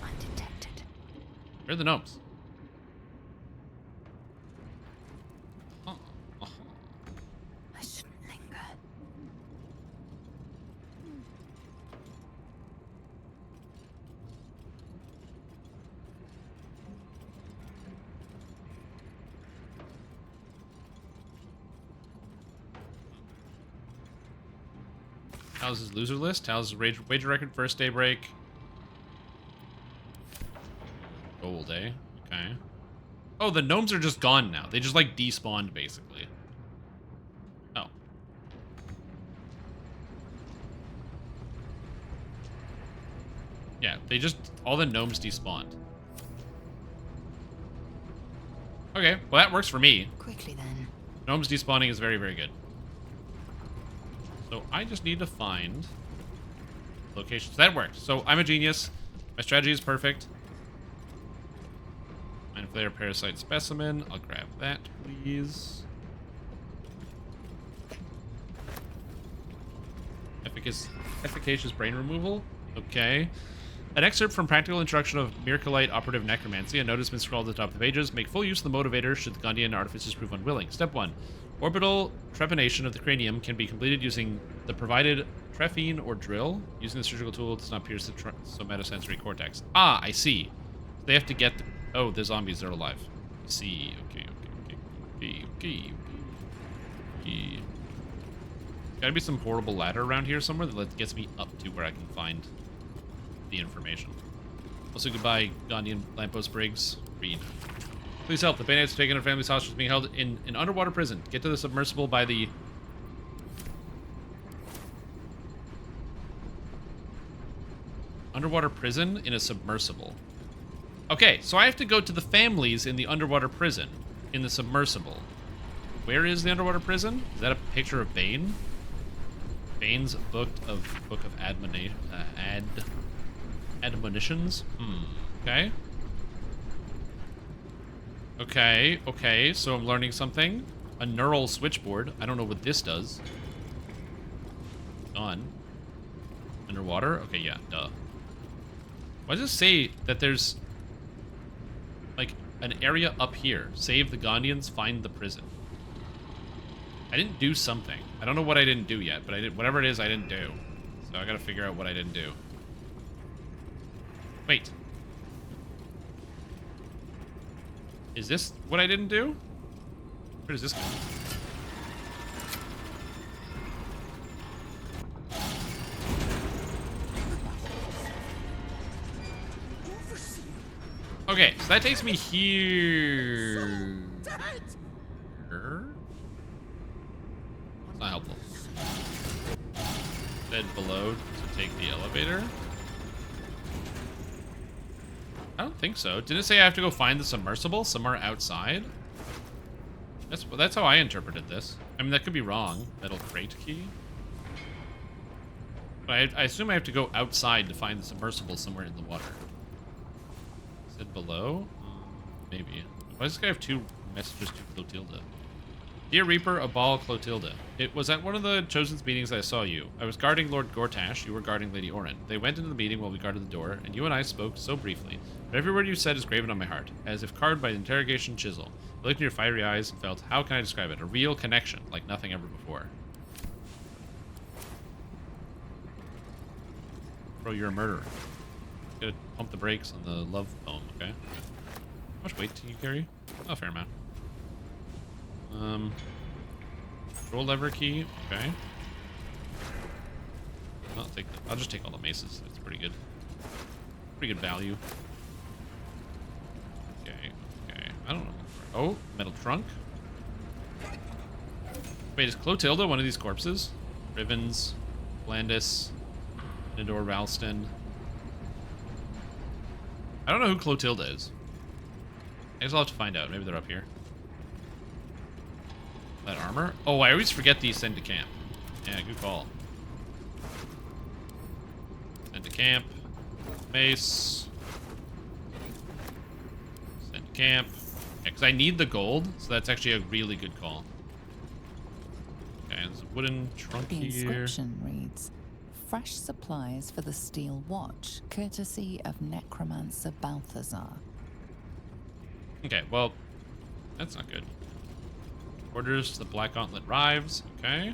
Undetected. Where are the gnomes? I shouldn't linger. How's loser list? How's wager record? First day break. Gold, eh? Okay. Oh, the gnomes are just gone now. They just, like, despawned, basically. Oh. Yeah, they just... All the gnomes despawned. Okay, well, that works for me. Quickly, then. Gnomes despawning is very, very good. So I just need to find locations. That worked. So I'm a genius. My strategy is perfect. Mind Flayer Parasite Specimen. I'll grab that, please. Efficacious brain removal. Okay. An excerpt from Practical Instruction of Miraculite Operative Necromancy. A note has been scrawled at the top of the pages. Make full use of the motivator should the Gondian artificers prove unwilling. Step 1. Orbital trepanation of the cranium can be completed using the provided trephine or drill. Using the surgical tool does not pierce the somatosensory cortex. Ah, I see. They have to get... Oh, the zombies are alive. I see. Okay. Gotta be some horrible ladder around here somewhere that gets me up to where I can find the information. Also, goodbye, Gondian lamppost Briggs. Read. Please help. The bandits have taken our family's hostage, being held in an underwater prison. Get to the submersible by the... Underwater prison in a submersible. Okay, so I have to go to the families in the underwater prison in the submersible. Where is the underwater prison? Is that a picture of Bane? Bane's book of admonitions? Okay. Okay, so I'm learning something. A neural switchboard. I don't know what this does. Gone. Underwater? Okay, yeah, duh. Why does it say that there's, like, an area up here? Save the Gondians, find the prison. I didn't do something. I don't know what I didn't do yet, but I did whatever it is I didn't do. So I gotta figure out what I didn't do. Wait. Is this what I didn't do? Where does this go? Okay, so that takes me here. That's not helpful. Bed below to take the elevator. I don't think so. Did it say I have to go find the submersible somewhere outside? That's how I interpreted this. I mean, that could be wrong. Metal crate key. But I assume I have to go outside to find the submersible somewhere in the water. Is it below? Maybe. Why does this guy have 2 messages to Clotilda? Dear Reaper, Abal, Clotilda. It was at one of the Chosen's meetings I saw you. I was guarding Lord Gortash, you were guarding Lady Orin. They went into the meeting while we guarded the door, and you and I spoke so briefly. But every word you said is graven on my heart, as if carved by an interrogation chisel. I looked in your fiery eyes and felt, how can I describe it? A real connection, like nothing ever before. Bro, you're a murderer. Gotta pump the brakes on the love poem, okay? How much weight do you carry? Oh, a fair amount. Control lever key, okay. I'll just take all the maces. It's pretty good. Pretty good value. Okay. I don't know. Oh, metal trunk. Wait, is Clotilda one of these corpses? Rivens, Blandis, Nidor Ralston. I don't know who Clotilda is. I guess I'll have to find out. Maybe they're up here. That armor? Oh, I always forget these send to camp. Yeah, good call. Send to camp. Mace. Send to camp. Yeah, because I need the gold, so that's actually a really good call. Okay, there's a wooden trunk The here. inscription reads, "Fresh supplies for the Steel Watch, courtesy of Necromancer Balthazar." Okay, well, that's not good. Orders to the Black Gauntlet Rives. Okay.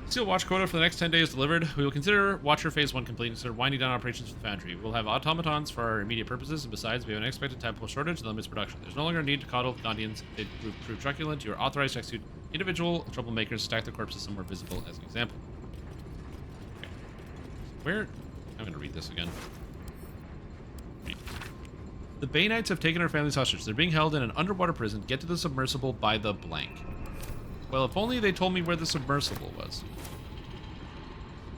Steel Watch quota for the next 10 days delivered. We will consider Watcher Phase 1 complete and consider winding down operations for the foundry. We'll have automatons for our immediate purposes, and besides, we have an unexpected temporal shortage that limits production. There's no longer a need to coddle Gondians. They prove truculent. You are authorized to execute individual troublemakers, stack their corpses somewhere visible as an example. Okay. Where? I'm going to read this again. The Bay Knights have taken our families hostage. They're being held in an underwater prison. Get to the submersible by the blank. Well, if only they told me where the submersible was.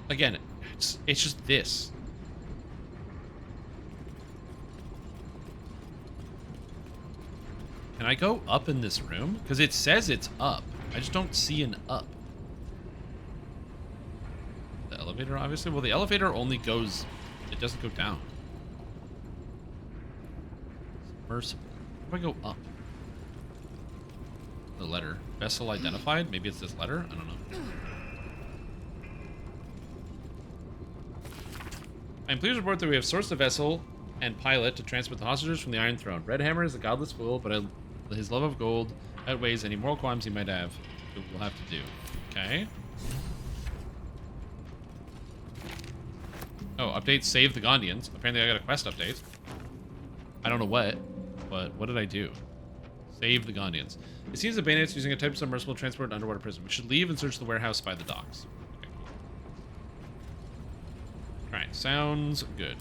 Again, it's just this. Can I go up in this room? Because it says it's up. I just don't see an up. The elevator, obviously. Well, the elevator only goes... It doesn't go down. Submersible. How do I go up? The letter. Vessel identified? Maybe it's this letter? I don't know. I'm pleased to report that we have sourced a vessel and pilot to transport the hostages from the Iron Throne. Red Hammer is a godless fool, but his love of gold outweighs any moral qualms he might have. It will have to do. Okay. Oh, update save the Gondians. Apparently I got a quest update. I don't know what, but what did I do? Save the Gondians. It seems the Bayonet's using a type of submersible transport to underwater prison. We should leave and search the warehouse by the docks. Okay, cool. Alright, sounds good.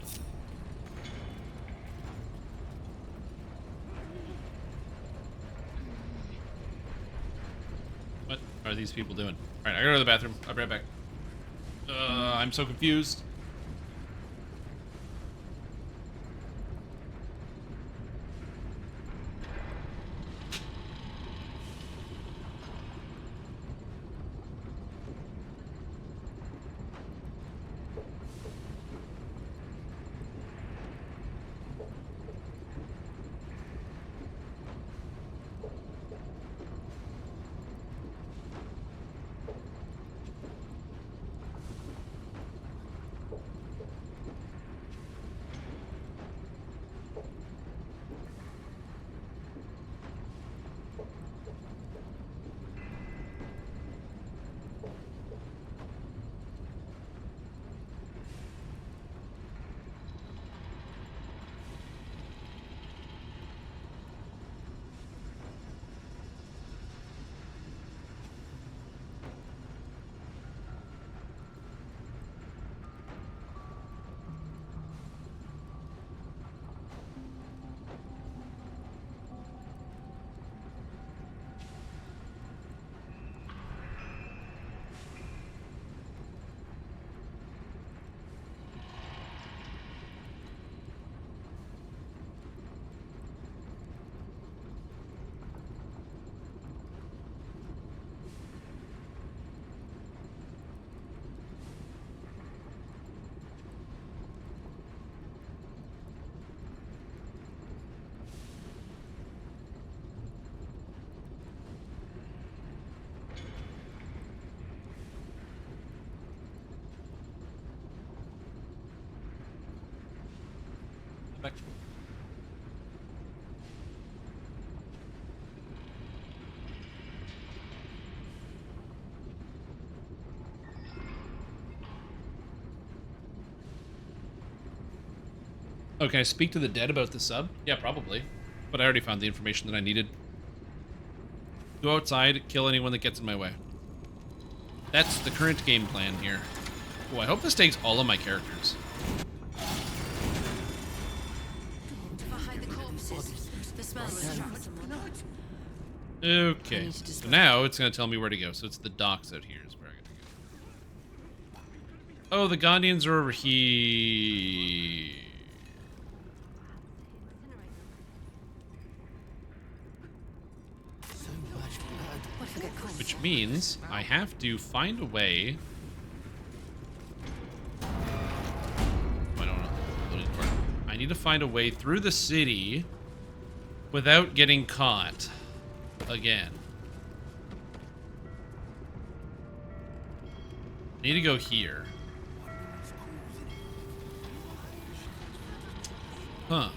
What are these people doing? Alright, I gotta go to the bathroom. I'll be right back. I'm so confused. Back. Oh, can I speak to the dead about the sub? Yeah, probably. But I already found the information that I needed. Go outside, kill anyone that gets in my way. That's the current game plan here. Oh, I hope this takes all of my characters. Okay, so now it's going to tell me where to go. So it's the docks out here is where I got to go. Oh, the Gondians are over here. Which means I have to find a way. I don't know. I need to find a way through the city without getting caught again. I need to go here. Huh.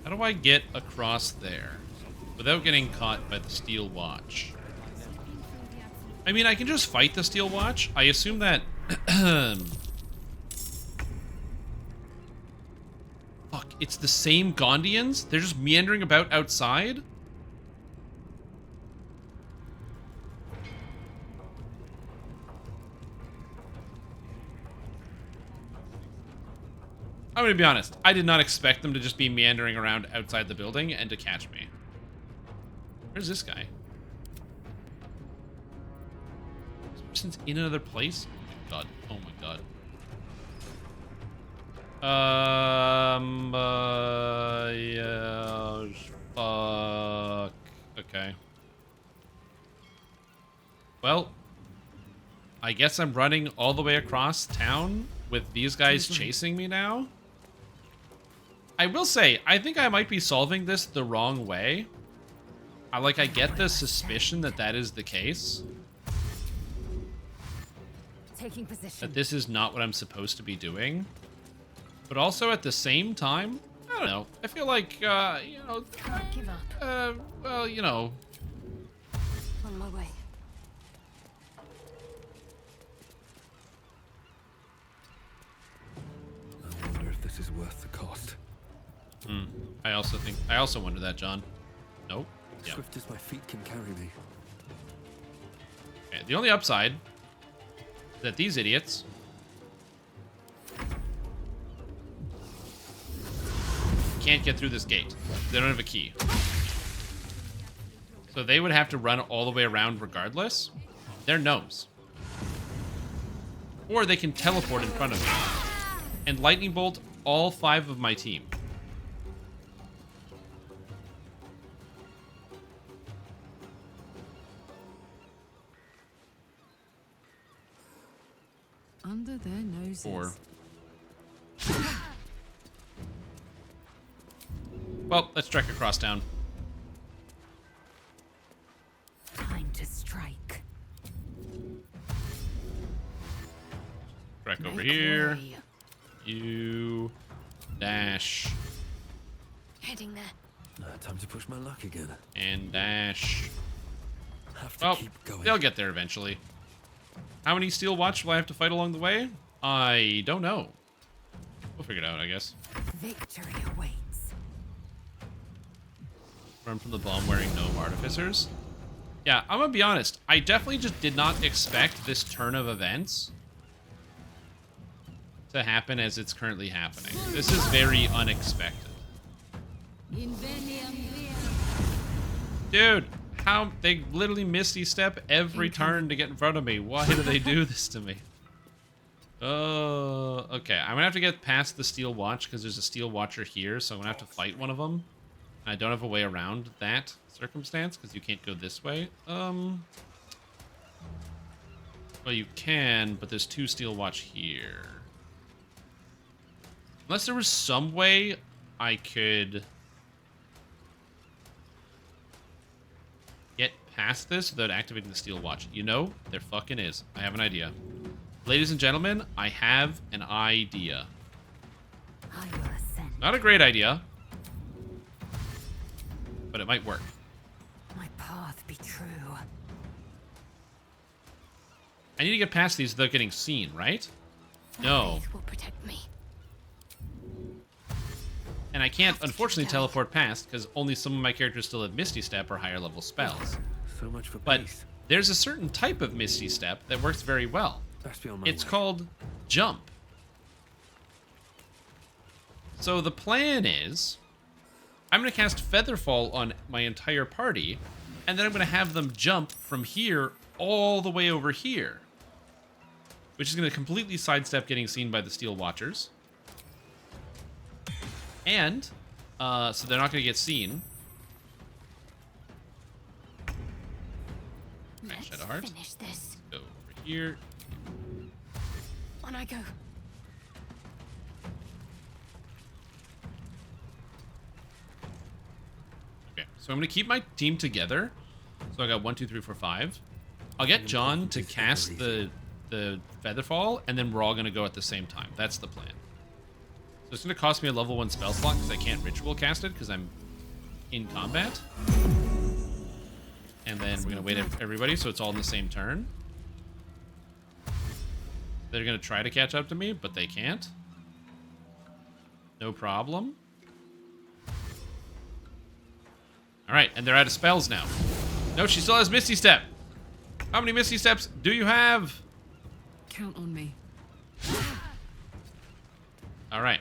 How do I get across there without getting caught by the Steel Watch? I mean, I can just fight the Steel Watch. I assume that... Fuck, it's the same Gondians? They're just meandering about outside? I'm gonna be honest. I did not expect them to just be meandering around outside the building and to catch me. Where's this guy? This person's in another place? Oh my god. Oh my god. Yeah, fuck. Okay. Well, I guess I'm running all the way across town with these guys chasing me now. I will say, I think I might be solving this the wrong way. I get the suspicion that that is the case. Taking position. That this is not what I'm supposed to be doing. But also at the same time, I don't know. I feel like, you know, Can't give up. well, you know. On my way. I wonder if this is worth the cost. I also wonder that, John. Nope. Yep. Swift as my feet can carry me. Okay, the only upside is that these idiots can't get through this gate. They don't have a key. So they would have to run all the way around regardless. They're gnomes. Or they can teleport in front of me and lightning bolt all 5 of my team. Under their noses. 4. Well, let's trek across town. Time to strike. Trek over here. You dash. Heading there. Time to push my luck again. And dash. Have to Well, keep going. they'll get there eventually. How many Steel Watch will I have to fight along the way? I don't know. We'll figure it out, I guess. Victory awaits. Run from the bomb-wearing gnome artificers. Yeah, I'm gonna be honest. I definitely just did not expect this turn of events to happen as it's currently happening. This is very unexpected. Dude, how they literally misty step every turn to get in front of me. Why do they do this to me? Oh, okay. I'm gonna have to get past the Steel Watch because there's a Steel Watcher here, so I'm gonna have to fight one of them. I don't have a way around that circumstance because you can't go this way. Well, you can, but there's 2 Steel Watch here. Unless there was some way I could get past this without activating the Steel Watch. You know, there fucking is. I have an idea. Ladies and gentlemen, I have an idea. I will ascend. Not a great idea, but it might work. My path be true. I need to get past these without getting seen, right? No. Faith will protect me. And I can't, unfortunately, teleport past because only some of my characters still have Misty Step or higher level spells. So much for But peace. there's a certain type of Misty Step that works very well. That's beyond my It's way. called jump. So the plan is, I'm going to cast Featherfall on my entire party, and then I'm going to have them jump from here all the way over here, which is going to completely sidestep getting seen by the Steel Watchers. And, so they're not going to get seen. Right, Shadowheart. Finish this. Go over here. On I go. Okay, so I'm going to keep my team together. So I got 1, 2, 3, 4, 5. I'll get John to cast the Featherfall, and then we're all going to go at the same time. That's the plan. So it's going to cost me a level 1 spell slot because I can't ritual cast it because I'm in combat. And then we're going to wait for everybody so it's all in the same turn. They're going to try to catch up to me, but they can't. No problem. All right, and they're out of spells now. No, she still has Misty Step. How many Misty Steps do you have? Count on me. All right.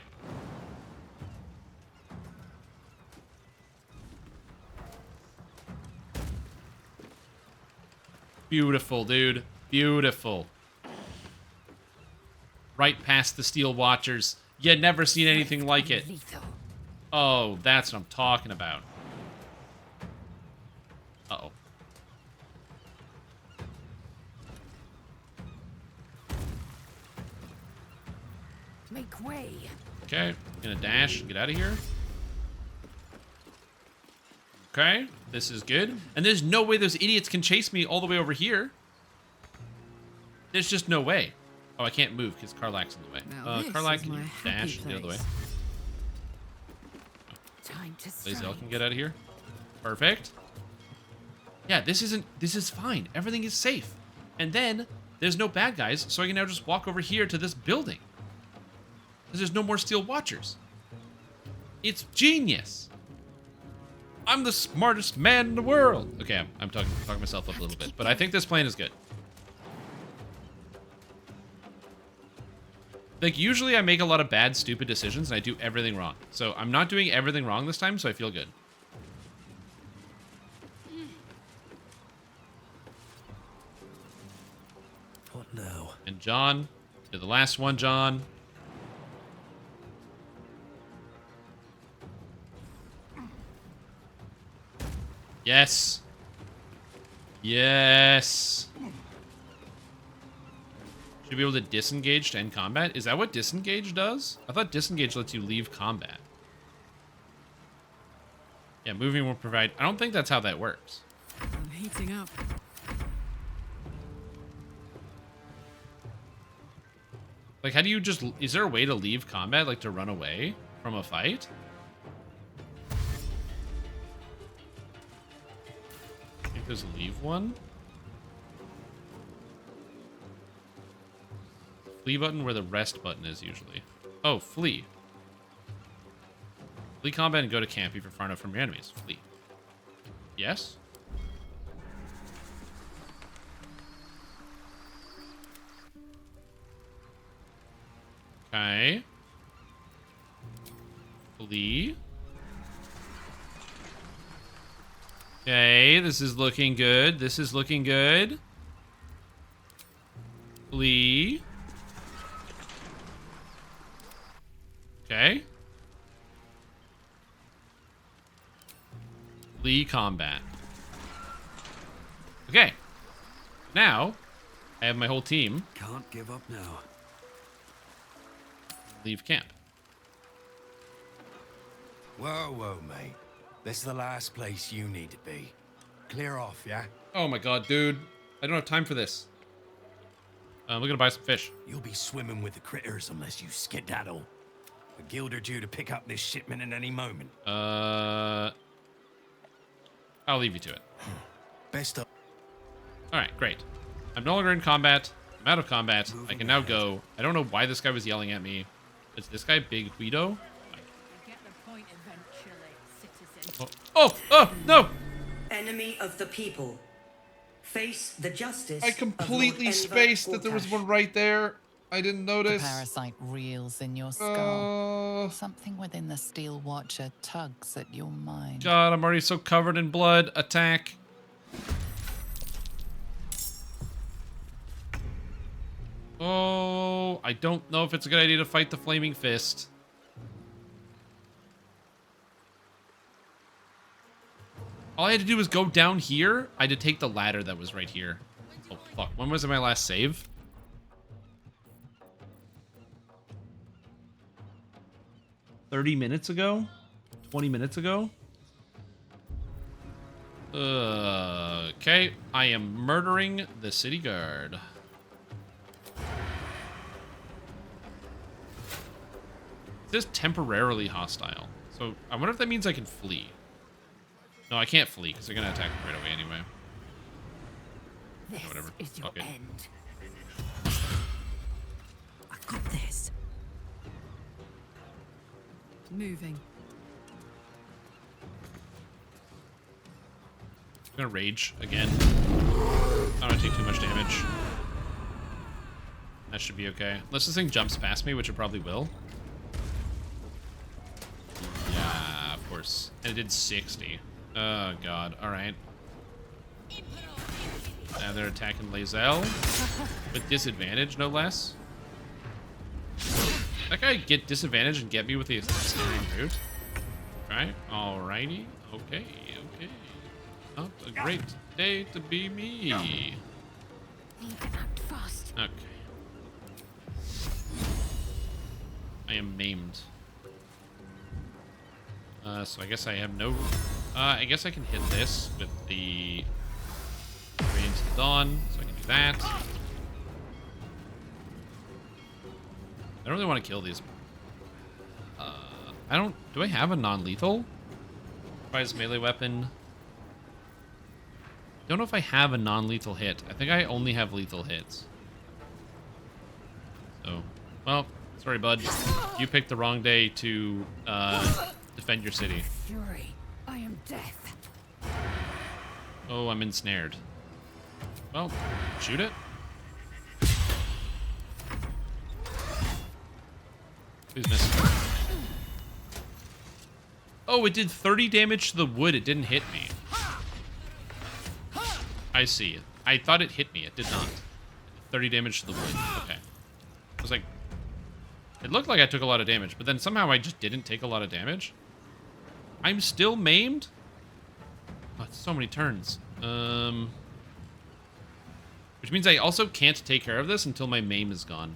Beautiful, dude. Beautiful. Right past the Steel Watchers. You never seen anything like it. Oh, that's what I'm talking about. Uh-oh. Make way. Okay, gonna dash and get out of here. Okay, this is good. And there's no way those idiots can chase me all the way over here. There's just no way. Oh, I can't move because Karlak's in the way. Karlak, can you dash the other way? Time to Lae'zel can get out of here. Perfect. Yeah, this is fine. Everything is safe. And then there's no bad guys, so I can now just walk over here to this building. Because there's no more Steel Watchers. It's genius. I'm the smartest man in the world. Okay, I'm talking myself up a little bit, but I think this plan is good. Like, usually I make a lot of bad, stupid decisions, and I do everything wrong. So I'm not doing everything wrong this time, so I feel good. What now? And John, you're the last one, John. Yes. Yes. Should be able to disengage to end combat. Is that what disengage does? I thought disengage lets you leave combat. Yeah, moving will provide... I don't think that's how that works. I'm heating up. Like, how do you just... Is there a way to leave combat? Like, to run away from a fight? I think there's a leave one. Flee button where the rest button is usually. Oh, flee. Flee combat and go to camp if you're far enough from your enemies. Flee. Yes? Okay. Flee. Okay, this is looking good. This is looking good. Flee. Okay. Flee combat. Okay. Now, I have my whole team. Can't give up now. Leave camp. Whoa, whoa, mate. This is the last place you need to be. Clear off, yeah? Oh my god, dude. I don't have time for this. We're gonna buy some fish. You'll be swimming with the critters unless you skedaddle. The guild are due to pick up this shipment at any moment. I'll leave you to it. Best of... Alright, great. I'm no longer in combat. I'm out of combat. I can now go. I don't know why this guy was yelling at me. Is this guy Big Guido? Get the point eventually, citizen. Oh, no! Enemy of the people. Face the justice. I completely spaced that there was one right there. I didn't notice. The parasite reels in your skull. Something within the Steel Watcher tugs at your mind. God, I'm already so covered in blood. Attack. Oh, I don't know if it's a good idea to fight the Flaming Fist. All I had to do was go down here. I had to take the ladder that was right here. Oh, fuck. When was my last save? $30 minutes ago? 20 minutes ago? Okay. I am murdering the city guard. It says temporarily hostile. So I wonder if that means I can flee. No, I can't flee because they're going to attack me right away anyway. This whatever. is your Okay. end. I got this. Moving. I'm going to rage again. I don't want to take too much damage. That should be okay. Unless this thing jumps past me, which it probably will. Yeah, of course. And it did 60. Oh, God. All right. Now they're attacking Lae'zel. With disadvantage, no less. That guy get disadvantage and get me with the steering root. Right? Alrighty. Okay. Okay. Not a great day to be me. Need to act fast. Okay. I am maimed. So I guess I have no... I guess I can hit this with the Rains to the Dawn, so I can do that. I don't really want to kill these. I don't... Do I have a non-lethal? Prize melee weapon. Don't know if I have a non-lethal hit. I think I only have lethal hits. So, well, sorry, bud. You picked the wrong day to defend your city. Fury. I am death. Oh, I'm ensnared. Well, shoot it. Please miss. Oh, it did 30 damage to the wood. It didn't hit me. I see. I thought it hit me. It did not. 30 damage to the wood. Okay. I was like... It looked like I took a lot of damage, but then somehow I just didn't take a lot of damage. I'm still maimed? Oh, it's so many turns. Which means I also can't take care of this until my maim is gone.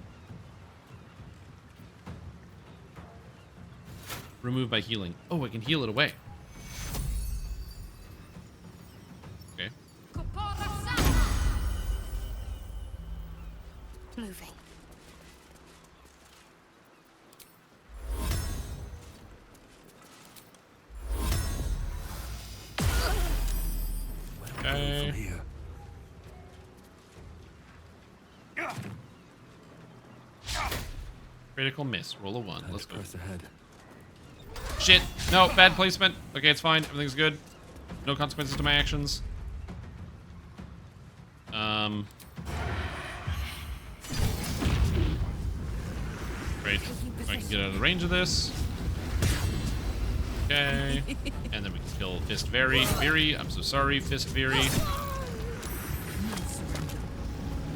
Remove by healing. Oh, I can heal it away. Okay. Moving. Okay. Critical miss. Roll a 1. Let's go. Ahead. Shit. No, bad placement. Okay, it's fine. Everything's good. No consequences to my actions. Great. I can get out of the range of this. Okay. And then we can kill Fist Veery. I'm so sorry, Fist Veery.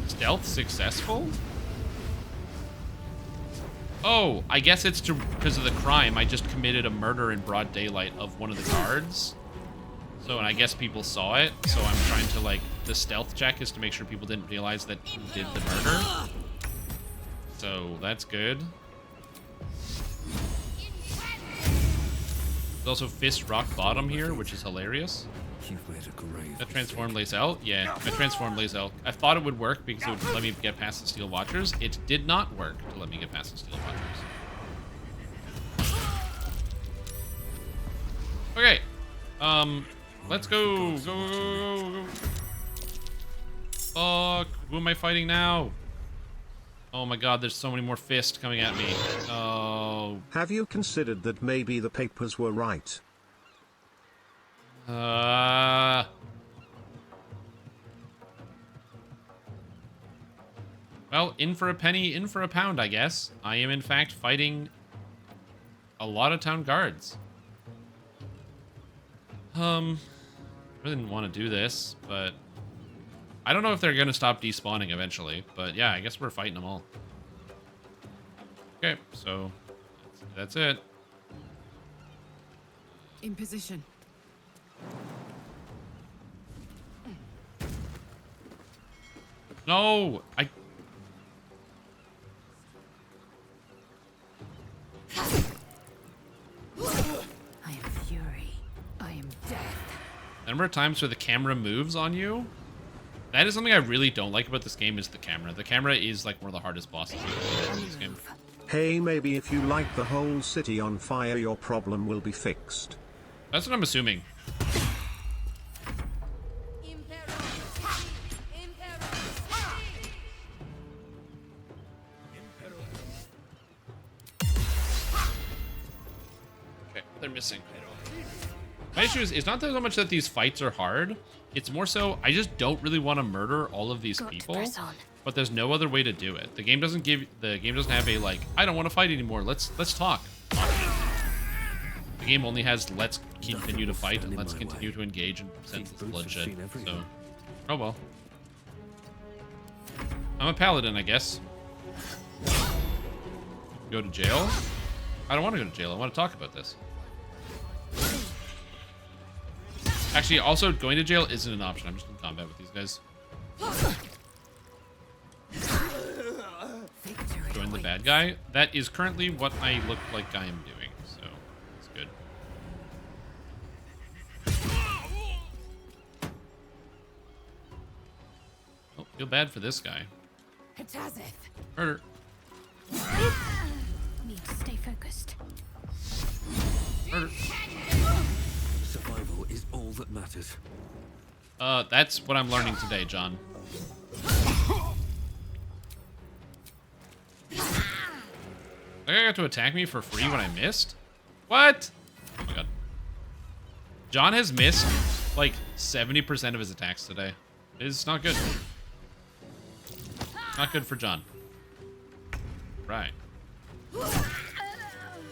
Stealth successful? Oh, I guess it's because of the crime. I just committed a murder in broad daylight of one of the guards. So, and I guess people saw it. So I'm trying to, like, the stealth check is to make sure people didn't realize that he did the murder. So that's good. There's also Fist Rock Bottom here, which is hilarious. That transformed Lae'zel? Yeah, I transformed Lae'zel. I thought it would work because it would let me get past the Steel Watchers. It did not work to let me get past the Steel Watchers. Okay. Let's go. Go. Fuck. Who am I fighting now? Oh my god, there's so many more fists coming at me. Oh. Have you considered that maybe the papers were right? Well, in for a penny, in for a pound, I guess. I am, in fact, fighting a lot of town guards. I really didn't want to do this, but I don't know if they're going to stop despawning eventually. But yeah, I guess we're fighting them all. Okay, so that's it. In position. No, I am fury. I am death. The number of times where the camera moves on you, that is something I really don't like about this game, is the camera. The camera is like one of the hardest bosses in this game. Hey, maybe if you light the whole city on fire, your problem will be fixed. That's what I'm assuming. Okay, they're missing. My issue is, it's not so much that these fights are hard. It's more so, I just don't really want to murder all of these people. But there's no other way to do it. The game doesn't have a, like, I don't want to fight anymore. Let's talk. The game only has let's continue to fight and let's continue to engage in senseless bloodshed. So, oh well. I'm a paladin, I guess. Go to jail? I don't want to go to jail. I want to talk about this. Actually, also, going to jail isn't an option. I'm just in combat with these guys. Join the bad guy. That is currently what I look like I am doing, so that's good. Oh, feel bad for this guy. Murder. Need to stay focused. Murder. Survival is all that matters. That's what I'm learning today, John. That guy got to attack me for free when I missed? What? Oh my god. John has missed like 70% of his attacks today. It's not good. Not good for John. Right.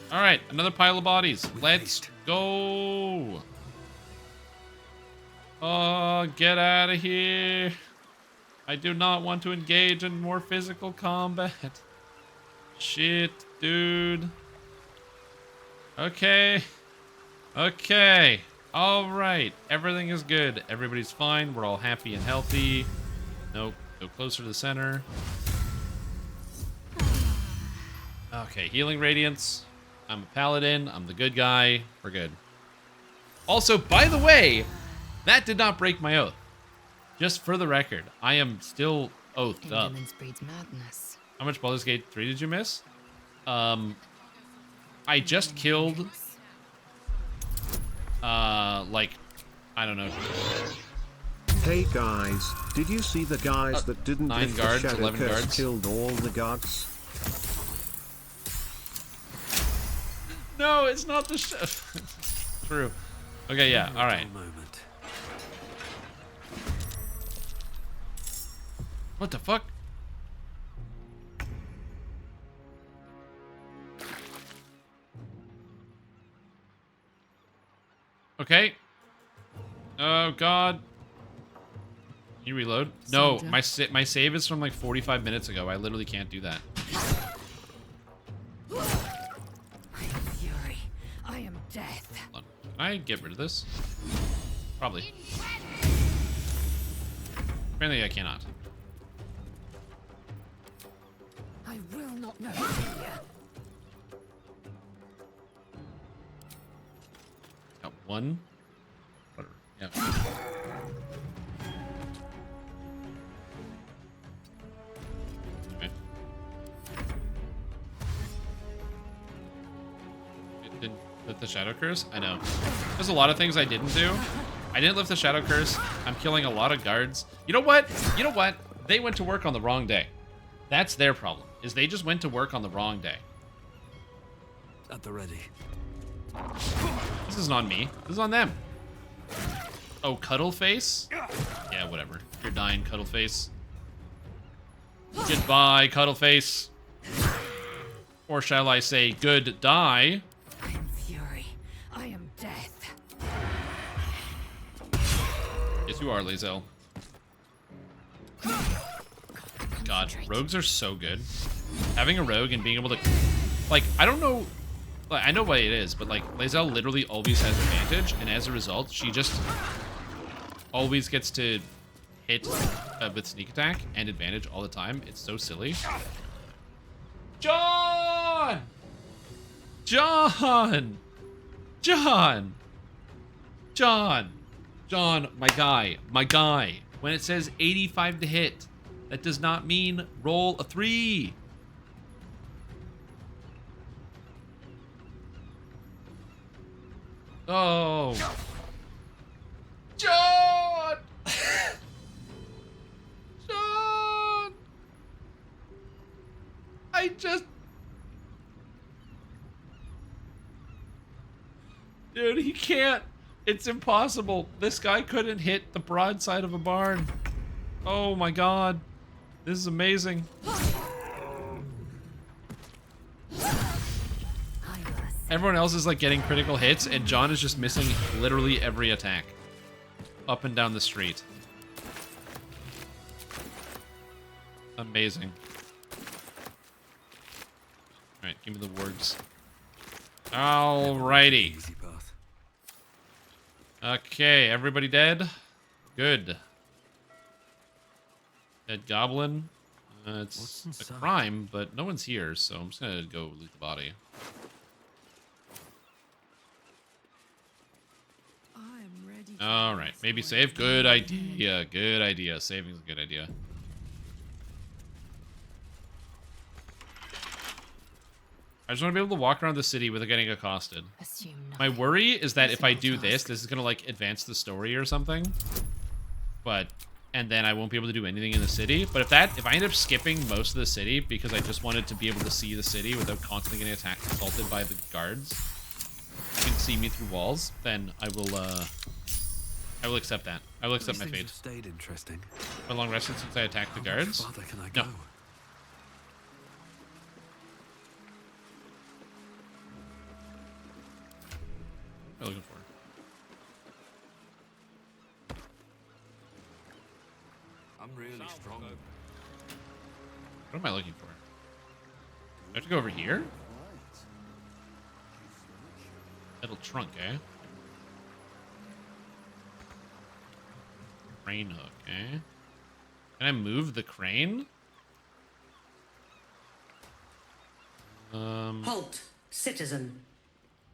Alright, another pile of bodies. Let's go. Oh, get out of here. I do not want to engage in more physical combat. Shit, dude. Okay. Okay. All right. Everything is good. Everybody's fine. We're all happy and healthy. Nope. Go closer to the center. Okay. Healing Radiance. I'm a paladin. I'm the good guy. We're good. Also, by the way, that did not break my oath. Just for the record, I am still oathed up. Breeds madness. How much Baldur's Gate 3 did you miss? I just killed, like, I don't know. Hey guys, did you see the guys that didn't 9 lift guards, the Shadow 11 Curse guards. killed all the guards? No, it's not the True. Okay, yeah, all right. What the fuck? Okay. Oh god. Can you reload? No, my save is from like 45 minutes ago. I literally can't do that. I am fury. I am death. Hold on. Can I get rid of this? Probably. Apparently I cannot. I will not know fear. Got one. Whatever. Yeah. Okay. It didn't lift the Shadow Curse? I know. There's a lot of things I didn't do. I didn't lift the Shadow Curse. I'm killing a lot of guards. You know what? You know what? They went to work on the wrong day. That's their problem, is they just went to work on the wrong day. At the ready. This isn't on me. This is on them. Oh, Cuddle Face? Yeah, whatever. You're dying, Cuddle Face. Goodbye, Cuddleface. Or shall I say, good die? I am fury. I am death. Yes, you are, Lae'zel. God, rogues are so good. Having a rogue and being able to... Like, I don't know... Like, I know what it is, but, like, Lae'zel literally always has advantage, and as a result, she just always gets to hit with sneak attack and advantage all the time. It's so silly. John! John! John! John! John, my guy. My guy. When it says 85 to hit, that does not mean roll a 3. Oh. John! John! I just... Dude, he can't. It's impossible. This guy couldn't hit the broadside of a barn. Oh my god. This is amazing. Everyone else is like getting critical hits, and John is just missing literally every attack. Up and down the street. Amazing. Alright, give me the wards. Alrighty. Okay, everybody dead? Good. Dead goblin. It's a crime, but no one's here, so I'm just gonna go loot the body. Alright, maybe save. Good idea. Good idea. Saving's a good idea. I just want to be able to walk around the city without getting accosted. My worry is that if I do this is going to, like, advance the story or something. And then I won't be able to do anything in the city. But if I end up skipping most of the city because I just wanted to be able to see the city without constantly getting assaulted by the guards, you can see me through walls, then I will accept that. I will accept my fate. Stayed interesting. How long rested since I attacked the guards? How much farther can I go? No. What am I looking for? I'm really strong. What am I looking for? Do I have to go over here? Metal trunk, eh? Crane hook, eh? Can I move the crane? Halt, citizen.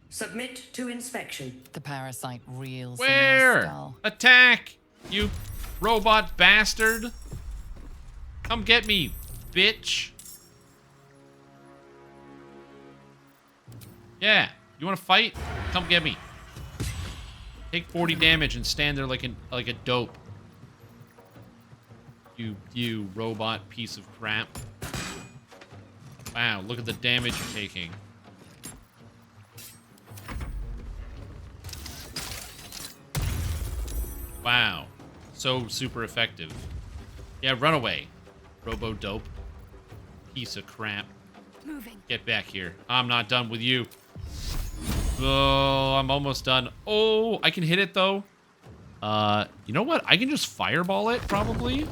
Submit to inspection. The parasite reels in your Where? skull. Attack! You robot bastard! Come get me, bitch! Yeah, you want to fight? Come get me. Take 40 damage and stand there like a dope. You robot piece of crap. Wow, look at the damage you're taking. Wow. So super effective. Yeah, run away. Robo dope. Piece of crap. Moving. Get back here. I'm not done with you. Oh, I'm almost done. Oh, I can hit it though. You know what? I can just fireball it probably.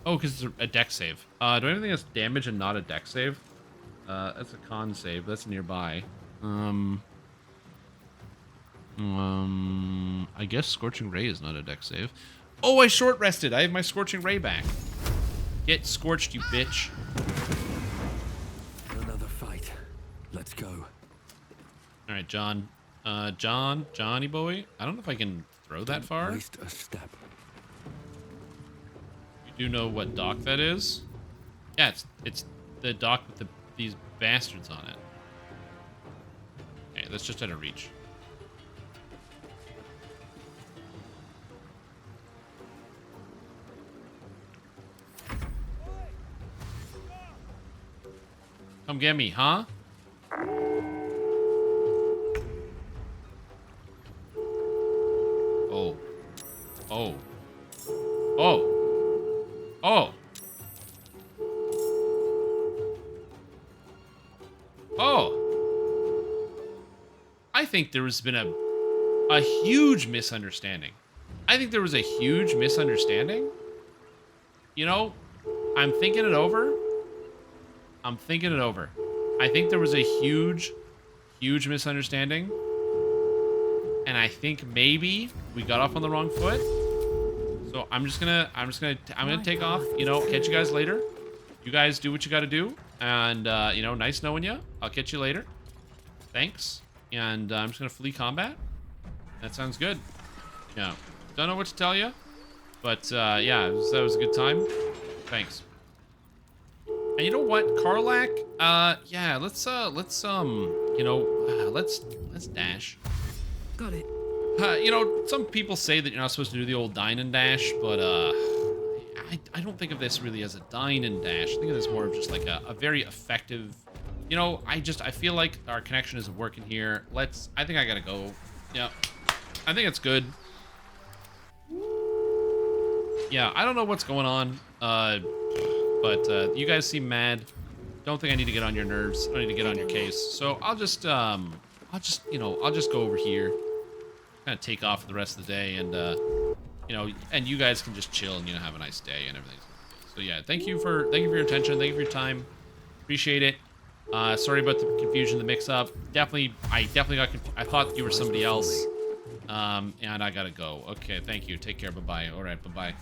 Oh, because it's a deck save. Do anything that's damage and not a deck save? That's a con save. That's nearby. I guess Scorching Ray is not a deck save. Oh, I short rested. I have my Scorching Ray back. Get scorched, you bitch. Another fight. Let's go. All right, John. Johnny boy. I don't know if I can throw that far. Waste a step. You do know what dock that is? Yeah, it's the dock with these bastards on it. Okay, that's just out of reach. Come get me, huh? Oh. Oh. Oh. Oh. Oh. I think there has been a huge misunderstanding. I think there was a huge misunderstanding. You know, I'm thinking it over. I'm thinking it over. I think there was a huge misunderstanding. And I think maybe we got off on the wrong foot. So I'm gonna take off, you know, catch you guys later. You guys do what you gotta do. And, you know, nice knowing you. I'll catch you later. Thanks. And I'm just gonna flee combat. That sounds good. Yeah. Don't know what to tell you. But, yeah, that was a good time. Thanks. And you know what, Karlak? Yeah, let's you know, let's dash. Got it. You know, some people say that you're not supposed to do the old dine and dash, but, I don't think of this really as a dine and dash. I think of this more of just like a very effective, you know, I feel like our connection isn't working here. I think I gotta go. Yeah, I think it's good. Yeah, I don't know what's going on, but you guys seem mad. Don't think I need to get on your nerves. I don't need to get on your case. So I'll just you know, I'll just go over here, kind of take off for the rest of the day, and you know, and you guys can just chill and, you know, have a nice day and everything. So yeah, thank you for your attention. Thank you for your time. Appreciate it. Sorry about the confusion, the mix-up. I definitely got I thought you were somebody else. And I gotta go. Okay, thank you. Take care. Bye-bye. All right, bye-bye.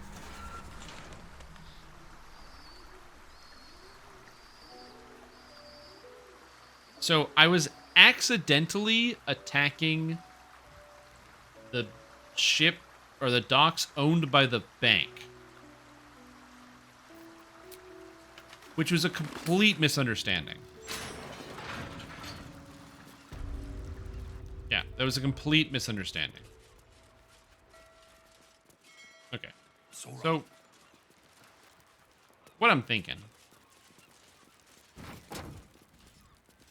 So I was accidentally attacking the ship or the docks owned by the bank, which was a complete misunderstanding. Yeah, that was a complete misunderstanding. Okay. So, what I'm thinking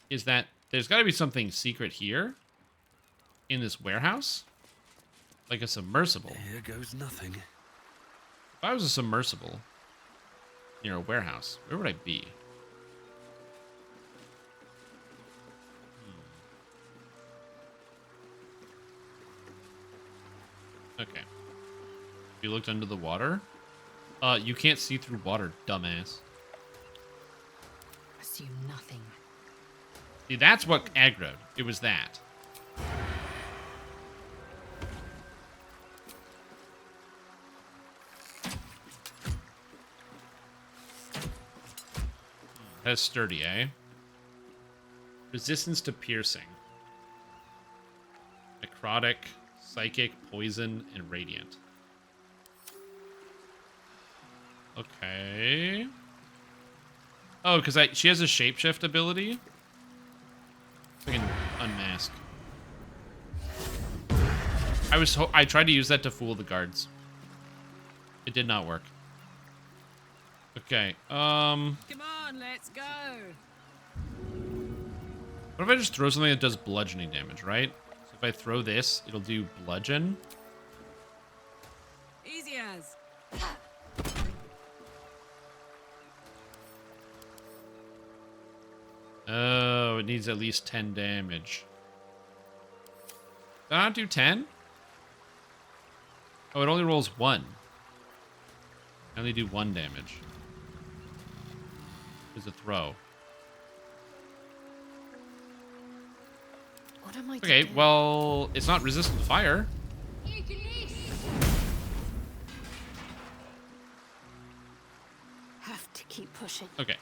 is that there's got to be something secret here in this warehouse, like a submersible. Here goes nothing. If I was a submersible near a warehouse, where would I be? Okay. You looked under the water? You can't see through water, dumbass. Assume nothing. See, that's what aggroed. It was that. That's sturdy, eh? Resistance to piercing. Necrotic, psychic, poison, and radiant. Okay. Oh, because she has a shapeshift ability. I can unmask. I tried to use that to fool the guards. It did not work. Okay. Come on, let's go. What if I just throw something that does bludgeoning damage, right? So if I throw this, it'll do bludgeon. Easy as. Oh, it needs at least 10 damage. Did I not do 10? Oh, it only rolls 1. I only do 1 damage. It's a throw. What am I Okay, to do? well, it's not resistant to fire. Have to keep pushing. Okay.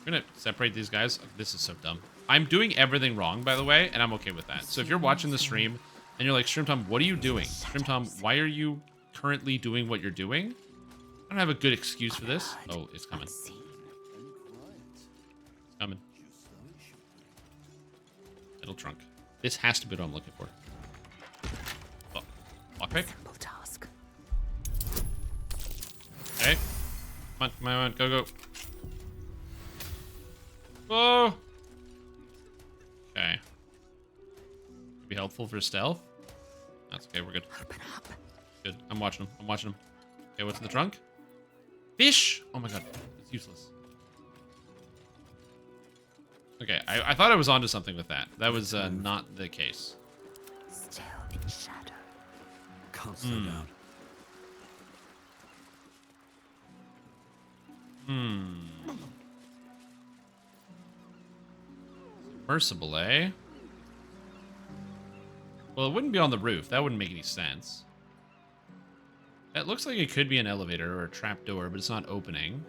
I'm gonna separate these guys. This is so dumb. I'm doing everything wrong, by the way, and I'm okay with that. So if you're watching the stream and you're like, Stream Tom, what are you doing? Stream Tom, why are you currently doing what you're doing? I don't have a good excuse for this. Oh, it's coming. It's coming. Middle trunk. This has to be what I'm looking for. Oh, lockpick. Simple task. Okay. Come on, go, go. Oh. Okay. Be helpful for stealth. That's okay. We're good. Open up. Good. I'm watching him. I'm watching him. Okay, what's in the trunk? Fish! Oh my god. It's useless. Okay, I thought I was onto something with that. That was not the case. Still in shadow. Can't slow down. Submersible, eh? Well, it wouldn't be on the roof. That wouldn't make any sense. That looks like it could be an elevator or a trapdoor, but it's not opening.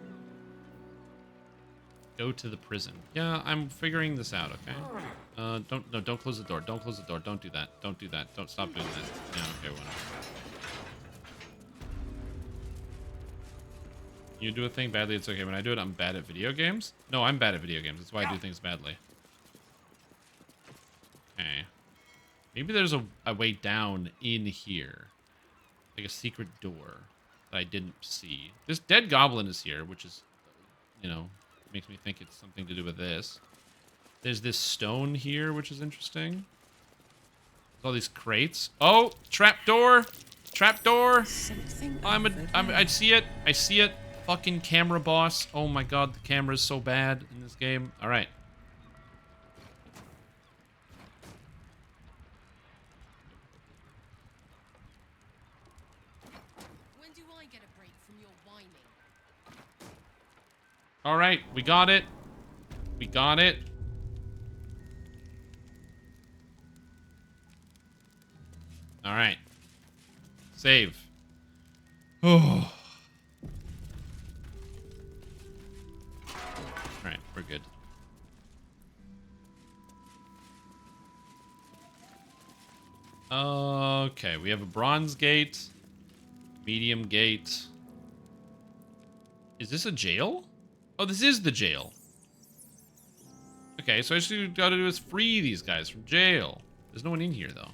Go to the prison. Yeah, I'm figuring this out, okay? Don't close the door. Don't close the door. Don't do that. Don't do that. Don't stop doing that. Yeah, okay, whatever. You do a thing badly, it's okay. When I do it, I'm bad at video games? No, I'm bad at video games. That's why I do things badly. Okay. Maybe there's a way down in here. Like a secret door that I didn't see. This dead goblin is here, which is, you know, makes me think it's something to do with this. There's this stone here, which is interesting. There's all these crates. Oh, trapdoor! Trapdoor! I see it. I see it. Fucking camera boss. Oh my god, the camera is so bad in this game. Alright. When do I get a break from your whining? Alright, we got it. We got it. Alright. Save. Oh. Alright, we're good. Okay, we have a bronze gate. Medium gate. Is this a jail? Oh, this is the jail. Okay, so I just gotta do is free these guys from jail. There's no one in here, though.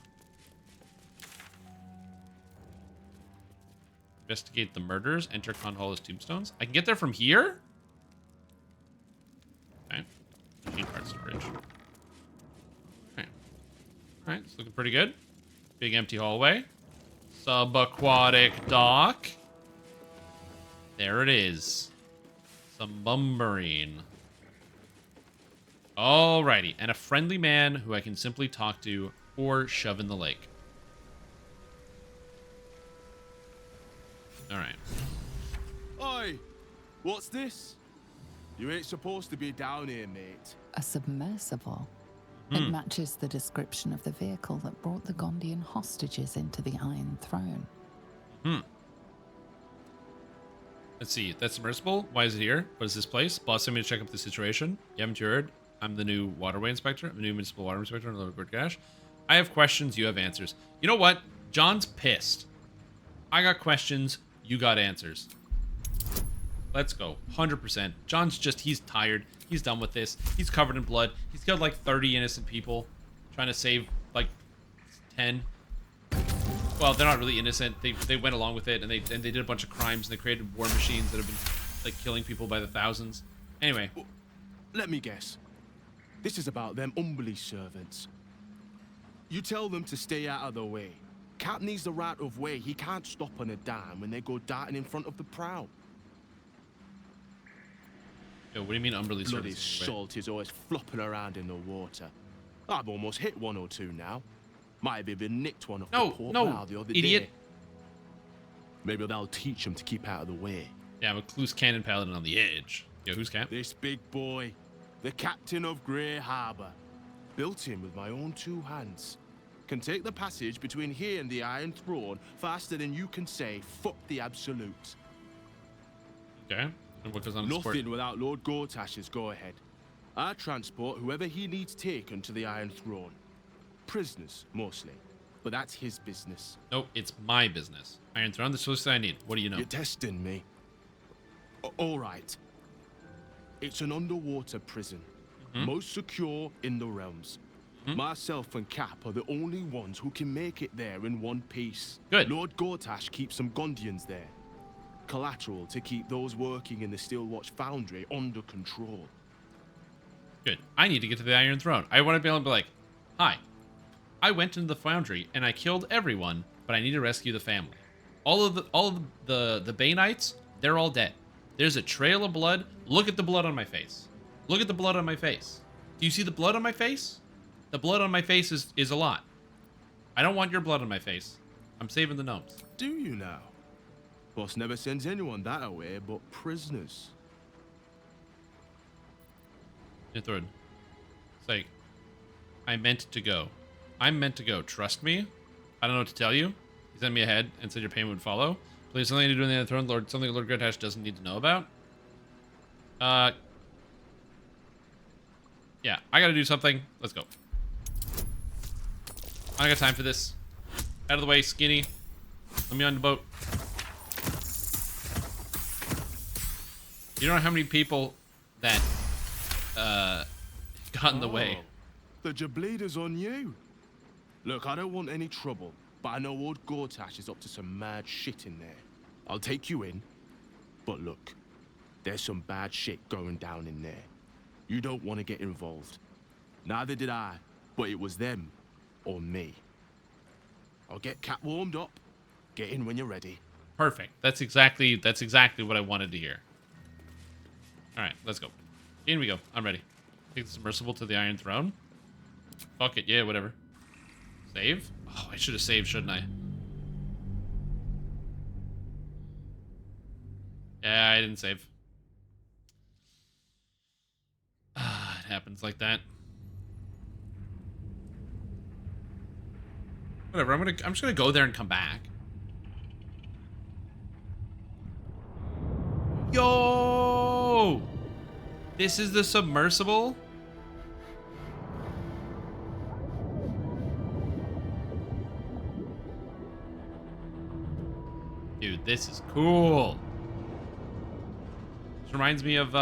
Investigate the murders. Enter Con Hall as tombstones. I can get there from here? Okay. Machine part storage. Okay. Alright, it's looking pretty good. Big empty hallway. Subaquatic dock. There it is. Submarine. Alrighty. And a friendly man who I can simply talk to or shove in the lake. Alright. Oi! What's this? You ain't supposed to be down here, mate. A submersible. It matches the description of the vehicle that brought the Gondian hostages into the Iron Throne. Let's see. That's submersible. Why is it here? What is this place? Boss sent me to check up the situation. You haven't heard? I'm the new waterway inspector. I'm the new municipal water inspector in Lord Gash. I have questions. You have answers. You know what? John's pissed. I got questions. You got answers. Let's go. 100%. John's he's tired. He's done with this. He's covered in blood. He's killed like 30 innocent people. Trying to save like 10. Well, they're not really innocent. They went along with it and they did a bunch of crimes and they created war machines that have been like killing people by the thousands. Anyway. Let me guess. This is about them humbly servants. You tell them to stay out of the way. Cap needs the right of way. He can't stop on a dime when they go darting in front of the prow. Yo, what do you mean unbelievable? Bloody salt is always flopping around in the water. I've almost hit one or two now. Might have even nicked one off the port bow the other idiot. day. Maybe they'll teach him to keep out of the way. Yeah, I'm a loose cannon paladin on the edge. Yo, who's Cap? This big boy, the captain of Grey Harbor. Built him with my own two hands. Can take the passage between here and the Iron Throne faster than you can say, fuck the Absolute. Okay. And what goes on in Nothing support? without Lord Gortash's go-ahead. I transport whoever he needs taken to the Iron Throne. Prisoners, mostly. But that's his business. No, it's my business. Iron Throne, the solution I need. What do you know? You're testing me. All right. It's an underwater prison. Most secure in the realms. Myself and Cap are the only ones who can make it there in one piece. Good. Lord Gortash keeps some Gondians there. Collateral to keep those working in the Steelwatch Foundry under control. Good. I need to get to the Iron Throne. I want to be able to be like, hi, I went into the Foundry and I killed everyone, but I need to rescue the family. All of the Bay Knights, they're all dead. There's a trail of blood. Look at the blood on my face. Look at the blood on my face. Do you see the blood on my face? The blood on my face is a lot. I don't want your blood on my face. I'm saving the gnomes. Do you now? Boss never sends anyone that away but prisoners. Nithrid. It's like, I meant to go. I'm meant to go. Trust me. I don't know what to tell you. He sent me ahead and said your payment would follow. Please, something to do in the throne, Lord. Something Lord Greatash doesn't need to know about. Yeah, I gotta do something. Let's go. I don't got time for this. Out of the way, skinny. Let me on the boat. You don't know how many people that got in the way. The Jableda's on you. Look, I don't want any trouble, but I know old Gortash is up to some mad shit in there. I'll take you in, but look, there's some bad shit going down in there. You don't want to get involved. Neither did I, but it was them or me. I'll get Cat warmed up. Get in when you're ready. Perfect. That's exactly what I wanted to hear. All right, let's go. In we go. I'm ready. Take the submersible to the Iron Throne. Fuck it. Yeah, whatever. Save? Oh, I should have saved, shouldn't I? Yeah, I didn't save. It happens like that. Whatever. I'm just gonna go there and come back. Yo! This is the submersible? Dude, this is cool. This reminds me of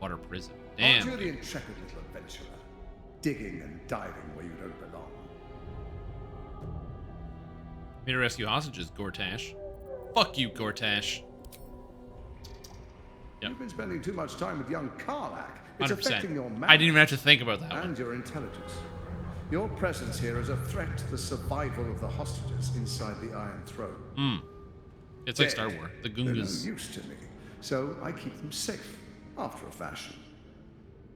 water prison. Damn. Aren't you the intrepid little adventurer, digging and diving where you don't belong? Me to rescue hostages, Gortash. Fuck you, Gortash. Yep. You've been spending too much time with young Karlach. It's 100%. affecting your I didn't even have to think about that and one. your intelligence. Your presence here is a threat to the survival of the hostages inside the Iron Throne. It's like Star Wars. The They're no Gungas. use to me, so I keep them safe, after a fashion.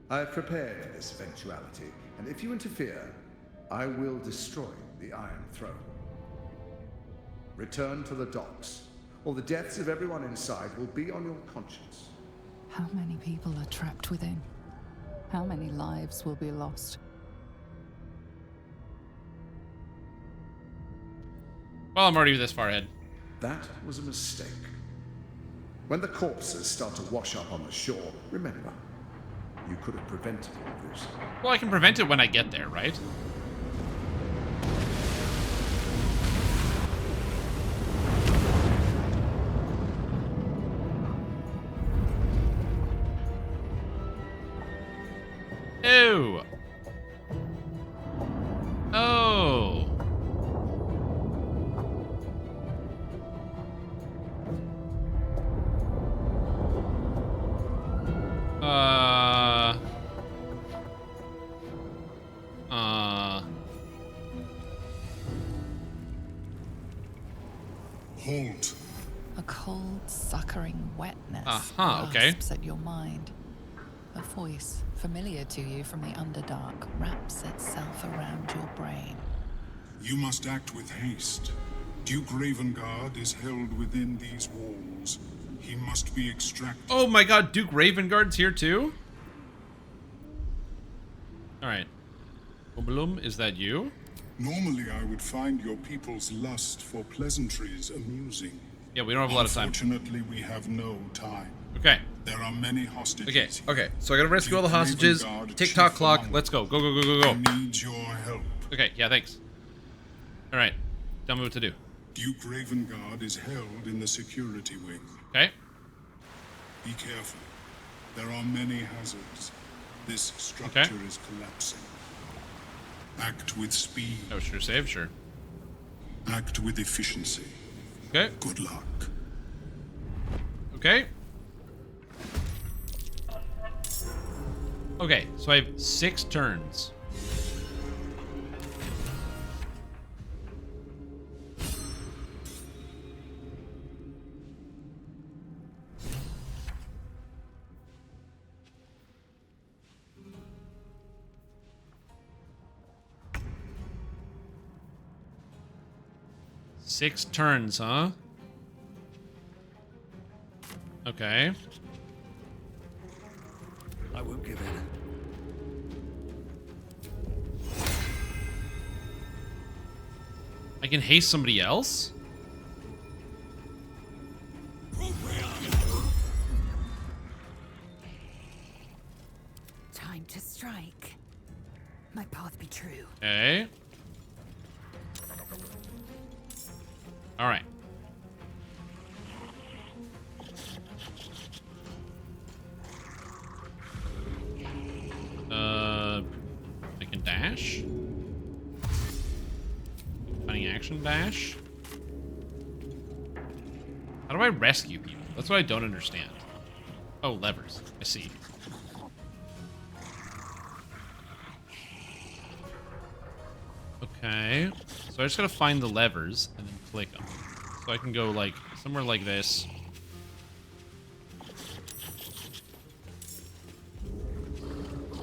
I've prepared for this eventuality, and if you interfere, I will destroy the Iron Throne. Return to the docks, or the deaths of everyone inside will be on your conscience. How many people are trapped within? How many lives will be lost? Well, I'm already this far ahead. That was a mistake. When the corpses start to wash up on the shore, remember, you could have prevented all of this. Well, I can prevent it when I get there, right? Ew. Oh. Halt. A cold, suckering wetness okay. rasps at your mind. A voice, familiar to you from the Underdark, wraps itself around your brain. You must act with haste. Duke Ravengard is held within these walls. He must be extracted. Oh my god, Duke Ravengard's here too? Alright. Obalum, is that you? Normally, I would find your people's lust for pleasantries amusing. Yeah, we don't have a lot of time. Unfortunately, we have no time. Okay. There are many hostages. Okay, okay. So I gotta rescue all the hostages. Tick-tock clock. Let's go. Go, go, go, go, go. I need your help. Okay, yeah, thanks. Alright. Tell me what to do. Duke Ravengard is held in the security wing. Okay. Be careful. There are many hazards. This structure is collapsing. Act with speed. Oh, sure, save, sure. Act with efficiency. Okay. Good luck. Okay. Okay, so I have 6 turns. 6 turns, huh? Okay. I won't give in. I can haste somebody else? Time to strike. My path be true. Okay. All right. I can dash. Cunning action dash. How do I rescue people? That's what I don't understand. Oh, levers. I see. Okay. So I just gotta find the levers and then click them. So I can go like somewhere like this.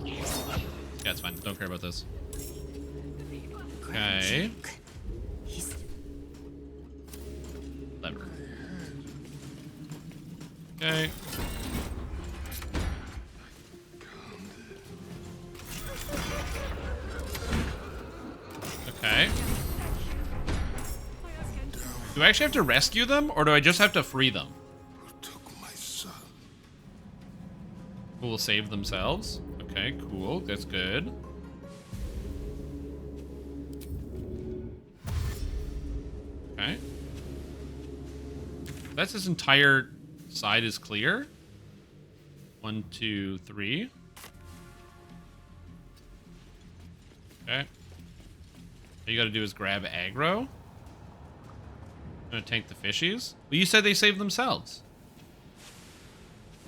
Yeah, it's fine. Don't care about this. Okay. Lever. Okay. Okay. Do I actually have to rescue them, or do I just have to free them? Who will save themselves? Okay, cool. That's good. Okay. That's his entire side is clear. 1, 2, 3. Okay. All you gotta do is grab aggro. I'm gonna tank the fishies. Well, you said they saved themselves.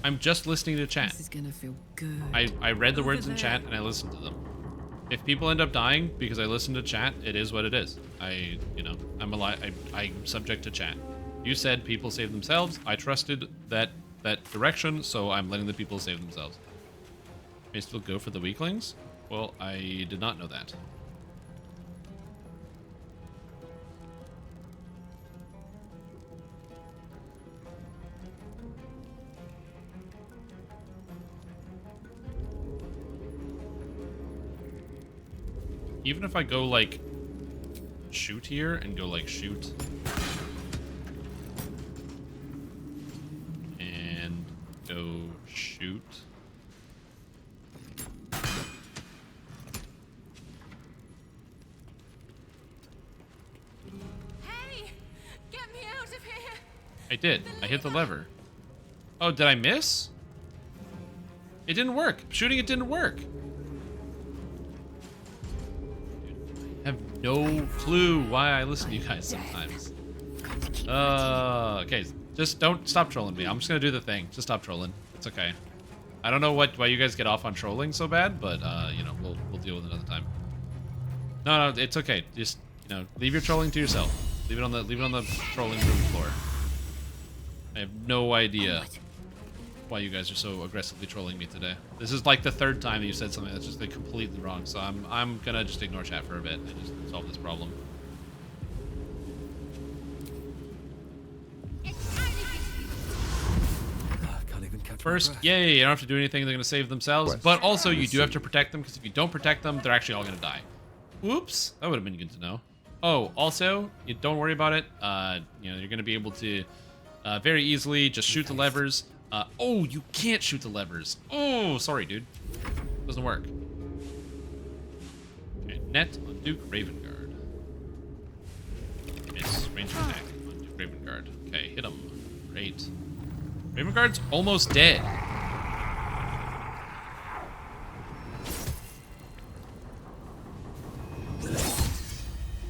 I'm just listening to chat. This is gonna feel good. I read the words in chat and I listened to them. If people end up dying because I listen to chat, it is what it is. I'm subject to chat. You said people save themselves. I trusted that direction, so I'm letting the people save themselves. May still go for the weaklings? Well, I did not know that. Even if I go, like, shoot here and go, like, shoot. And go shoot. Hey! Get me out of here! I did. I hit the lever. Oh, did I miss? It didn't work. Shooting it didn't work. I have no clue why I listen to you guys sometimes. Okay, just don't stop trolling me. I'm just gonna do the thing. Just stop trolling. It's okay. I don't know why you guys get off on trolling so bad, but you know, we'll deal with it another time. No, it's okay. Just, you know, leave your trolling to yourself. Leave it on the trolling room floor. I have no idea why you guys are so aggressively trolling me today. This is like the 3rd time that you said something that's just like completely wrong, so I'm gonna just ignore chat for a bit and just solve this problem. First, yay, you don't have to do anything, they're gonna save themselves, but also you do have to protect them, because if you don't protect them, they're actually all gonna die. Whoops, that would have been good to know. Oh, also, don't worry about it. You know, you're gonna be able to very easily just shoot the levers. Oh, you can't shoot the levers. Oh, sorry, dude. Doesn't work. Okay, net on Duke Ravengard. Miss, range attack on Duke Ravengard. Okay, hit him. Great. Ravengard's almost dead.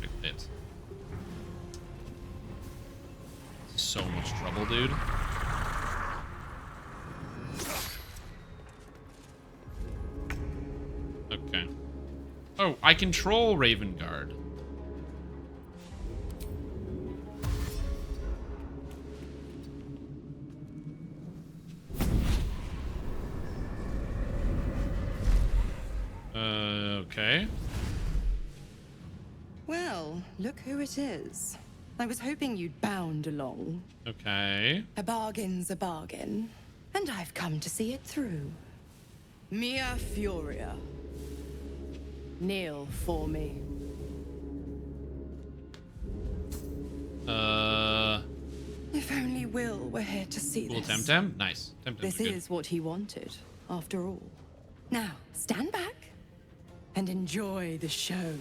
Big hit. So much trouble, dude. Okay. Oh, I control Ravengard. Okay. Well, look who it is. I was hoping you'd bound along. Okay. A bargain's a bargain, and I've come to see it through. Mia Furia. Kneel for me. If only Will were here to see Cool this. Temtem? Nice. Temtem's This good. is what he wanted, after all. Now, stand back and enjoy the show.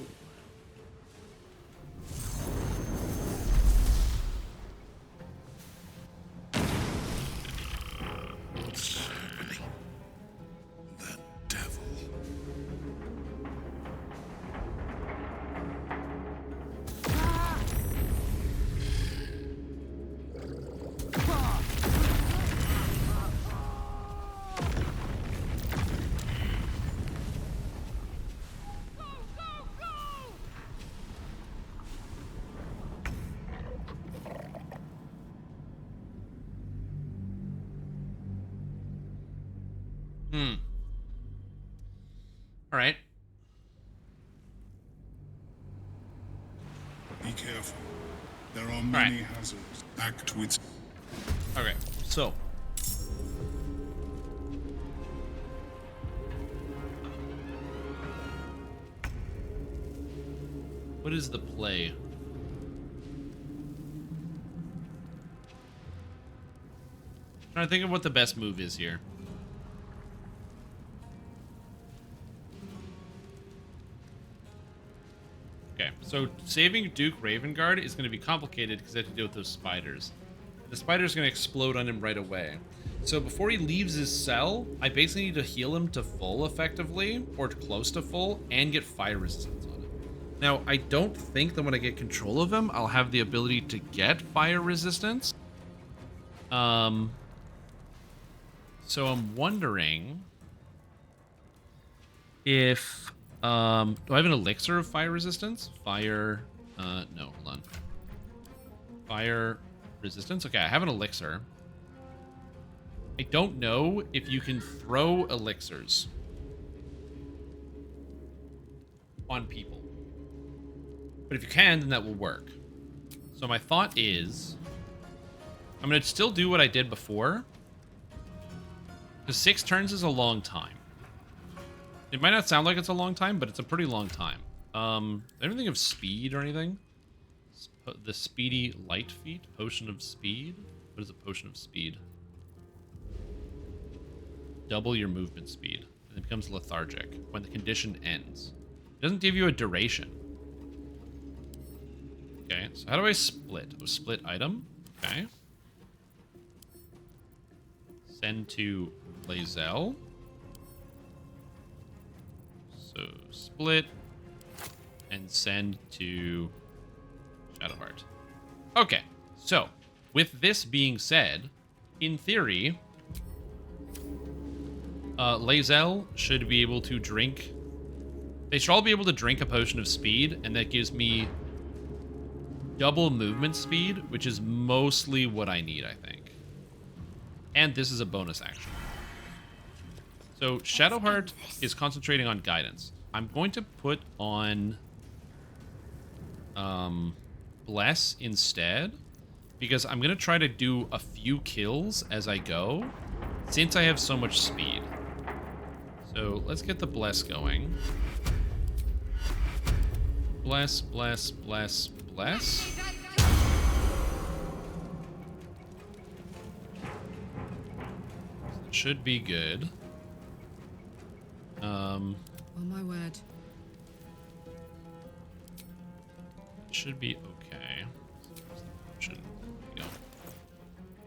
What's happening? That devil. All right. Be careful. There are many hazards. Act with... Okay, so. What is the play? Trying to think of what the best move is here. Okay, so saving Duke Ravengard is going to be complicated because I have to deal with those spiders. The spider's going to explode on him right away. So before he leaves his cell, I basically need to heal him to full effectively, or close to full, and get fire resistance on him. Now, I don't think that when I get control of him, I'll have the ability to get fire resistance. So I'm wondering if... do I have an elixir of fire resistance? Fire... no, hold on. Fire resistance? Okay, I have an elixir. I don't know if you can throw elixirs on people. But if you can, then that will work. So my thought is... I'm going to still do what I did before. Because 6 turns is a long time. It might not sound like it's a long time, but it's a pretty long time. Anything of speed or anything? The speedy light feat? Potion of speed? What is a potion of speed? Double your movement speed. And it becomes lethargic when the condition ends. It doesn't give you a duration. Okay, so how do I split? Oh, split item. Okay. Send to Lae'zel. So split and send to Shadowheart. Okay, so with this being said, in theory, Lae'zel should be able to drink. They should all be able to drink a potion of speed, and that gives me double movement speed, which is mostly what I need, I think. And this is a bonus action. So Shadowheart is concentrating on guidance. I'm going to put on Bless instead, because I'm going to try to do a few kills as I go, since I have so much speed. So let's get the Bless going. Bless, bless, bless, bless. Should be good. Oh my word. Should be okay. Should go.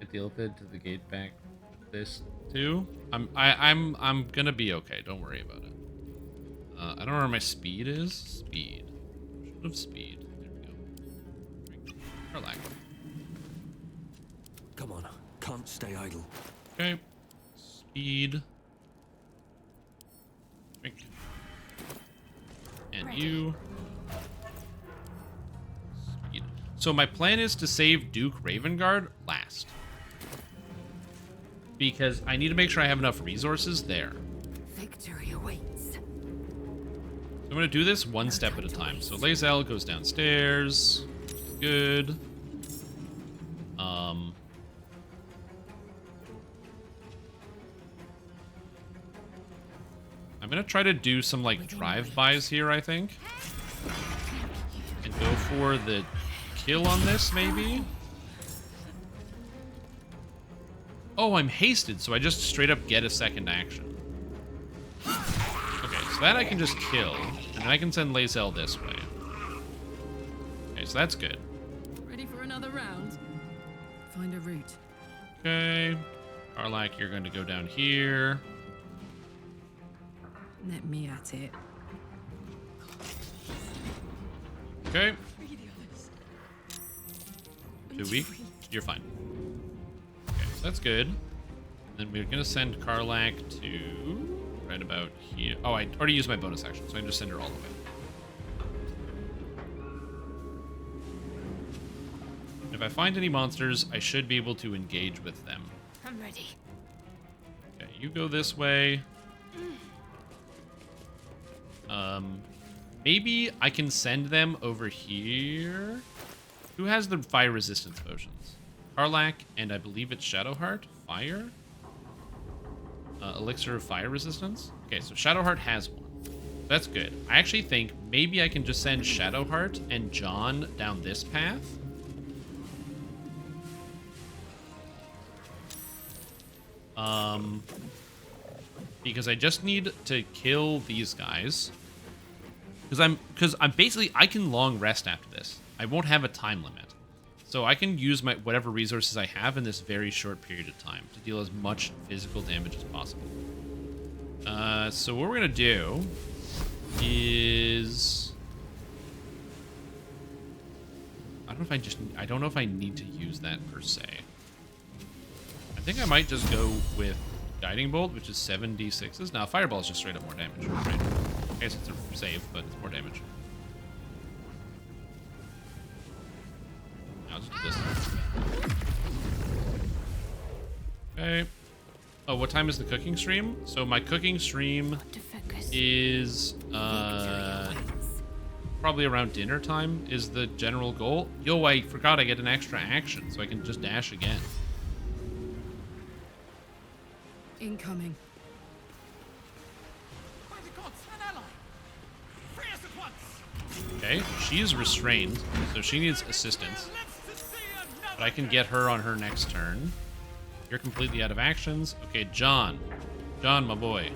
Get the elephant to the gate back. This too. I'm gonna be okay. Don't worry about it. I don't know where my speed is. Speed. Should have speed. There we go. Relax. Come on. Can't stay idle. Okay. Speed. Drink. And you. Speed. So my plan is to save Duke Ravengard last. Because I need to make sure I have enough resources there. Victory awaits. So I'm going to do this one step at a time. So Lae'zel goes downstairs. Good. I'm gonna try to do some like drive-bys here, I think. And go for the kill on this, maybe? Oh, I'm hasted, so I just straight up get a second action. Okay, so that I can just kill, and then I can send Lae'zel this way. Okay, so that's good. Ready for another round? Find a route. Okay. Karlak, you're going to go down here. Let me at it. Okay. 2 weak. You're fine. Okay, so that's good. Then we're gonna send Karlak to right about here. Oh, I already used my bonus action, so I can just send her all the way. If I find any monsters, I should be able to engage with them. I'm ready. Okay, you go this way. Maybe I can send them over here. Who has the fire resistance potions? Karlak, and I believe it's Shadowheart. Fire? Elixir of fire resistance? Okay, so Shadowheart has one. That's good. I actually think maybe I can just send Shadowheart and John down this path. Because I just need to kill these guys. Because I'm basically, I can long rest after this. I won't have a time limit. So I can use my whatever resources I have in this very short period of time to deal as much physical damage as possible. So what we're gonna do is, I don't know if I need to use that per se. I think I might just go with Guiding Bolt, which is 7d6s. Now Fireball is just straight up more damage, right? I guess it's a save, but it's more damage. I'll just do this. Okay. Oh, what time is the cooking stream? So my cooking stream is probably around dinner time is the general goal. Yo, I forgot I get an extra action, so I can just dash again. Incoming. Okay, she is restrained, so she needs assistance. But I can get her on her next turn. You're completely out of actions. Okay, John. John, my boy.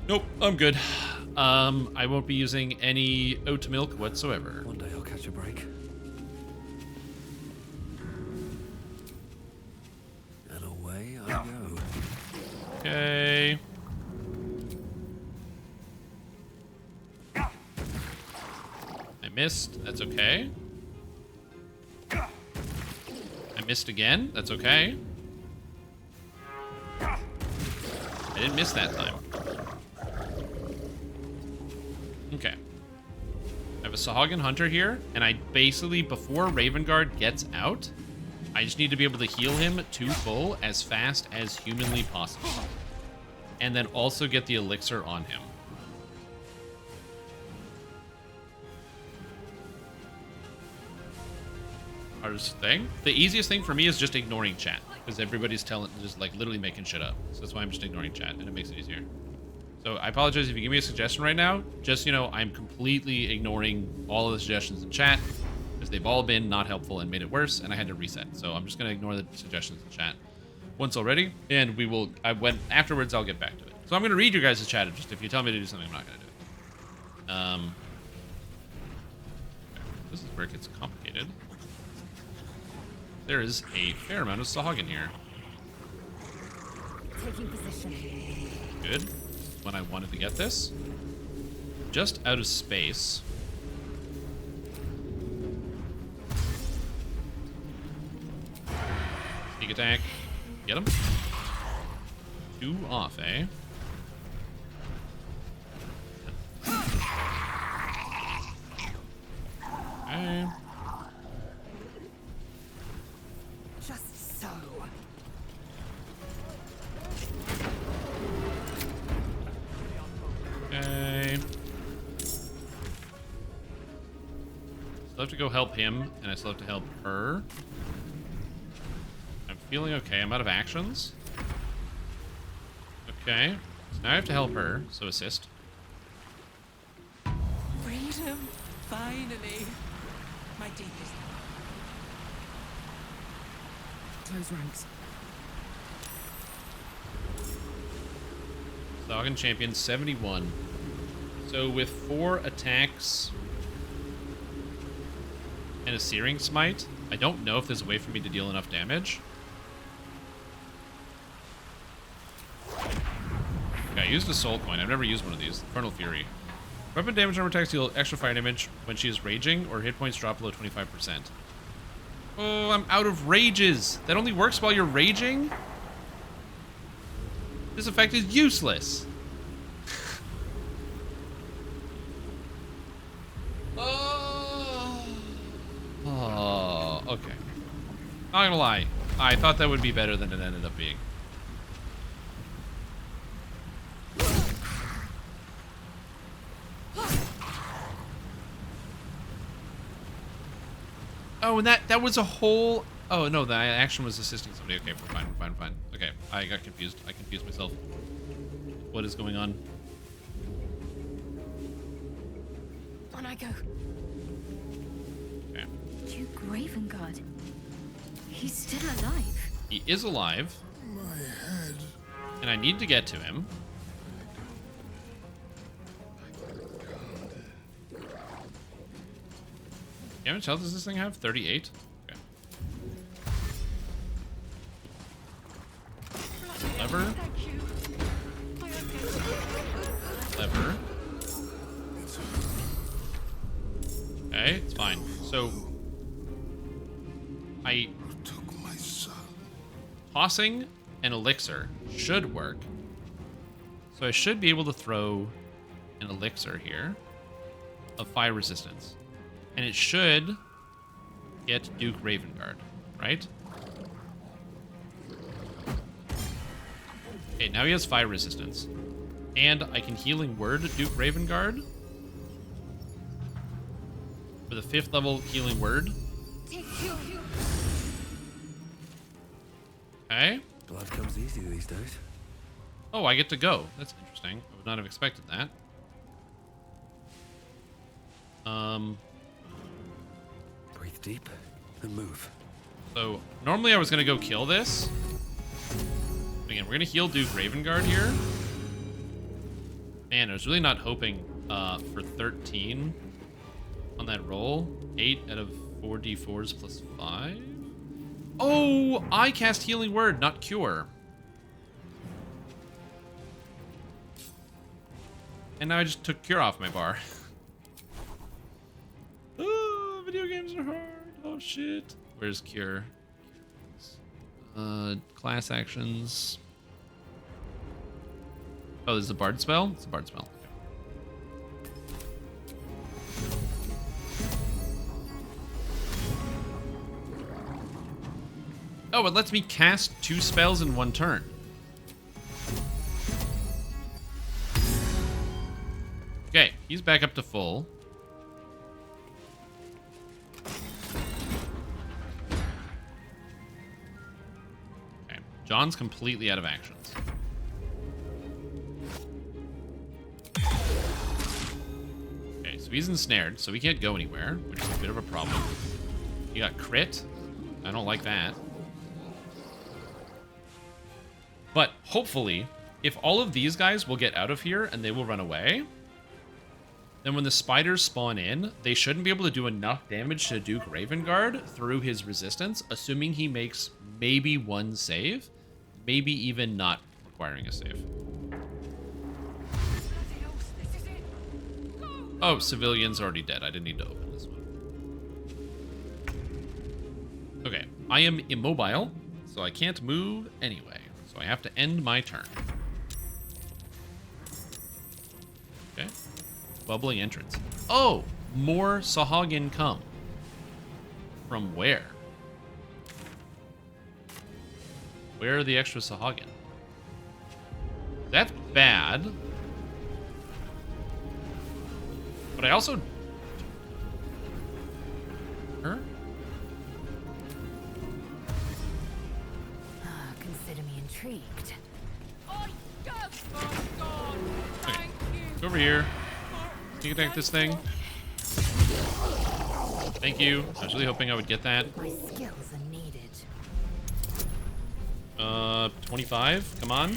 Nope, I'm good. I won't be using any oat milk whatsoever. One day I'll catch a break. And away I go. Okay. I missed. That's okay. I missed again. That's okay. I didn't miss that time. Okay. I have a Sahagin Hunter here, and I basically, before Ravengard gets out, I just need to be able to heal him to full as fast as humanly possible. And then also get the elixir on him. Hardest thing? The easiest thing for me is just ignoring chat. Because everybody's just like literally making shit up. So that's why I'm just ignoring chat, and it makes it easier. So I apologize if you give me a suggestion right now. Just, you know, I'm completely ignoring all of the suggestions in chat. Because they've all been not helpful and made it worse, and I had to reset. So I'm just going to ignore the suggestions in chat once already. And we will, afterwards I'll get back to it. So I'm going to read your guys' chat. Just if you tell me to do something, I'm not going to do it. This is where it gets complicated. There is a fair amount of Sahagin here. Taking position. Good. When I wanted to get this. Just out of space. Sneak attack. Get him. 2 off, eh? Okay. Just so. Okay. Still have to go help him, and I still have to help her. feeling okay. I'm out of actions. Okay. So now I have to help her, so assist. Freedom, finally. My deepest. Close ranks. Sahagin champion 71. So with 4 attacks and a Searing Smite, I don't know if there's a way for me to deal enough damage. Okay, I used a soul coin. I've never used one of these. Infernal Fury. Weapon damage armor attacks deal extra fire damage when she is raging, or hit points drop below 25%. Oh, I'm out of rages. That only works while you're raging? This effect is useless. Oh, okay. Not gonna lie. I thought that would be better than it ended up being. Oh, and that was a whole... Oh, no, the action was assisting somebody. Okay, we're fine. Okay, I got confused. I confused myself. What is going on? On I go. Okay. Duke Ravengard. He's still alive. He is alive. My head. And I need to get to him. How much health does this thing have? 38? Okay. Lever. Lever. Okay, it's fine. So I took my son. Tossing an elixir should work. So I should be able to throw an elixir here of fire resistance. And it should get Duke Ravengard, right? Okay, now he has fire resistance. And I can Healing Word Duke Ravengard. With a 5th level Healing Word. Okay. Blood comes easy these days. Oh, I get to go. That's interesting. I would not have expected that. Breathe deep and move. So, normally I was going to go kill this. But again, we're going to heal Duke Ravengard here. Man, I was really not hoping for 13 on that roll. 8 out of 4 d4s plus 5. Oh, I cast Healing Word, not Cure. And now I just took Cure off my bar. Oh, video games are hard. Oh, shit. Where's Cure? Class actions. Oh, this is a Bard spell? It's a Bard spell. Oh, it lets me cast 2 spells in 1 turn. Okay, he's back up to full. Okay, John's completely out of actions. Okay, so he's ensnared, so he can't go anywhere, which is a bit of a problem. He got crit. I don't like that. But hopefully, if all of these guys will get out of here and they will run away, then when the spiders spawn in, they shouldn't be able to do enough damage to Duke Ravengard through his resistance, assuming he makes maybe 1 save, maybe even not requiring a save. Oh, Civilian's already dead. I didn't need to open this one. Okay, I am immobile, so I can't move anyway. So I have to end my turn. Okay. Bubbling entrance. Oh, more Sahagin come. From where? Where are the extra Sahagin? That's bad. But I also... Her? intrigued. Oh, yes, my God. Thank you. Go over here. Can you attack this thing? Thank you. I was really hoping I would get that. My skills are needed. 25. Come on.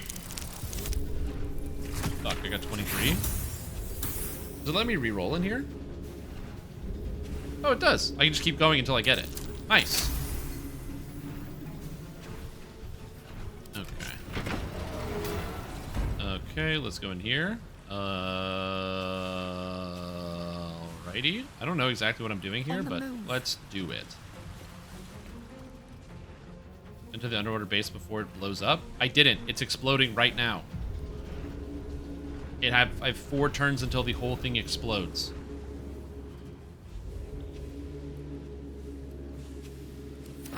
Fuck, I got 23. Does it let me re-roll in here? Oh, it does. I can just keep going until I get it. Nice. Okay. Okay, let's go in here. Alrighty. I don't know exactly what I'm doing here, but let's do it. Into the underwater base before it blows up. I didn't. It's exploding right now. I have 4 turns until the whole thing explodes.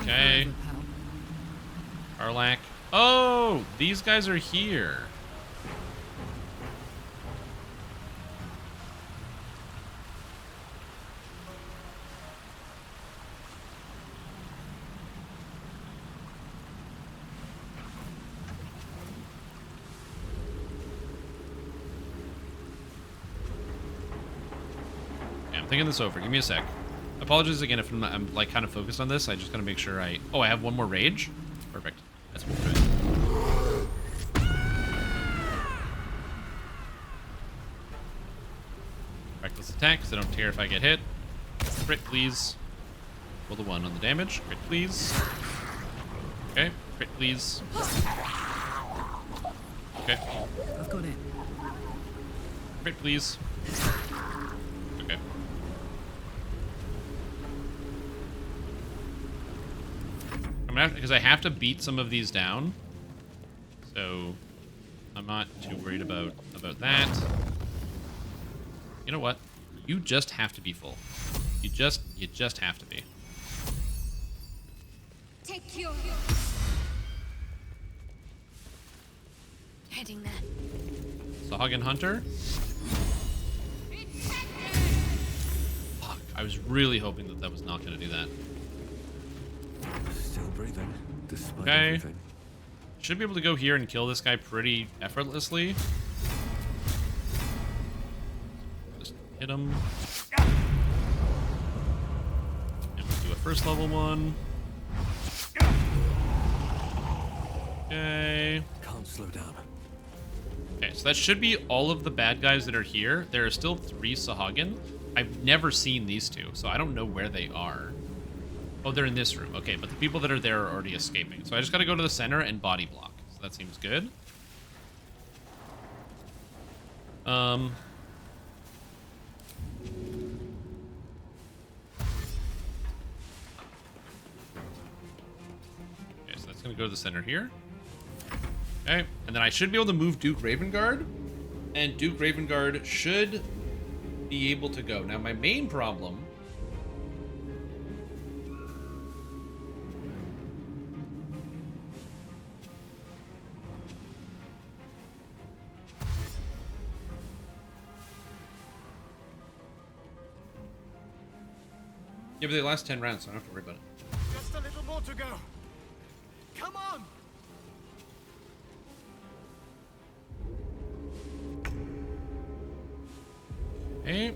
Okay. Arlac. Oh, these guys are here. Yeah, I'm thinking this over. Give me a sec. Apologies again if I'm like kind of focused on this. I just gotta make sure I... Oh, I have 1 more rage? Perfect. That's what we're doing. Reckless attack, because I don't care if I get hit. Crit, please. Roll the 1 on the damage. Crit, please. Okay. Crit, please. Okay. I've got it. Crit, please. Okay. I'm gonna have, because I have to beat some of these down, so I'm not too worried about that. You know what? You just have to be full. You just have to be. Take your... Heading there. Sahagin Hunter. Fuck, I was really hoping that that was not going to do that. Still breathing, despite Okay. everything. Should be able to go here and kill this guy pretty effortlessly. Just hit him. And we'll do a first level one. Okay. Can't slow down. Okay, so that should be all of the bad guys that are here. There are still 3 Sahagin. I've never seen these 2, so I don't know where they are. Oh, they're in this room. Okay, but the people that are there are already escaping. So I just gotta go to the center and body block. So that seems good. Okay, so that's gonna go to the center here. Okay, and then I should be able to move Duke Ravengard. And Duke Ravengard should be able to go. Now, my main problem... Yeah, but they last 10 rounds, so I don't have to worry about it. Just a little more to go. Come on! Okay.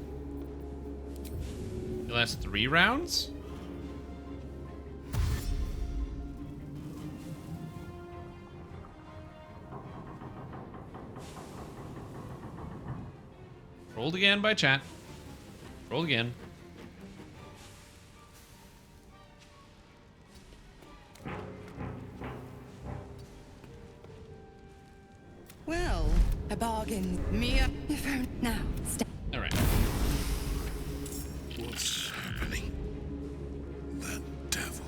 They last 3 rounds? Rolled again by chat. Rolled again. Well, a bargain. Mia, now, step. All right. What's happening? That devil.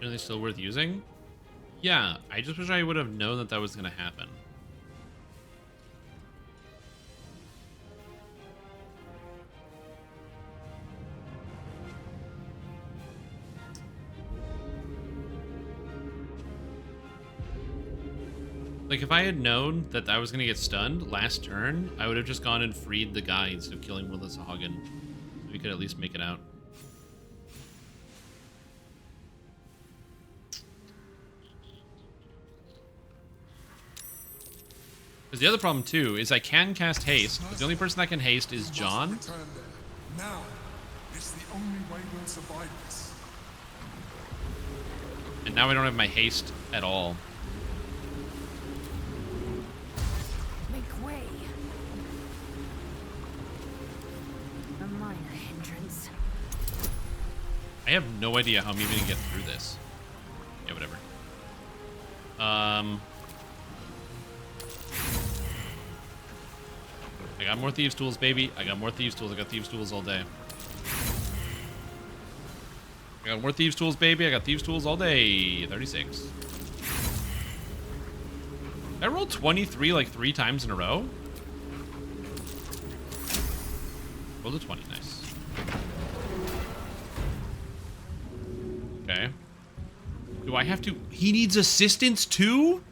Are they still worth using? Yeah, I just wish I would have known that that was going to happen. Like, if I had known that I was going to get stunned last turn, I would have just gone and freed the guy instead of killing Willis Hagen. So we could at least make it out. Because the other problem, too, is I can cast haste, but the only person that can haste is John. Now, it's the only way we'll survive this. And now I don't have my haste at all. Make way. A minor hindrance. I have no idea how I'm even gonna get through this. Yeah, whatever. I got more Thieves' Tools, baby. I got more Thieves' Tools. I got Thieves' Tools all day. I got more Thieves' Tools, baby. I got Thieves' Tools all day. 36. I rolled 23 like 3 times in a row. Rolled a 20, nice. Okay. Do I have to... He needs assistance too?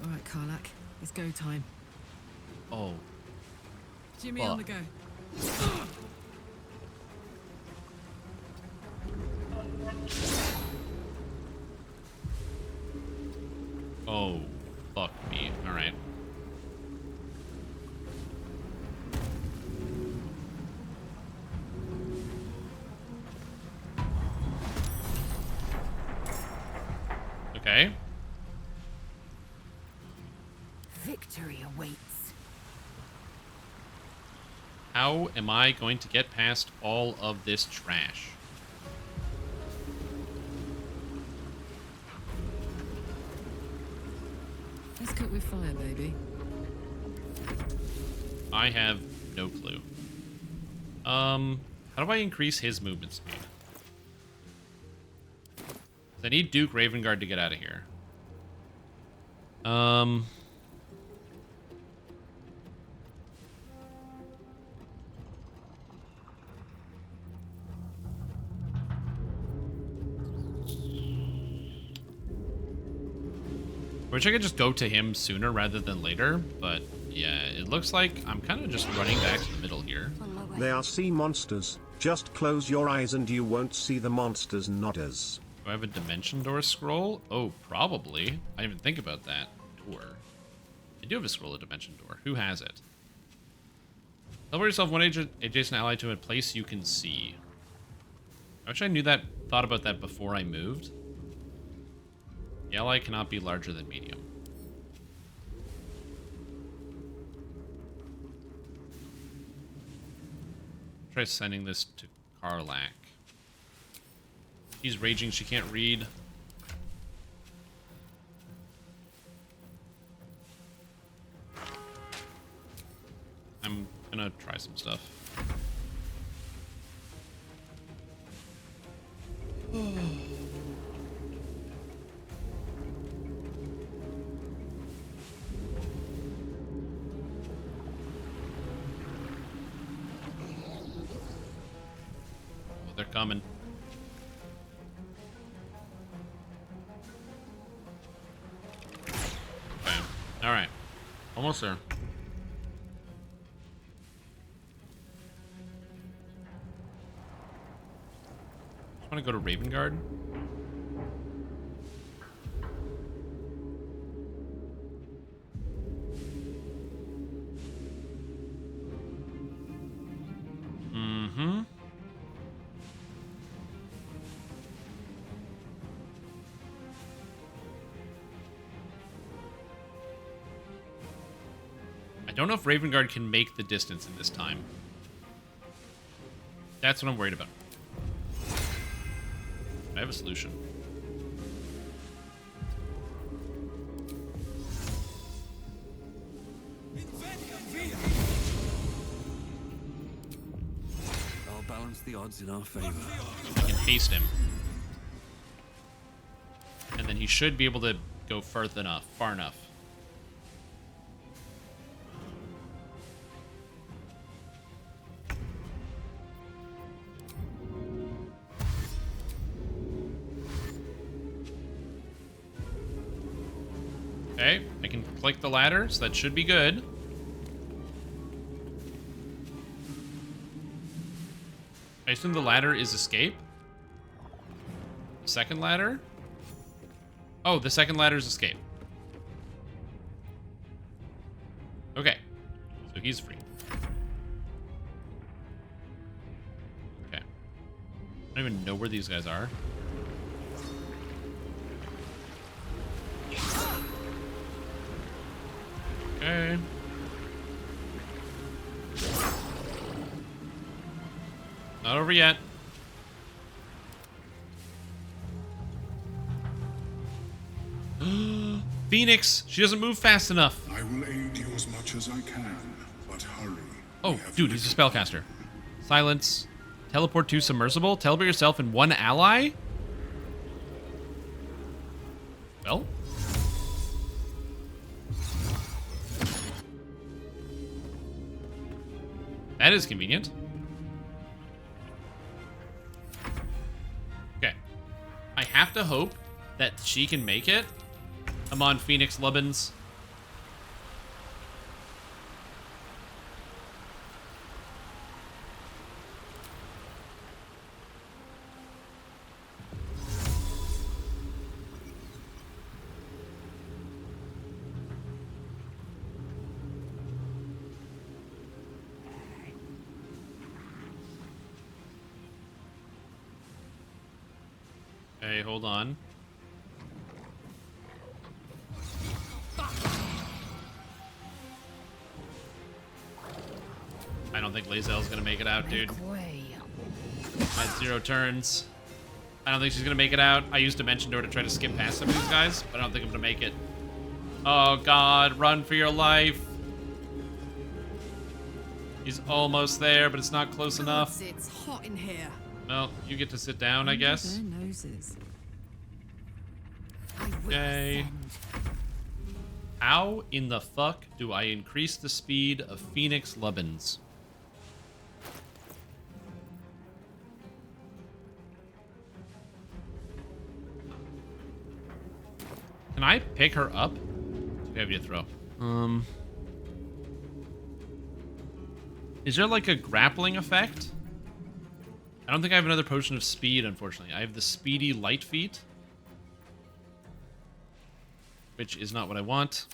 Alright, Karlak. It's go time. Oh. Jimmy on the go. Oh, fuck me. All right. Okay. Victory awaits. How am I going to get past all of this trash? Let's cook with fire, baby. I have no clue. How do I increase his movement speed? I need Duke Ravengard to get out of here. I wish I could just go to him sooner rather than later, but yeah, it looks like I'm kind of just running back to the middle here. They are sea monsters. Just close your eyes and you won't see the monsters nodders. Do I have a Dimension Door scroll? Oh, probably. I didn't even think about that. Door. I do have a scroll of Dimension Door. Who has it? Teleport yourself one adjacent ally to a place you can see. I wish I thought about that before I moved. The ally cannot be larger than medium. Try sending this to Karlak. She's raging, she can't read. I'm gonna try some stuff. They're coming. Okay. All right. Almost there. I want to go to Ravengard. Mm-hmm. I don't know if Ravengard can make the distance in this time. That's what I'm worried about. I have a solution. I'll balance the odds in our favor. I can haste him. should be able to go far enough. Okay, I can click the ladder, so that should be good. I assume the ladder is escape. Second ladder? Oh, the second ladder is escape. Okay, so he's free. Okay. I don't even know where these guys are. Okay. Not over yet. Phoenix! She doesn't move fast enough. I will aid you as much as I can, but hurry. Oh, dude, he's a spellcaster. Silence. Teleport to submersible. Teleport yourself and one ally? Well? That is convenient. Okay. I have to hope that she can make it. Come on, Phoenix Lubbins. Okay, hold on. I don't think Lae'zel's gonna make it out, dude. I had 0 turns. I don't think she's gonna make it out. I used Dimension Door to try to skip past some of these guys, but I don't think I'm gonna make it. Oh god, run for your life. He's almost there, but it's not close enough. It's hot in here. Well, you get to sit down, I guess. Their noses. Okay. How in the fuck do I increase the speed of Phoenix Lubbins? Can I pick her up? Too heavy to throw. Is there like a grappling effect? I don't think I have another potion of speed, unfortunately. I have the speedy light feet, which is not what I want.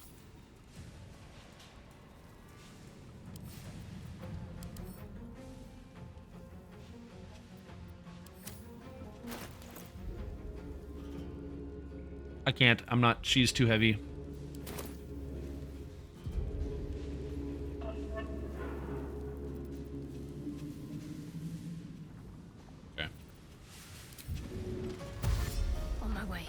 I can't. I'm not. She's too heavy. Okay. On my way.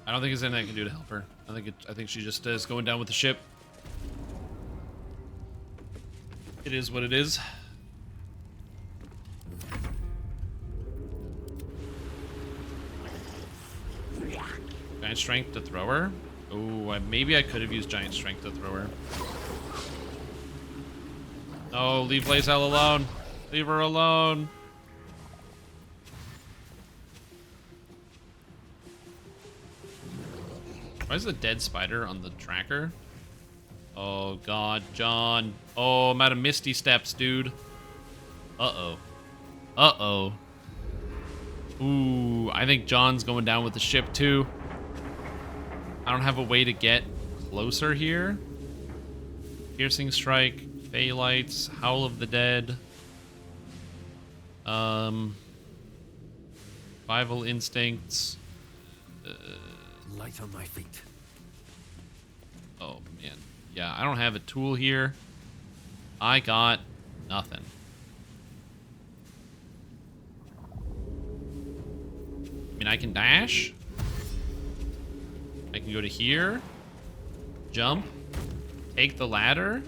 I don't think there's anything I can do to help her. I think she just is going down with the ship. It is what it is. Giant strength to throw her. Oh, maybe I could have used giant strength to throw her. No, leave Lae'zel alone. Leave her alone. Why is the dead spider on the tracker? Oh god, John. Oh, I'm out of Misty Steps, dude. Uh-oh. Uh-oh. Ooh, I think John's going down with the ship too. I don't have a way to get closer here. Piercing Strike, Fey Lights, Howl of the Dead. Survival Instincts. Light on my feet. Oh, man. Yeah, I don't have a tool here. I got nothing. I mean, I can dash. I can go to here. Jump. Take the ladder.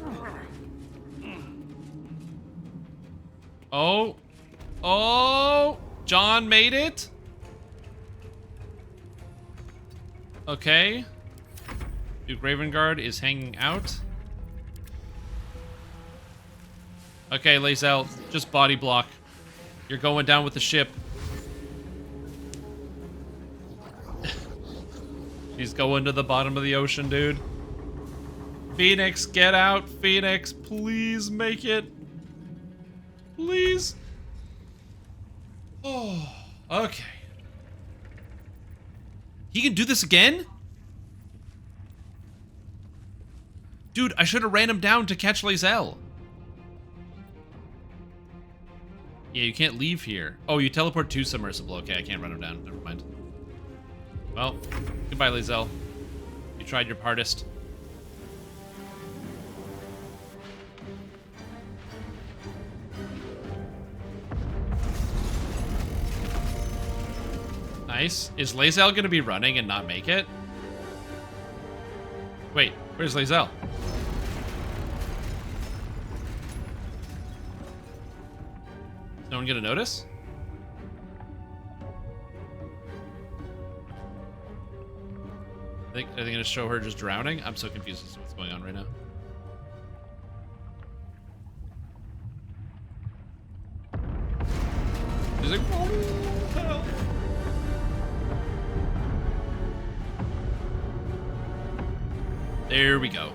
Oh. Oh! John made it? Okay. Duke Ravengard is hanging out. Okay, Lae'zel, just body block. You're going down with the ship. She's going to the bottom of the ocean, dude. Phoenix, get out. Phoenix, please make it. Please. Oh, okay. He can do this again? Dude, I should have ran him down to catch Lae'zel. Yeah, you can't leave here. Oh, you teleport to submersible. Okay, I can't run him down. Never mind. Well, goodbye, Lae'zel. You tried your hardest. Nice. Is Lae'zel gonna be running and not make it? Wait, where's Lae'zel? Is no one gonna notice? Are they gonna show her just drowning? I'm so confused as to what's going on right now. She's like, oh, help. There we go.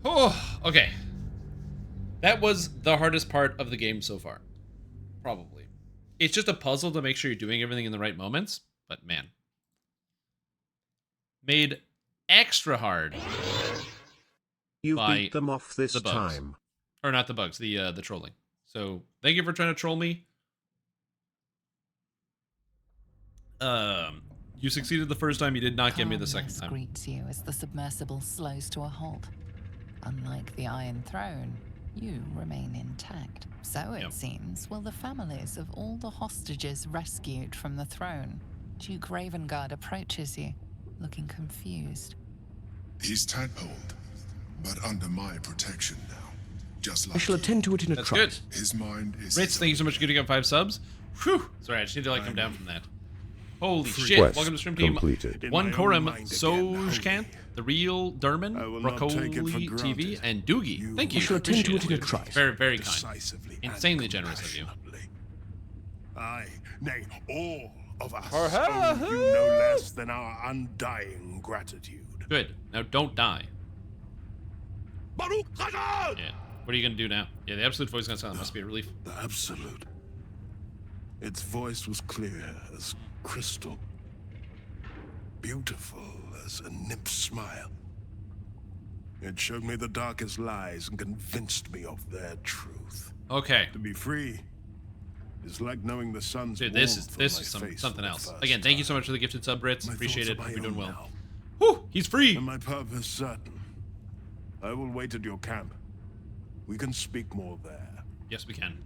Oh, okay. That was the hardest part of the game so far. Probably. It's just a puzzle to make sure you're doing everything in the right moments, but man. Made extra hard. You beat them off this time. Or not the bugs, the trolling. So, thank you for trying to troll me. You succeeded the first time, you did not get me the second time. Greets you as the submersible slows to a halt. Unlike the Iron Throne, you remain intact. So it seems will the families of all the hostages rescued from the throne. Duke Ravengard approaches you, looking confused. He's tadpoled, but under my protection now. Just like I shall attend to it in a That's trice. good. His mind is. Ritz, thank you so much for getting up 5 subs. Whew. Sorry, I just need to come down from that. Holy shit. Quest Welcome to Stream Team. completed. One Korim, Sojkant, The Real Derman, Broccoli TV, and Doogie. Thank you. I shall attend to it in a Appreciate trice. Very, very kind. Insanely generous of you. Aye, nay, all of us For her. owe you no less than our undying gratitude. Good. Now don't die. Baruch Yeah. What are you going to do now? Yeah, the Absolute voice got silent. Must be a relief. The Absolute. Its voice was clear as crystal. Beautiful as a nymph's smile. It showed me the darkest lies and convinced me of their truth. Okay. To be free is like knowing the sun's Dude, warmth this on is my face something for the else. first Again, thank you so much for the gifted sub, Brits. Appreciate it. Hope you're doing well. Whew, he's free. And my purpose certain. I will wait at your camp. We can speak more there. Yes, we can.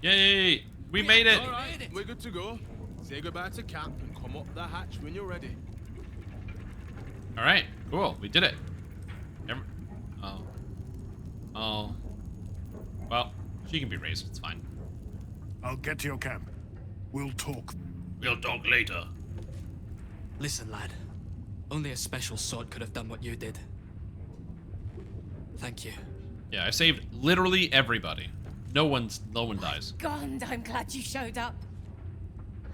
Yay! We made it! All right, we're good to go. Say goodbye to camp and come up the hatch when you're ready. All right, cool. We did it. Oh. Well, she can be raised. It's fine. I'll get to your camp. We'll talk. We'll talk later. Listen, lad. Only a special sort could have done what you did. Thank you. Yeah, I saved literally everybody. No one dies. God, I'm glad you showed up.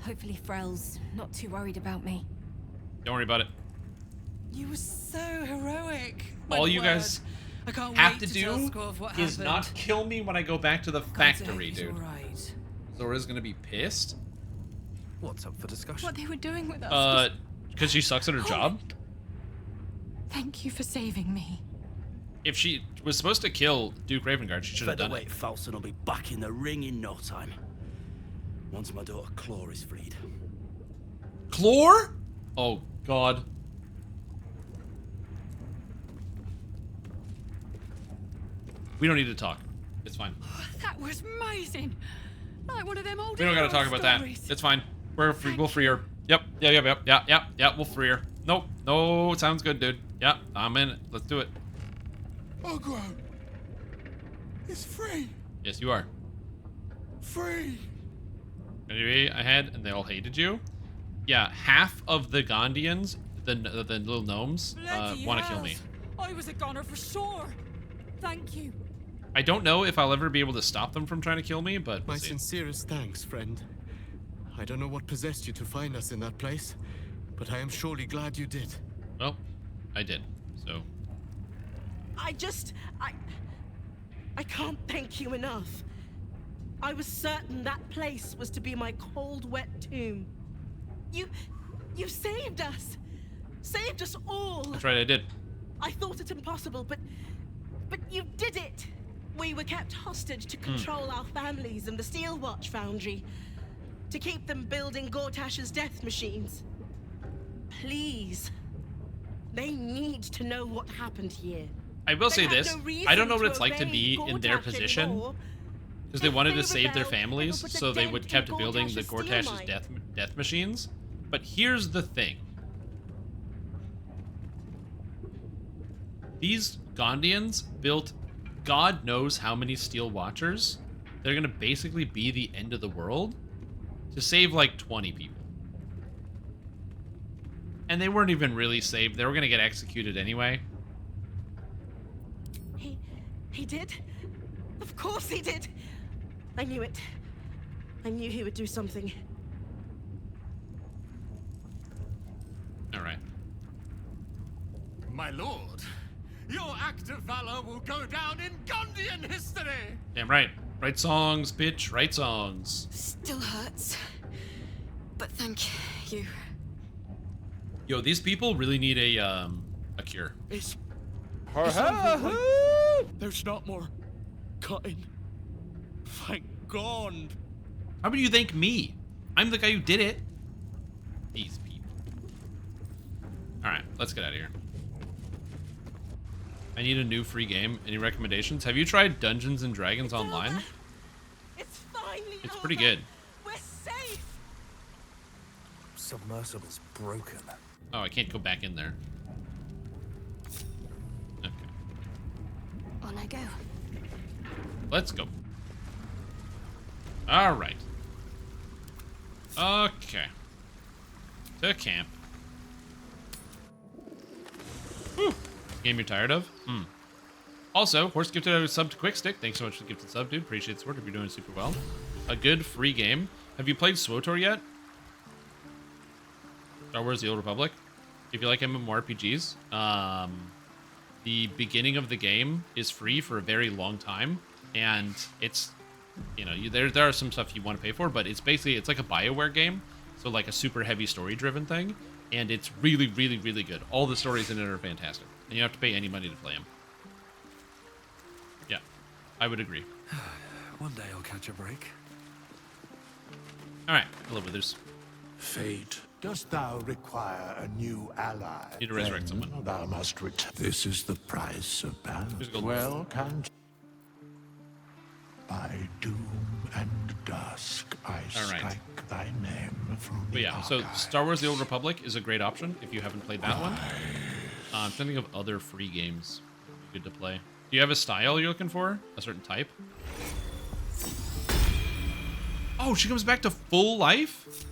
Hopefully Frel's not too worried about me. Don't worry about it. You were so heroic. All you guys I can't have wait to tell do Squaw what is happened. not kill me when I go back to the factory, he's dude. alright. Zora's gonna be pissed. What's up for discussion? What they were doing with us. Because she sucks at her job. Thank you for saving me. If she was supposed to kill Duke Ravengard, she should have done it. Featherweight Falson will be back in the ring in no time. Once my daughter Claw is freed. Chlor? Oh, God. We don't need to talk. It's fine. That was amazing. Like one of them old We don't gotta talk about that. It's fine. We're free. We'll free her. Yep. Yeah. We'll free her. Nope. No, sounds good, dude. Yeah, I'm in it. Let's do it. Ogro is free. Yes, you are. Free. Anyway, I had, and they all hated you. Yeah, half of the Gondians, the little gnomes, Bloody want to kill me. hells. I was a goner for sure. Thank you. I don't know if I'll ever be able to stop them from trying to kill me, but we'll My see. sincerest thanks, friend. I don't know what possessed you to find us in that place, but I am surely glad you did. Well, I did, so. I can't thank you enough. I was certain that place was to be my cold, wet tomb. You saved us. Saved us all. That's right, I did. I thought it impossible, but you did it. We were kept hostage to control our families and the Steel Watch Foundry, to keep them building Gortash's death machines. Please, they need to know what happened here. I will say They have this, no reason I don't know what to it's like to obey be in their Gortash position, anymore. because they wanted to save their rebel, families, they will put a so they dent would in kept building the Gortash's steel Gortash's mine. death machines. But here's the thing. These Gondians built God knows how many Steel Watchers. They're going to basically be the end of the world to save like 20 people. And they weren't even really saved. They were going to get executed anyway. He did? Of course he did. I knew it. I knew he would do something. All right. My lord, your act of valor will go down in Gondian history! Damn right. Write songs, bitch. Write songs. Still hurts. But thank you. Yo, these people really need a cure. It's Ha-ha-ha! There's not more cutting. Thank God. How about you thank me? I'm the guy who did it. These people. All right, let's get out of here. I need a new free game. Any recommendations? Have you tried Dungeons and Dragons Online? It's finally It's pretty good. We're safe. Submersible's broken. Oh, I can't go back in there. Okay. On I go. Let's go. All right. Okay. To camp. Whew. Game you're tired of? Also, Horse gifted a sub to Quickstick. Thanks so much for the gifted sub, dude. Appreciate the support. Hope you're doing super well. A good free game. Have you played SWTOR yet? Star Wars: The Old Republic. If you like MMORPGs, the beginning of the game is free for a very long time, and it's, you know, there are some stuff you want to pay for, but it's basically, it's like a BioWare game, so like a super heavy story-driven thing, and it's really, really, really good. All the stories in it are fantastic, and you don't have to pay any money to play them. Yeah, I would agree. One day I'll catch a break. All right, hello, Withers. Fate, dost thou require a new ally? Need to resurrect someone. Thou must return. This is the price of balance. gold. Well, can by doom and dusk I All right. strike thy name from But the yeah, so Star Wars: The Old Republic is a great option if you haven't played that one. I'm trying to think of other free games good to play. Do you have a style you're looking for? A certain type? Oh, she comes back to full life?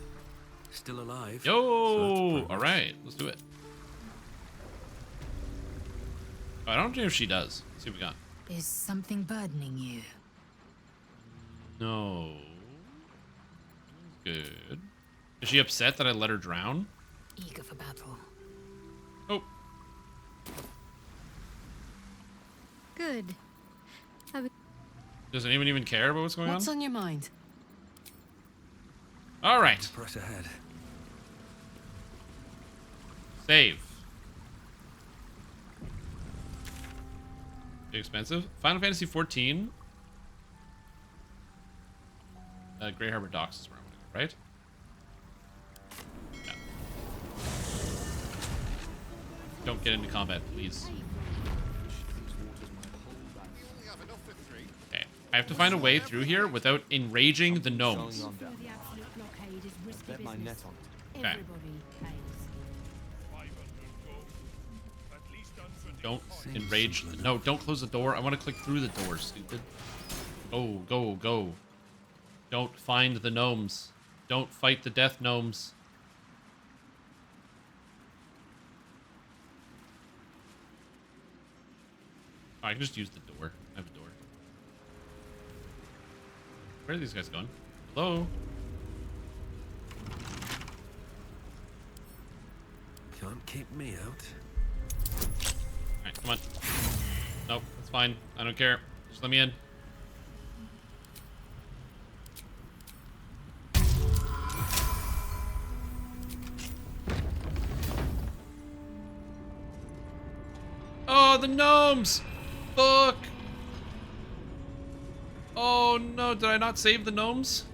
Still alive. Yo! All right, let's do it. I don't know if she does. Let's see what we got. Is something burdening you? No. Good. Is she upset that I let her drown? Eager for battle. Oh. Good. Does anyone even care about what's going What's on? on your mind? All right. Press ahead. Save. Too expensive. Final Fantasy 14. Grey Harbor Docks is where I want to go, right? Yeah. Don't get into combat, please. Okay. I have to find a way through here without enraging the gnomes. Okay. Don't enrage. No, don't close the door. I want to click through the door, stupid. Go, go, go. Don't find the gnomes. Don't fight the death gnomes. Oh, I can just use the door. I have a door. Where are these guys going? Hello? Can't keep me out. Alright, come on. Nope, that's fine. I don't care. Just let me in. Oh, the gnomes! Fuck! Oh no, did I not save the gnomes?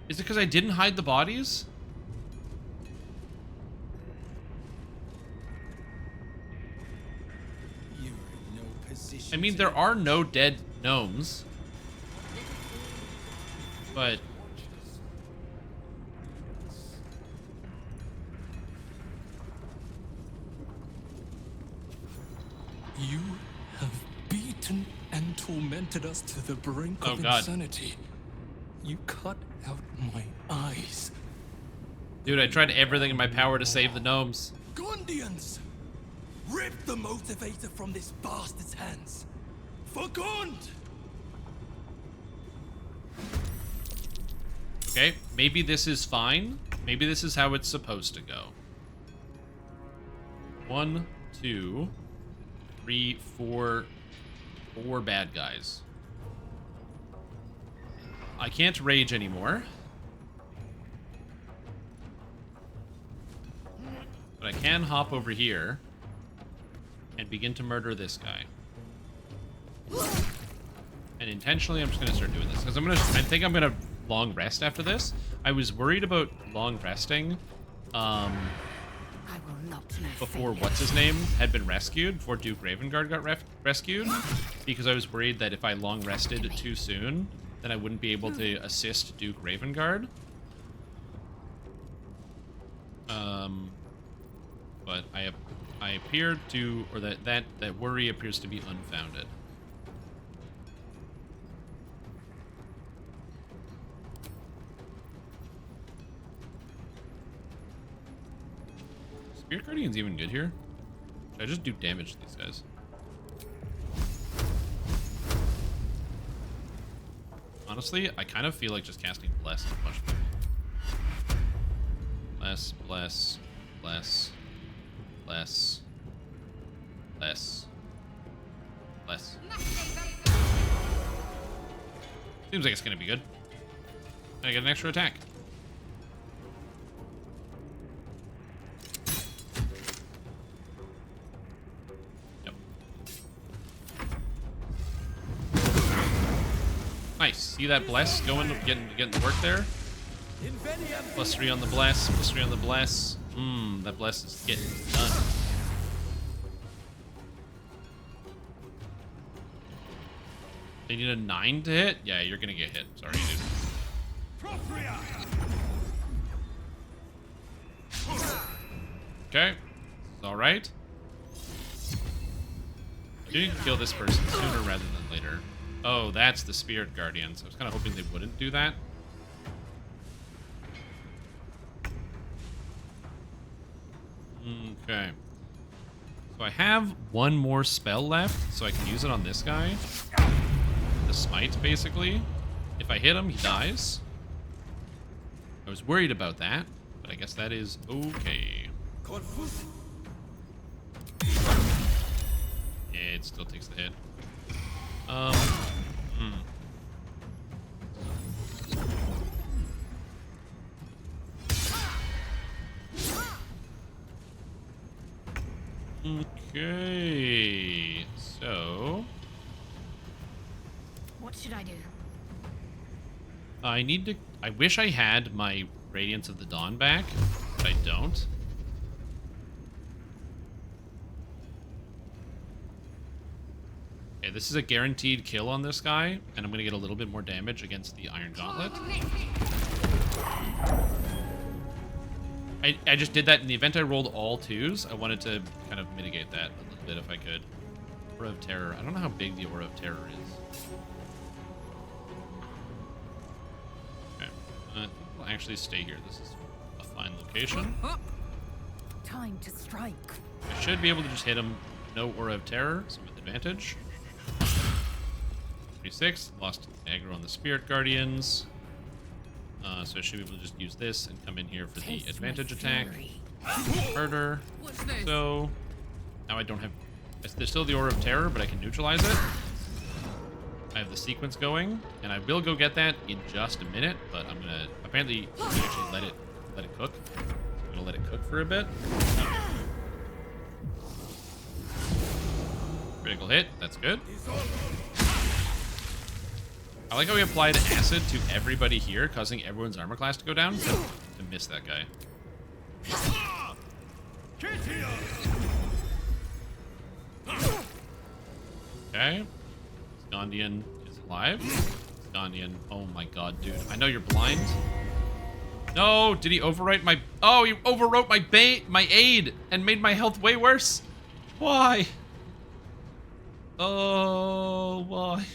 Is it because I didn't hide the bodies? You're in no position. I mean, there are no dead gnomes. But... You have beaten and tormented us to the brink Oh, of God. insanity. You cut out my eyes. Dude, I tried everything in my power to save the gnomes. Gondians! Rip the motivator from this bastard's hands! For Gond! Okay, maybe this is fine. Maybe this is how it's supposed to go. 1, 2, 3, 4 bad guys. I can't rage anymore. But I can hop over here and begin to murder this guy. And intentionally, I'm just gonna start doing this because I think I'm gonna long rest after this. I was worried about long resting. Before what's his name had been rescued, before Duke Ravengard got rescued, because I was worried that if I long rested too soon, then I wouldn't be able to assist Duke Ravengard. But I appear to, or that worry appears to be unfounded. Spirit Guardian's even good here. Should I just do damage to these guys? Honestly, I kind of feel like just casting Bless is much better. Bless, bless, bless, bless, bless, bless. Seems like it's gonna be good. I get an extra attack. Nice. See that bless going, getting to work there? +3 on the bless, +3 on the bless. That bless is getting done. They need a 9 to hit? Yeah, you're gonna get hit. Sorry, dude. Okay. It's alright. I do need to kill this person sooner rather than later. Oh, that's the Spirit Guardians. I was kind of hoping they wouldn't do that. Okay. So I have one more spell left, so I can use it on this guy. The smite, basically. If I hit him, he dies. I was worried about that, but I guess that is okay. It still takes the hit. Okay, so What should I do? I need to. I wish I had my Radiance of the Dawn back, but I don't. Okay, this is a guaranteed kill on this guy, and I'm gonna get a little bit more damage against the Iron Gauntlet. I just did that in the event I rolled all 2s. I wanted to kind of mitigate that a little bit if I could. Aura of Terror. I don't know how big the Aura of Terror is. Okay. I think we'll actually stay here. This is a fun Find location. Time to strike. I should be able to just hit him. No Aura of Terror, so with advantage. 36. Lost aggro on the Spirit Guardians. So I should be able to just use this and come in here for the advantage attack. Murder. So now I don't have... There's still the Aura of Terror, but I can neutralize it. I have the sequence going, and I will go get that in just a minute, but I'm gonna... Apparently, you can actually let it cook. So I'm gonna let it cook for a bit. Critical hit. That's good. I like how we applied acid to everybody here, causing everyone's armor class to go down. To miss that guy. Okay. Gondian is alive. Gondian. Oh my god, dude. I know you're blind. No! Did he overwrite my... Oh, he overwrote my aid and made my health way worse. Why? Oh, why?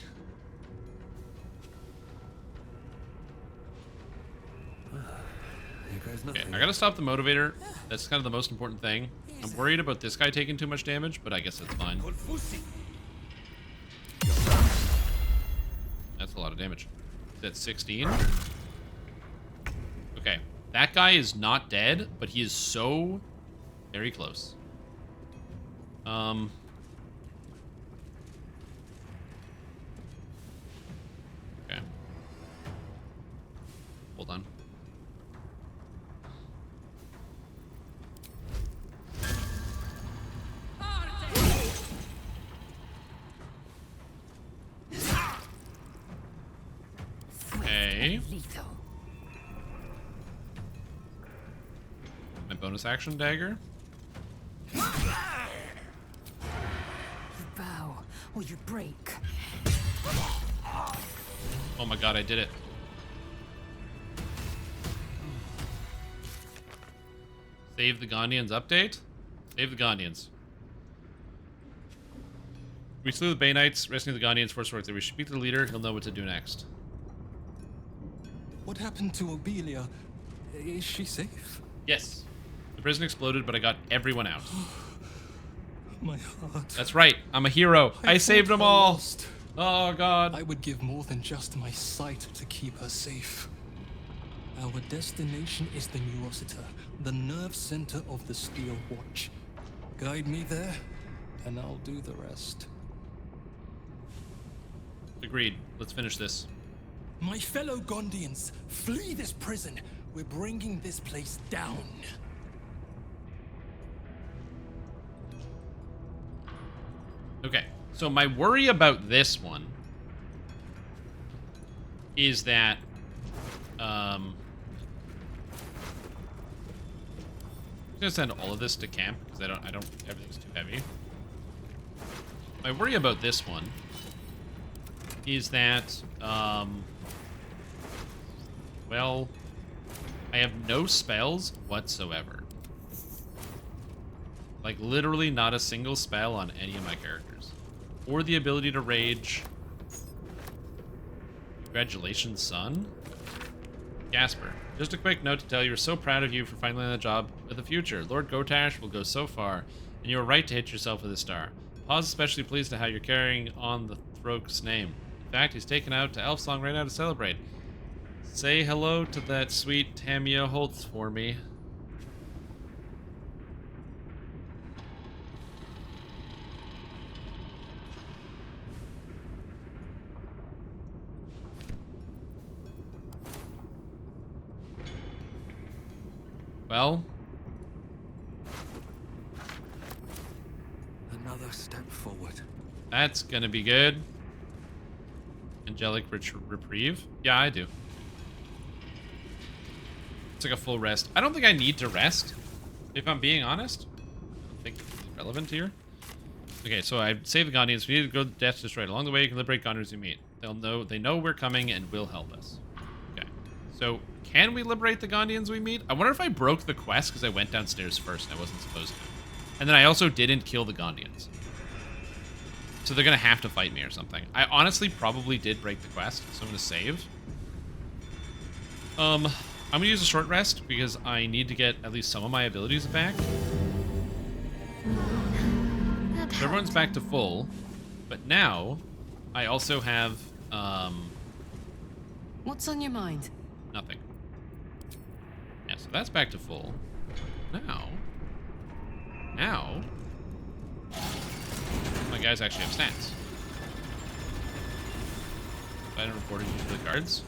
Okay, I gotta stop the motivator. That's kind of the most important thing. I'm worried about this guy taking too much damage, but I guess that's fine. That's a lot of damage. That's 16. Okay, that guy is not dead, but he is so very close. Okay. Hold on. Okay. My bonus action dagger. You bow or you break. Oh my god, I did it. Save the Gondians update? Save the Gondians. We slew the Bay Knights, rescuing the Gondians force work. We should speak to the leader, he'll know what to do next. What happened to Obelia? Is she safe? Yes. The prison exploded, but I got everyone out. My heart. That's right. I'm a hero. I saved them all. Lost. Oh, God. I would give more than just my sight to keep her safe. Our destination is the New Rossiter, the nerve center of the Steel Watch. Guide me there, and I'll do the rest. Agreed. Let's finish this. My fellow Gondians, flee this prison. We're bringing this place down. Okay, so my worry about this one is that I'm gonna send all of this to camp because I don't everything's too heavy. My worry about this one is that well, I have no spells whatsoever. Like, literally not a single spell on any of my characters. Or the ability to rage. Congratulations, son. Gasper, just a quick note to tell you we're so proud of you for finally landing the job of the future. Lord Gotash will go so far, and you were right to hit yourself with a star. Pa's especially pleased at how you're carrying on the Throk's name. In fact, he's taken out to Elfsong right now to celebrate. Say hello to that sweet Tamia Holtz for me. Well, another step forward. That's gonna be good. Angelic reprieve? Yeah, I do. It's like a full rest. I don't think I need to rest, if I'm being honest. I don't think it's relevant here. Okay, so I saved the Gondians. We need to go to Death Destroyed. Along the way, you can liberate Gondians we meet. They know we're coming and will help us. Okay, so can we liberate the Gondians we meet? I wonder if I broke the quest because I went downstairs first and I wasn't supposed to. And then I also didn't kill the Gondians. So they're going to have to fight me or something. I honestly probably did break the quest, so I'm going to save. I'm gonna use a short rest because I need to get at least some of my abilities back. So everyone's back to full, but now I also have What's on your mind? nothing. Yeah, so that's back to full. Now, my guys actually have stats. Item reported to the guards.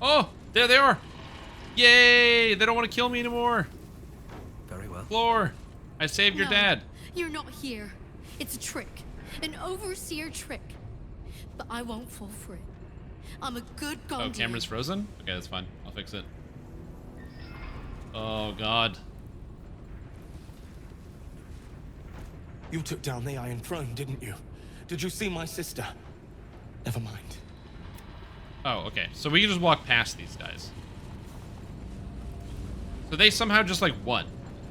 Oh, there they are! Yay! They don't want to kill me anymore. Very well. Floor, I saved your No, dad. You're not here. It's a trick. An overseer trick. But I won't fall for it. I'm a good Gondian. Oh, camera's frozen? Okay, that's fine. I'll fix it. Oh, God. You took down the Iron Throne, didn't you? Did you see my sister? Never mind. Oh, okay. So we can just walk past these guys. So they somehow just like won.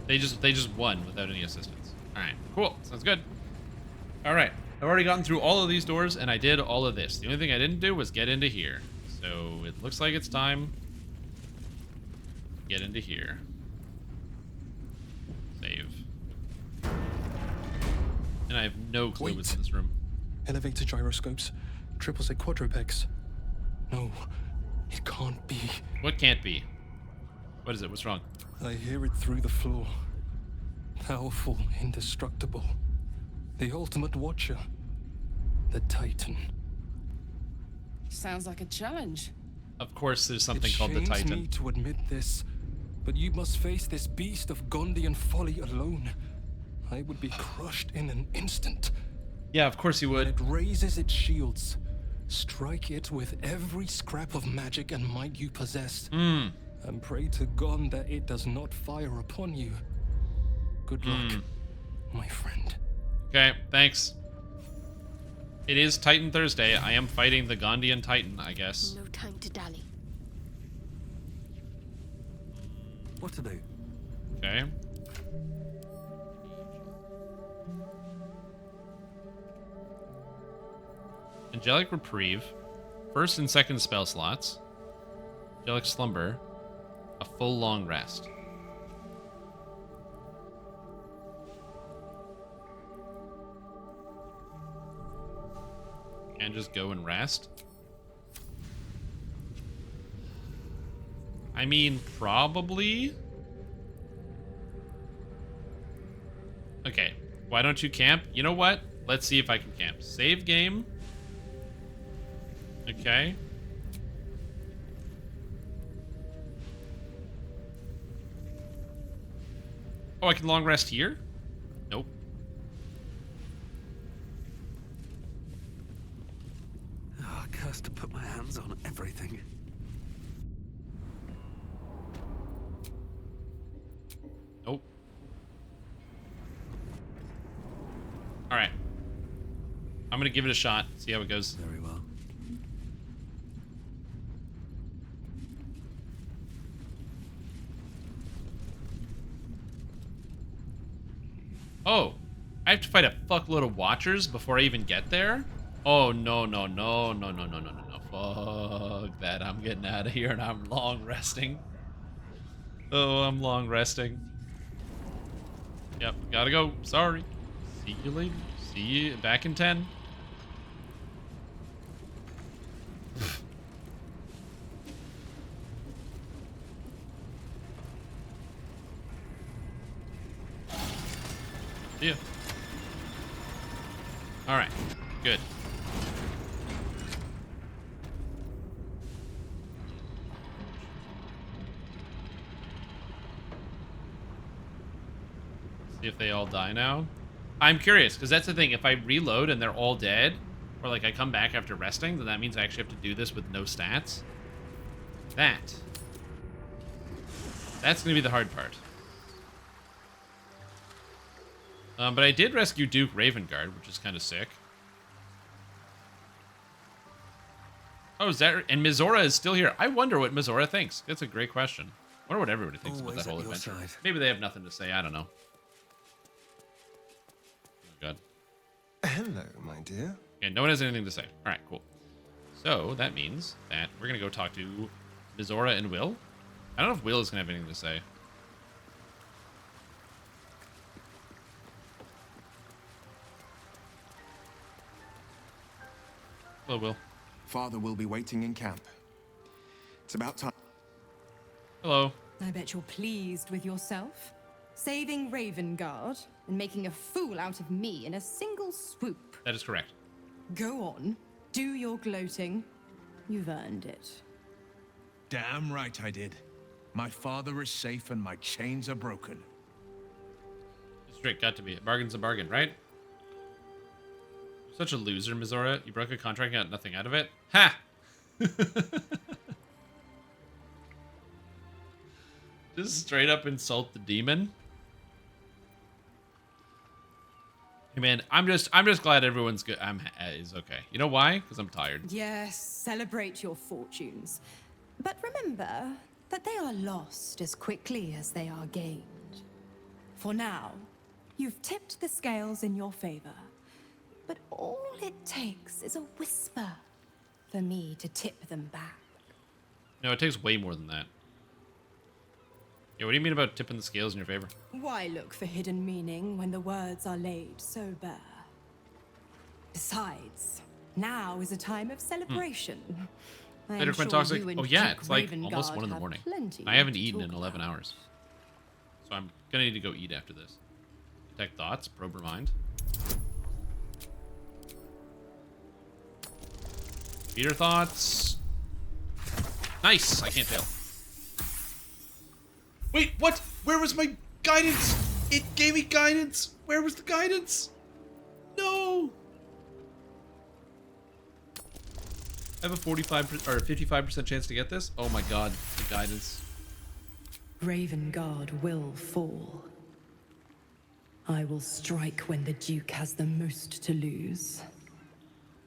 They just won without any assistance. All right, cool. Sounds good. All right, I've already gotten through all of these doors and I did all of this. The only thing I didn't do was get into here. So it looks like it's time to get into here. Save. And I have no clue what's in this room. Elevator gyroscopes, triple set quadrupex. No, it can't be. What can't be? What is it? What's wrong? I hear it through the floor. Powerful, indestructible. The ultimate watcher. The Titan. Sounds like a challenge. Of course there's something It called the shames Titan. me to admit this, but you must face this beast of Gondian folly alone. I would be crushed in an instant. Yeah, of course you would. It raises its shields. Strike it with every scrap of magic and might you possess. And pray to God that it does not fire upon you. Good luck, my friend. Okay, thanks. It is Titan Thursday. I am fighting the Gondian Titan, I guess. No time to dally. What to do? Okay. Angelic Reprieve. First and second spell slots. Angelic Slumber. A full long rest. And just go and rest. I mean, probably. Okay, why don't you camp? You know what? Let's see if I can camp. Save game. Okay. Oh, I can long rest here? Nope. Oh, cursed to put my hands on everything. Nope. Alright. I'm gonna give it a shot, see how it goes. Very well. Oh, I have to fight a fuckload of watchers before I even get there? Oh, no. Fuck that. I'm getting out of here and I'm long resting. Oh, I'm long resting. Yep, gotta go. Sorry. See you later. See you back in 10. See ya. Alright, good. See if they all die now. I'm curious, because that's the thing. If I reload and they're all dead, or like I come back after resting, then that means I actually have to do this with no stats. That's going to be the hard part. But I did rescue Duke Ravengard, which is kind of sick. Oh, is that... And Mizora is still here. I wonder what Mizora thinks. That's a great question. I wonder what everybody thinks about that whole adventure. Maybe they have nothing to say. I don't know. Oh, God. Hello, my dear. Okay, no one has anything to say. All right, cool. So that means that we're going to go talk to Mizora and Will. I don't know if Will is going to have anything to say. Hello, Will. Father will be waiting in camp. It's about time. Hello. I bet you're pleased with yourself. Saving Ravengard and making a fool out of me in a single swoop. That is correct. Go on. Do your gloating. You've earned it. Damn right I did. My father is safe and my chains are broken. Straight got to be. A bargain's a bargain, right? Such a loser, Mizora. You broke a contract and got nothing out of it. Ha! Just straight up insult the demon. Hey man, I'm just glad everyone's good. Is okay. You know why? Because I'm tired. Yes, celebrate your fortunes. But remember that they are lost as quickly as they are gained. For now, you've tipped the scales in your favor. But all it takes is a whisper for me to tip them back. No, it takes way more than that. Yeah, what do you mean about tipping the scales in your favor? Why look for hidden meaning when the words are laid so bare? Besides, now is a time of celebration. Later, Quinn talks like, oh yeah, it's like almost 1 in the morning. I haven't eaten in 11 hours. So I'm gonna need to go eat after this. Detect thoughts, probe her mind. Read her thoughts. Nice, I can't fail. Wait, what? Where was my guidance? It gave me guidance. Where was the guidance? No. I have a 45 or 55% chance to get this. Oh my god, the guidance. Ravengard will fall. I will strike when the Duke has the most to lose,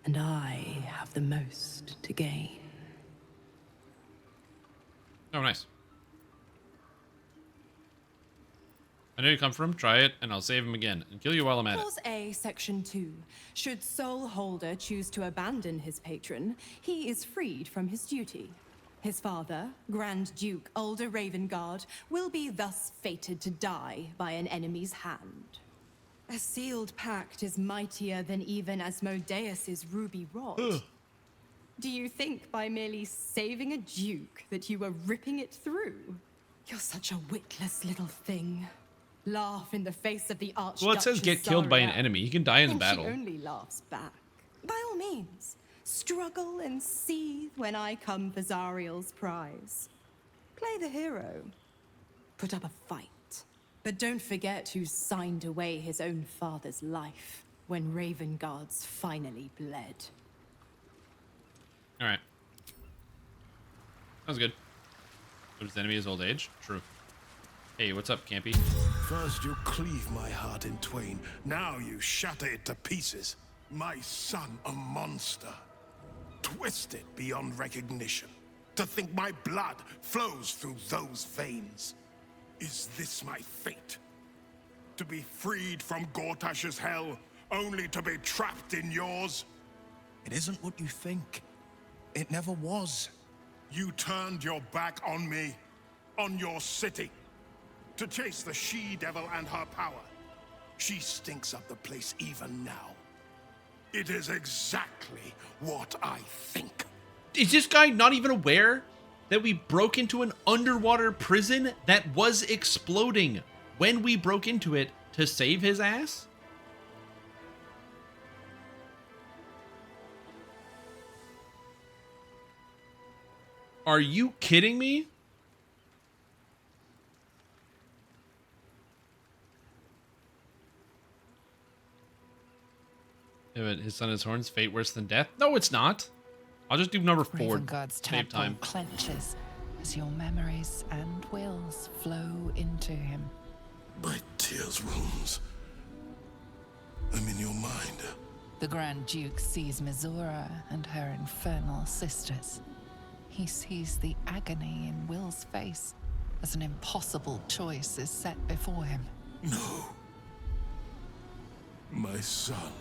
and I have the most to gain. Oh, nice. I know you come from. Try it, and I'll save him again and kill you while I'm at it. Clause A, Section 2. Should Soul Holder choose to abandon his patron, he is freed from his duty. His father, Grand Duke Ulder Ravengard, will be thus fated to die by an enemy's hand. A sealed pact is mightier than even Asmodeus's ruby rod. Do you think by merely saving a duke that you were ripping it through? You're such a witless little thing. Laugh in the face of the Archduchess. Well, it says get killed by an enemy. He can die in and battle. She only laughs back. By all means, struggle and seethe when I come for Zariel's prize. Play the hero. Put up a fight. But don't forget who signed away his own father's life when Ravengard's finally bled. All right. Sounds good. What is the enemy is old age? True. Hey, what's up, Campy? First you cleave my heart in twain, now you shatter it to pieces. My son, a monster. Twisted beyond recognition. To think my blood flows through those veins. Is this my fate? To be freed from Gortash's hell, only to be trapped in yours? It isn't what you think. It never was. You turned your back on me, on your city, to chase the she-devil and her power. She stinks up the place even now. It is exactly what I think. Is this guy not even aware that we broke into an underwater prison that was exploding when we broke into it to save his ass? Are you kidding me? Yeah, but his son has horns, fate worse than death? No, it's not. I'll just do number 4. Ravengard's Save time. temple clenches as your memories and wills flow into him. My tears wounds. I'm in your mind. The Grand Duke sees Mizora and her infernal sisters. He sees the agony in Will's face as an impossible choice is set before him. No. My son.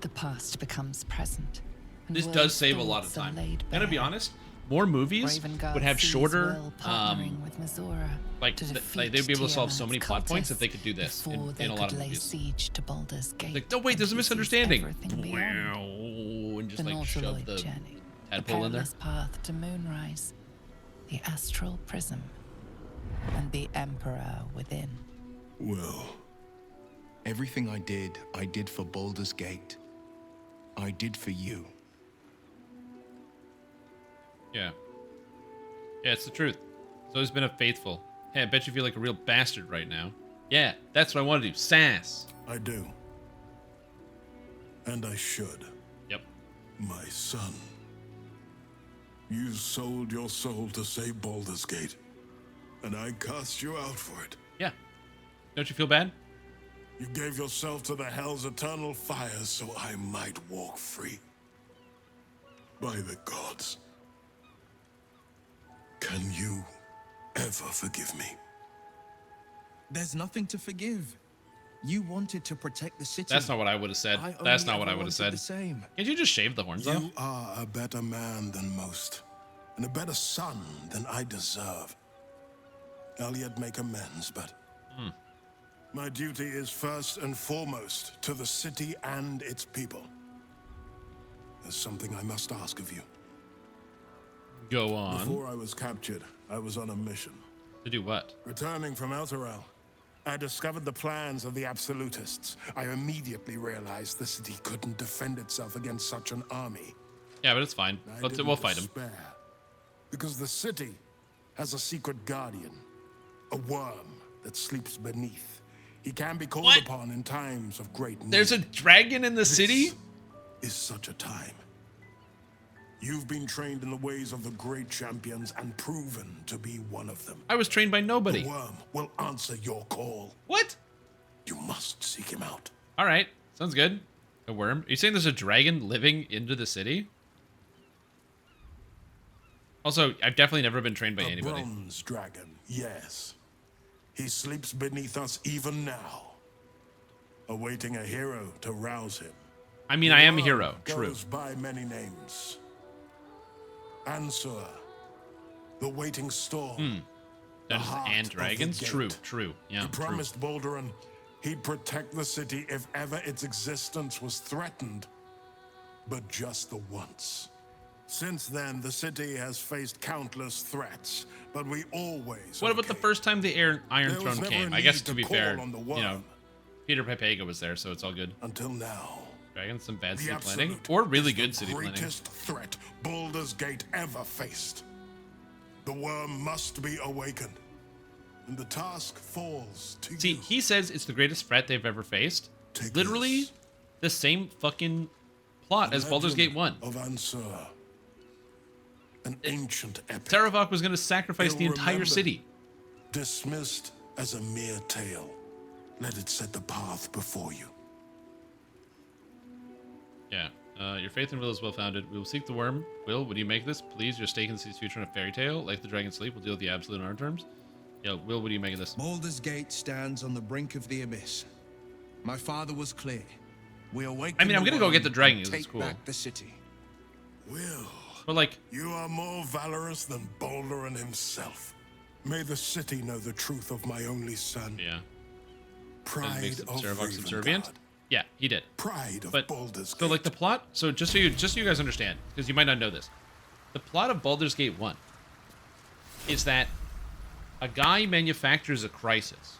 The past becomes present, and This Will's does save a lot of thoughts are time. laid Gonna be bare. honest, more movies Ravengard would have sees shorter, Will partnering with Mizora like to like they'd be able to solve so Tyrann's many plot points if cultists they could do this before in they a lot could of lay movies. siege to Baldur's Gate. Like, no, wait, there's a and he sees misunderstanding. everything beyond. And just The like shove Nautiloid the journey, the tadpole in there. perilous path to Moonrise, the astral prism, and the Emperor within. Well, everything I did for Baldur's Gate. I did for you. Yeah. Yeah, it's the truth. He's always been a faithful. Hey, I bet you feel like a real bastard right now. Yeah, that's what I want to do. Sass. I do. And I should. Yep. My son. You sold your soul to save Baldur's Gate. And I cast you out for it. Yeah. Don't you feel bad? You gave yourself to the hell's eternal fires so I might walk free. By the gods. Can you ever forgive me? There's nothing to forgive. You wanted to protect the city. That's not what I would have said. That's not what I would have said. The same. Can't you just shave the horns off? You are a better man than most, and a better son than I deserve. I'll yet make amends, but my duty is first and foremost to the city and its people. There's something I must ask of you. Go on. Before I was captured, I was on a mission. To do what? Returning from Elturel, I discovered the plans of the Absolutists. I immediately realized the city couldn't defend itself against such an army. Yeah, but it's fine. We'll fight him. Because the city has a secret guardian, a worm that sleeps beneath. He can be called upon in times of great need. There's a dragon in the city? This is such a time. You've been trained in the ways of the great champions and proven to be one of them. I was trained by nobody. The worm will answer your call. What? You must seek him out. All right. Sounds good. A worm? Are you saying there's a dragon living into the city? Also, I've definitely never been trained by anybody. A bronze dragon, yes. He sleeps beneath us even now, awaiting a hero to rouse him. I mean, I am a hero. True. Goes by many names. Ansur, the waiting storm. Dungeons and Dragons? True, true. Yeah, He true. promised Balduran he'd protect the city if ever its existence was threatened. But just the once. Since then, the city has faced countless threats, but we always... What about the first time the Iron There was Throne never came? a I guess need to to be call fair, on the you know, worm. Peter Pipega was there, so it's all good. Until now. Dragons, some bad The city planning, Absolute or really is the good city planning. greatest threat Baldur's Gate ever faced. The worm must be awakened, and the task falls to See, you. he says it's the greatest threat they've ever faced. Literally the same fucking plot as Baldur's Gate 1. Of Ansur, an ancient epic. Saravok was going to sacrifice the entire Ill-remembered, city. Dismissed as a mere tale. Let it set the path before you. Yeah. Your faith in Will is well founded. We will seek the worm. Will, would you make this? Please, your stake in the city's future in a fairy tale. Like the dragon's sleep, we'll deal with the absolute in our terms. Yeah, Will, what do you make of this? Baldur's Gate stands on the brink of the abyss. My father was clear. We awaken I mean, I'm the going to go get the worm dragon. and It's take cool. back the city. Will, But like, you are more valorous than Balduran himself. May the city know the truth of my only son. Yeah. Pride makes of Saravok subservient. Ravengard. Yeah, he did. Pride of But Baldur's so like the plot. So just so you guys understand, because you might not know this, the plot of Baldur's Gate 1 is that a guy manufactures a crisis.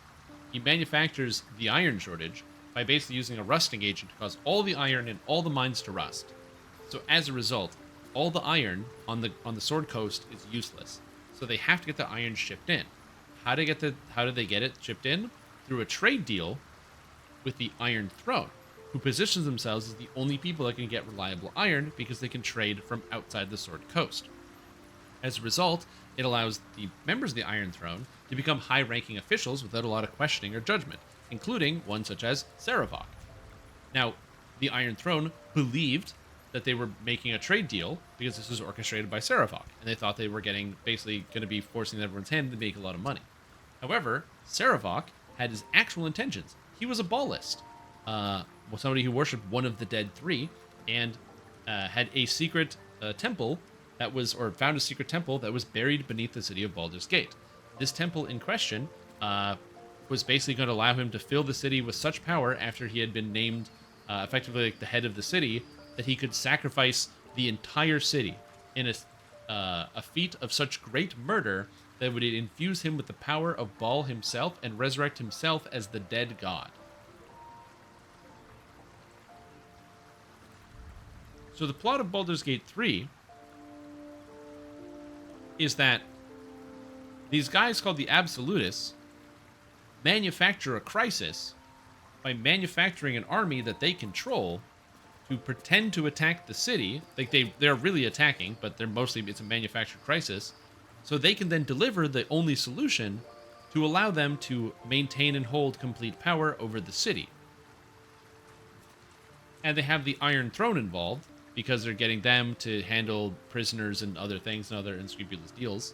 He manufactures the iron shortage by basically using a rusting agent to cause all the iron in all the mines to rust. So as a result, all the iron on the Sword Coast is useless. So they have to get the iron shipped in. How do they get it shipped in? Through a trade deal with the Iron Throne, who positions themselves as the only people that can get reliable iron because they can trade from outside the Sword Coast. As a result, it allows the members of the Iron Throne to become high-ranking officials without a lot of questioning or judgment, including one such as Saravok. Now, the Iron Throne believed that they were making a trade deal because this was orchestrated by Saravok, and they thought they were basically going to be forcing everyone's hand to make a lot of money. However, Saravok had his actual intentions. He was a Ballist, somebody who worshipped one of the dead three, and had a secret temple that was, or found a secret temple that was buried beneath the city of Baldur's Gate. This temple in question was basically going to allow him to fill the city with such power after he had been named effectively like the head of the city, that he could sacrifice the entire city in a feat of such great murder that would infuse him with the power of Baal himself and resurrect himself as the dead god. So the plot of Baldur's Gate 3 is that these guys called the Absolutists manufacture a crisis by manufacturing an army that they control to pretend to attack the city. Like they're really attacking, but it's a manufactured crisis. So they can then deliver the only solution to allow them to maintain and hold complete power over the city. And they have the Iron Throne involved because they're getting them to handle prisoners and other things and other unscrupulous deals.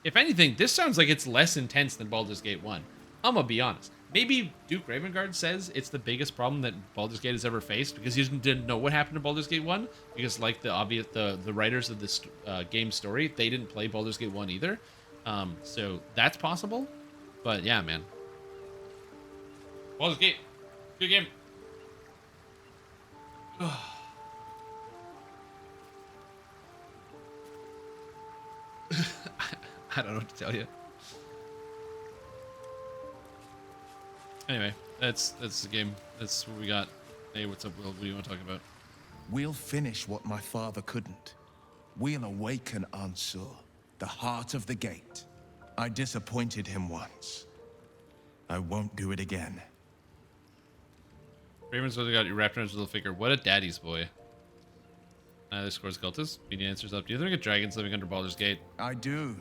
If anything, this sounds like it's less intense than Baldur's Gate 1. I'm gonna be honest. Maybe Duke Ravengard says it's the biggest problem that Baldur's Gate has ever faced because he didn't know what happened to Baldur's Gate 1. Because like the writers of this game story, they didn't play Baldur's Gate 1 either. So that's possible. But yeah, man. Baldur's Gate. Good game. I don't know what to tell you. Anyway, that's the game. That's what we got. Hey, what's up, Will? What do you want to talk about? We'll finish what my father couldn't. We'll awaken Ansur, the heart of the gate. I disappointed him once. I won't do it again. Raven's got your wrapped around his little figure. What a daddy's boy. This scores cultists. Media answers up. Do you think a dragon's living under Baldur's Gate? I do.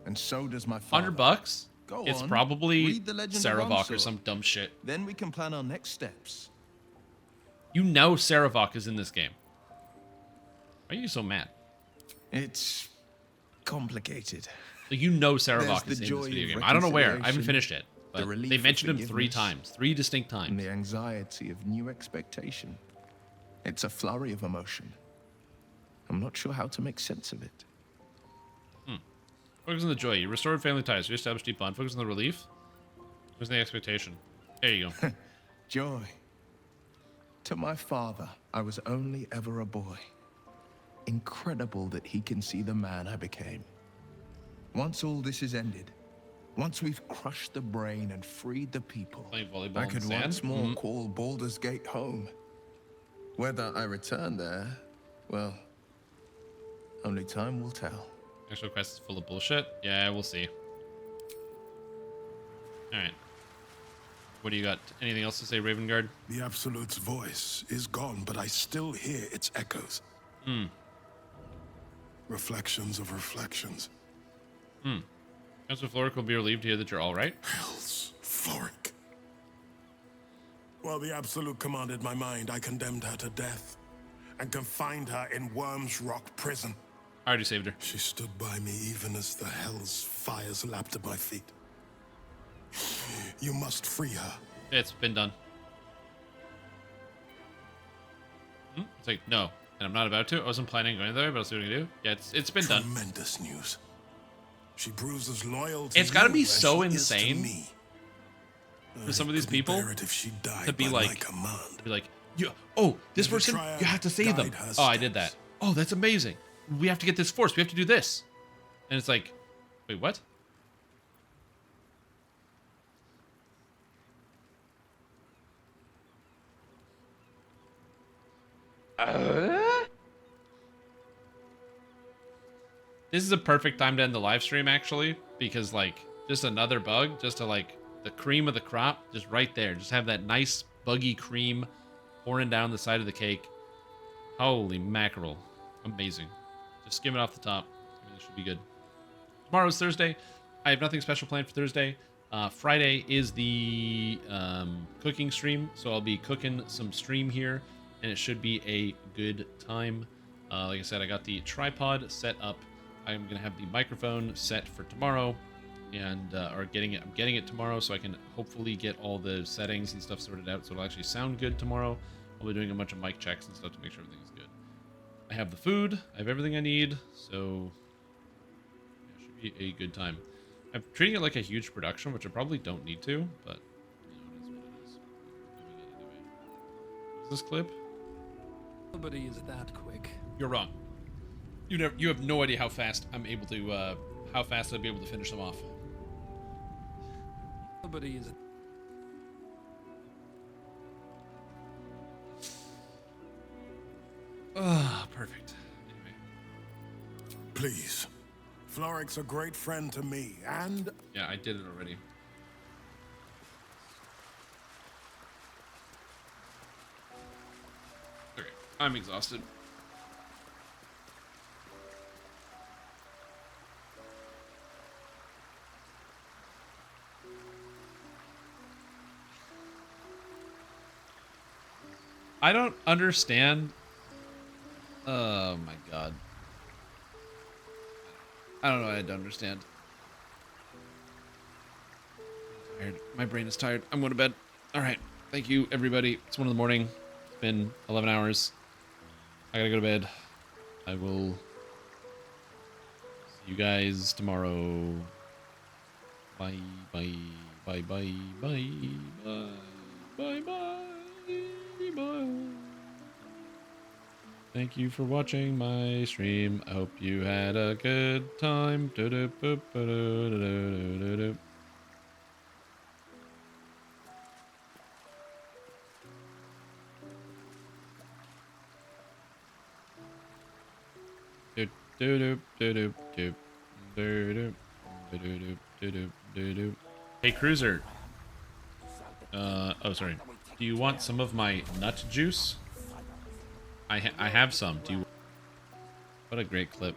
And so does my father. $100? Go It's on. probably Read the legend of Saravok or Ansur. some dumb shit. Then we can plan our next steps. You know Saravok is in this game. Why are you so mad? It's complicated. Like, you know There's Saravok the is in joy this video of game. I don't know where. I haven't reconciliation, finished it. the But relief they of mentioned him 3 forgiveness, times. 3 distinct times. and the anxiety of new expectation. It's a flurry of emotion. I'm not sure how to make sense of it. Focus on the joy. You restored family ties. You established deep bond. Focus on the relief. Focus on the expectation. There you go. Joy. To my father, I was only ever a boy. Incredible that he can see the man I became. Once all this is ended, once we've crushed the brain and freed the people, I could once more call Baldur's Gate home. Whether I return there, well, only time will tell. Actual quest is full of bullshit. Yeah, we'll see. Alright. What do you got? Anything else to say, Ravengard? The Absolute's voice is gone, but I still hear its echoes. Reflections of reflections. Council Floric will be relieved to hear that you're alright. Hells, Floric. While the Absolute commanded my mind, I condemned her to death and confined her in Worm's Rock prison. I already saved her. She stood by me even as the Hell's fires lapped at my feet. You must free her. It's been done. It's like, no. And I'm not about to. I wasn't planning on going there, but I'll see what I can do. Yeah, it's been done. Tremendous news. She proves as loyal to It's got to you be as so she is to insane me. for some of these people bear it if she died to be by my like, command. yeah, oh, this Never person, try you have to save them. guide her Oh, I did that. Oh, that's amazing. We have to get this force. We have to do this. And it's like, wait, what? This is a perfect time to end the live stream, actually, because, like, just another bug, just to, like, the cream of the crop, just right there. Just have that nice, buggy cream pouring down the side of the cake. Holy mackerel. Amazing. Just skim it off the top. It should be good. Tomorrow's Thursday. I have nothing special planned for Thursday. Friday is the cooking stream, so I'll be cooking some stream here, and it should be a good time. Like I said, I got the tripod set up. I'm going to have the microphone set for tomorrow. and or getting it. I'm getting it tomorrow, so I can hopefully get all the settings and stuff sorted out, so it'll actually sound good tomorrow. I'll be doing a bunch of mic checks and stuff to make sure everything is good. I have the food. I have everything I need, so yeah, it should be a good time. I'm treating it like a huge production, which I probably don't need to, but you know, it is what it is. I'm doing it anyway. What is this clip? Nobody is that quick. You're wrong. You have no idea how fast I'm able to how fast I'd be able to finish them off. Nobody is. Ah, perfect. Anyway. Please. Floric's a great friend to me, and... Yeah, I did it already. Okay, I'm exhausted. I don't understand. Oh my god. I don't know. I don't understand. I'm tired. My brain is tired. I'm going to bed. All right. Thank you, everybody. It's 1 in the morning. It's been 11 hours. I gotta go to bed. I will see you guys tomorrow. Bye, bye, bye, bye, bye, bye, bye, bye. Bye. Thank you for watching my stream. I hope you had a good time. Hey, Cruiser. Oh, sorry. Do you want some of my nut juice? I have some. Do you? What a great clip.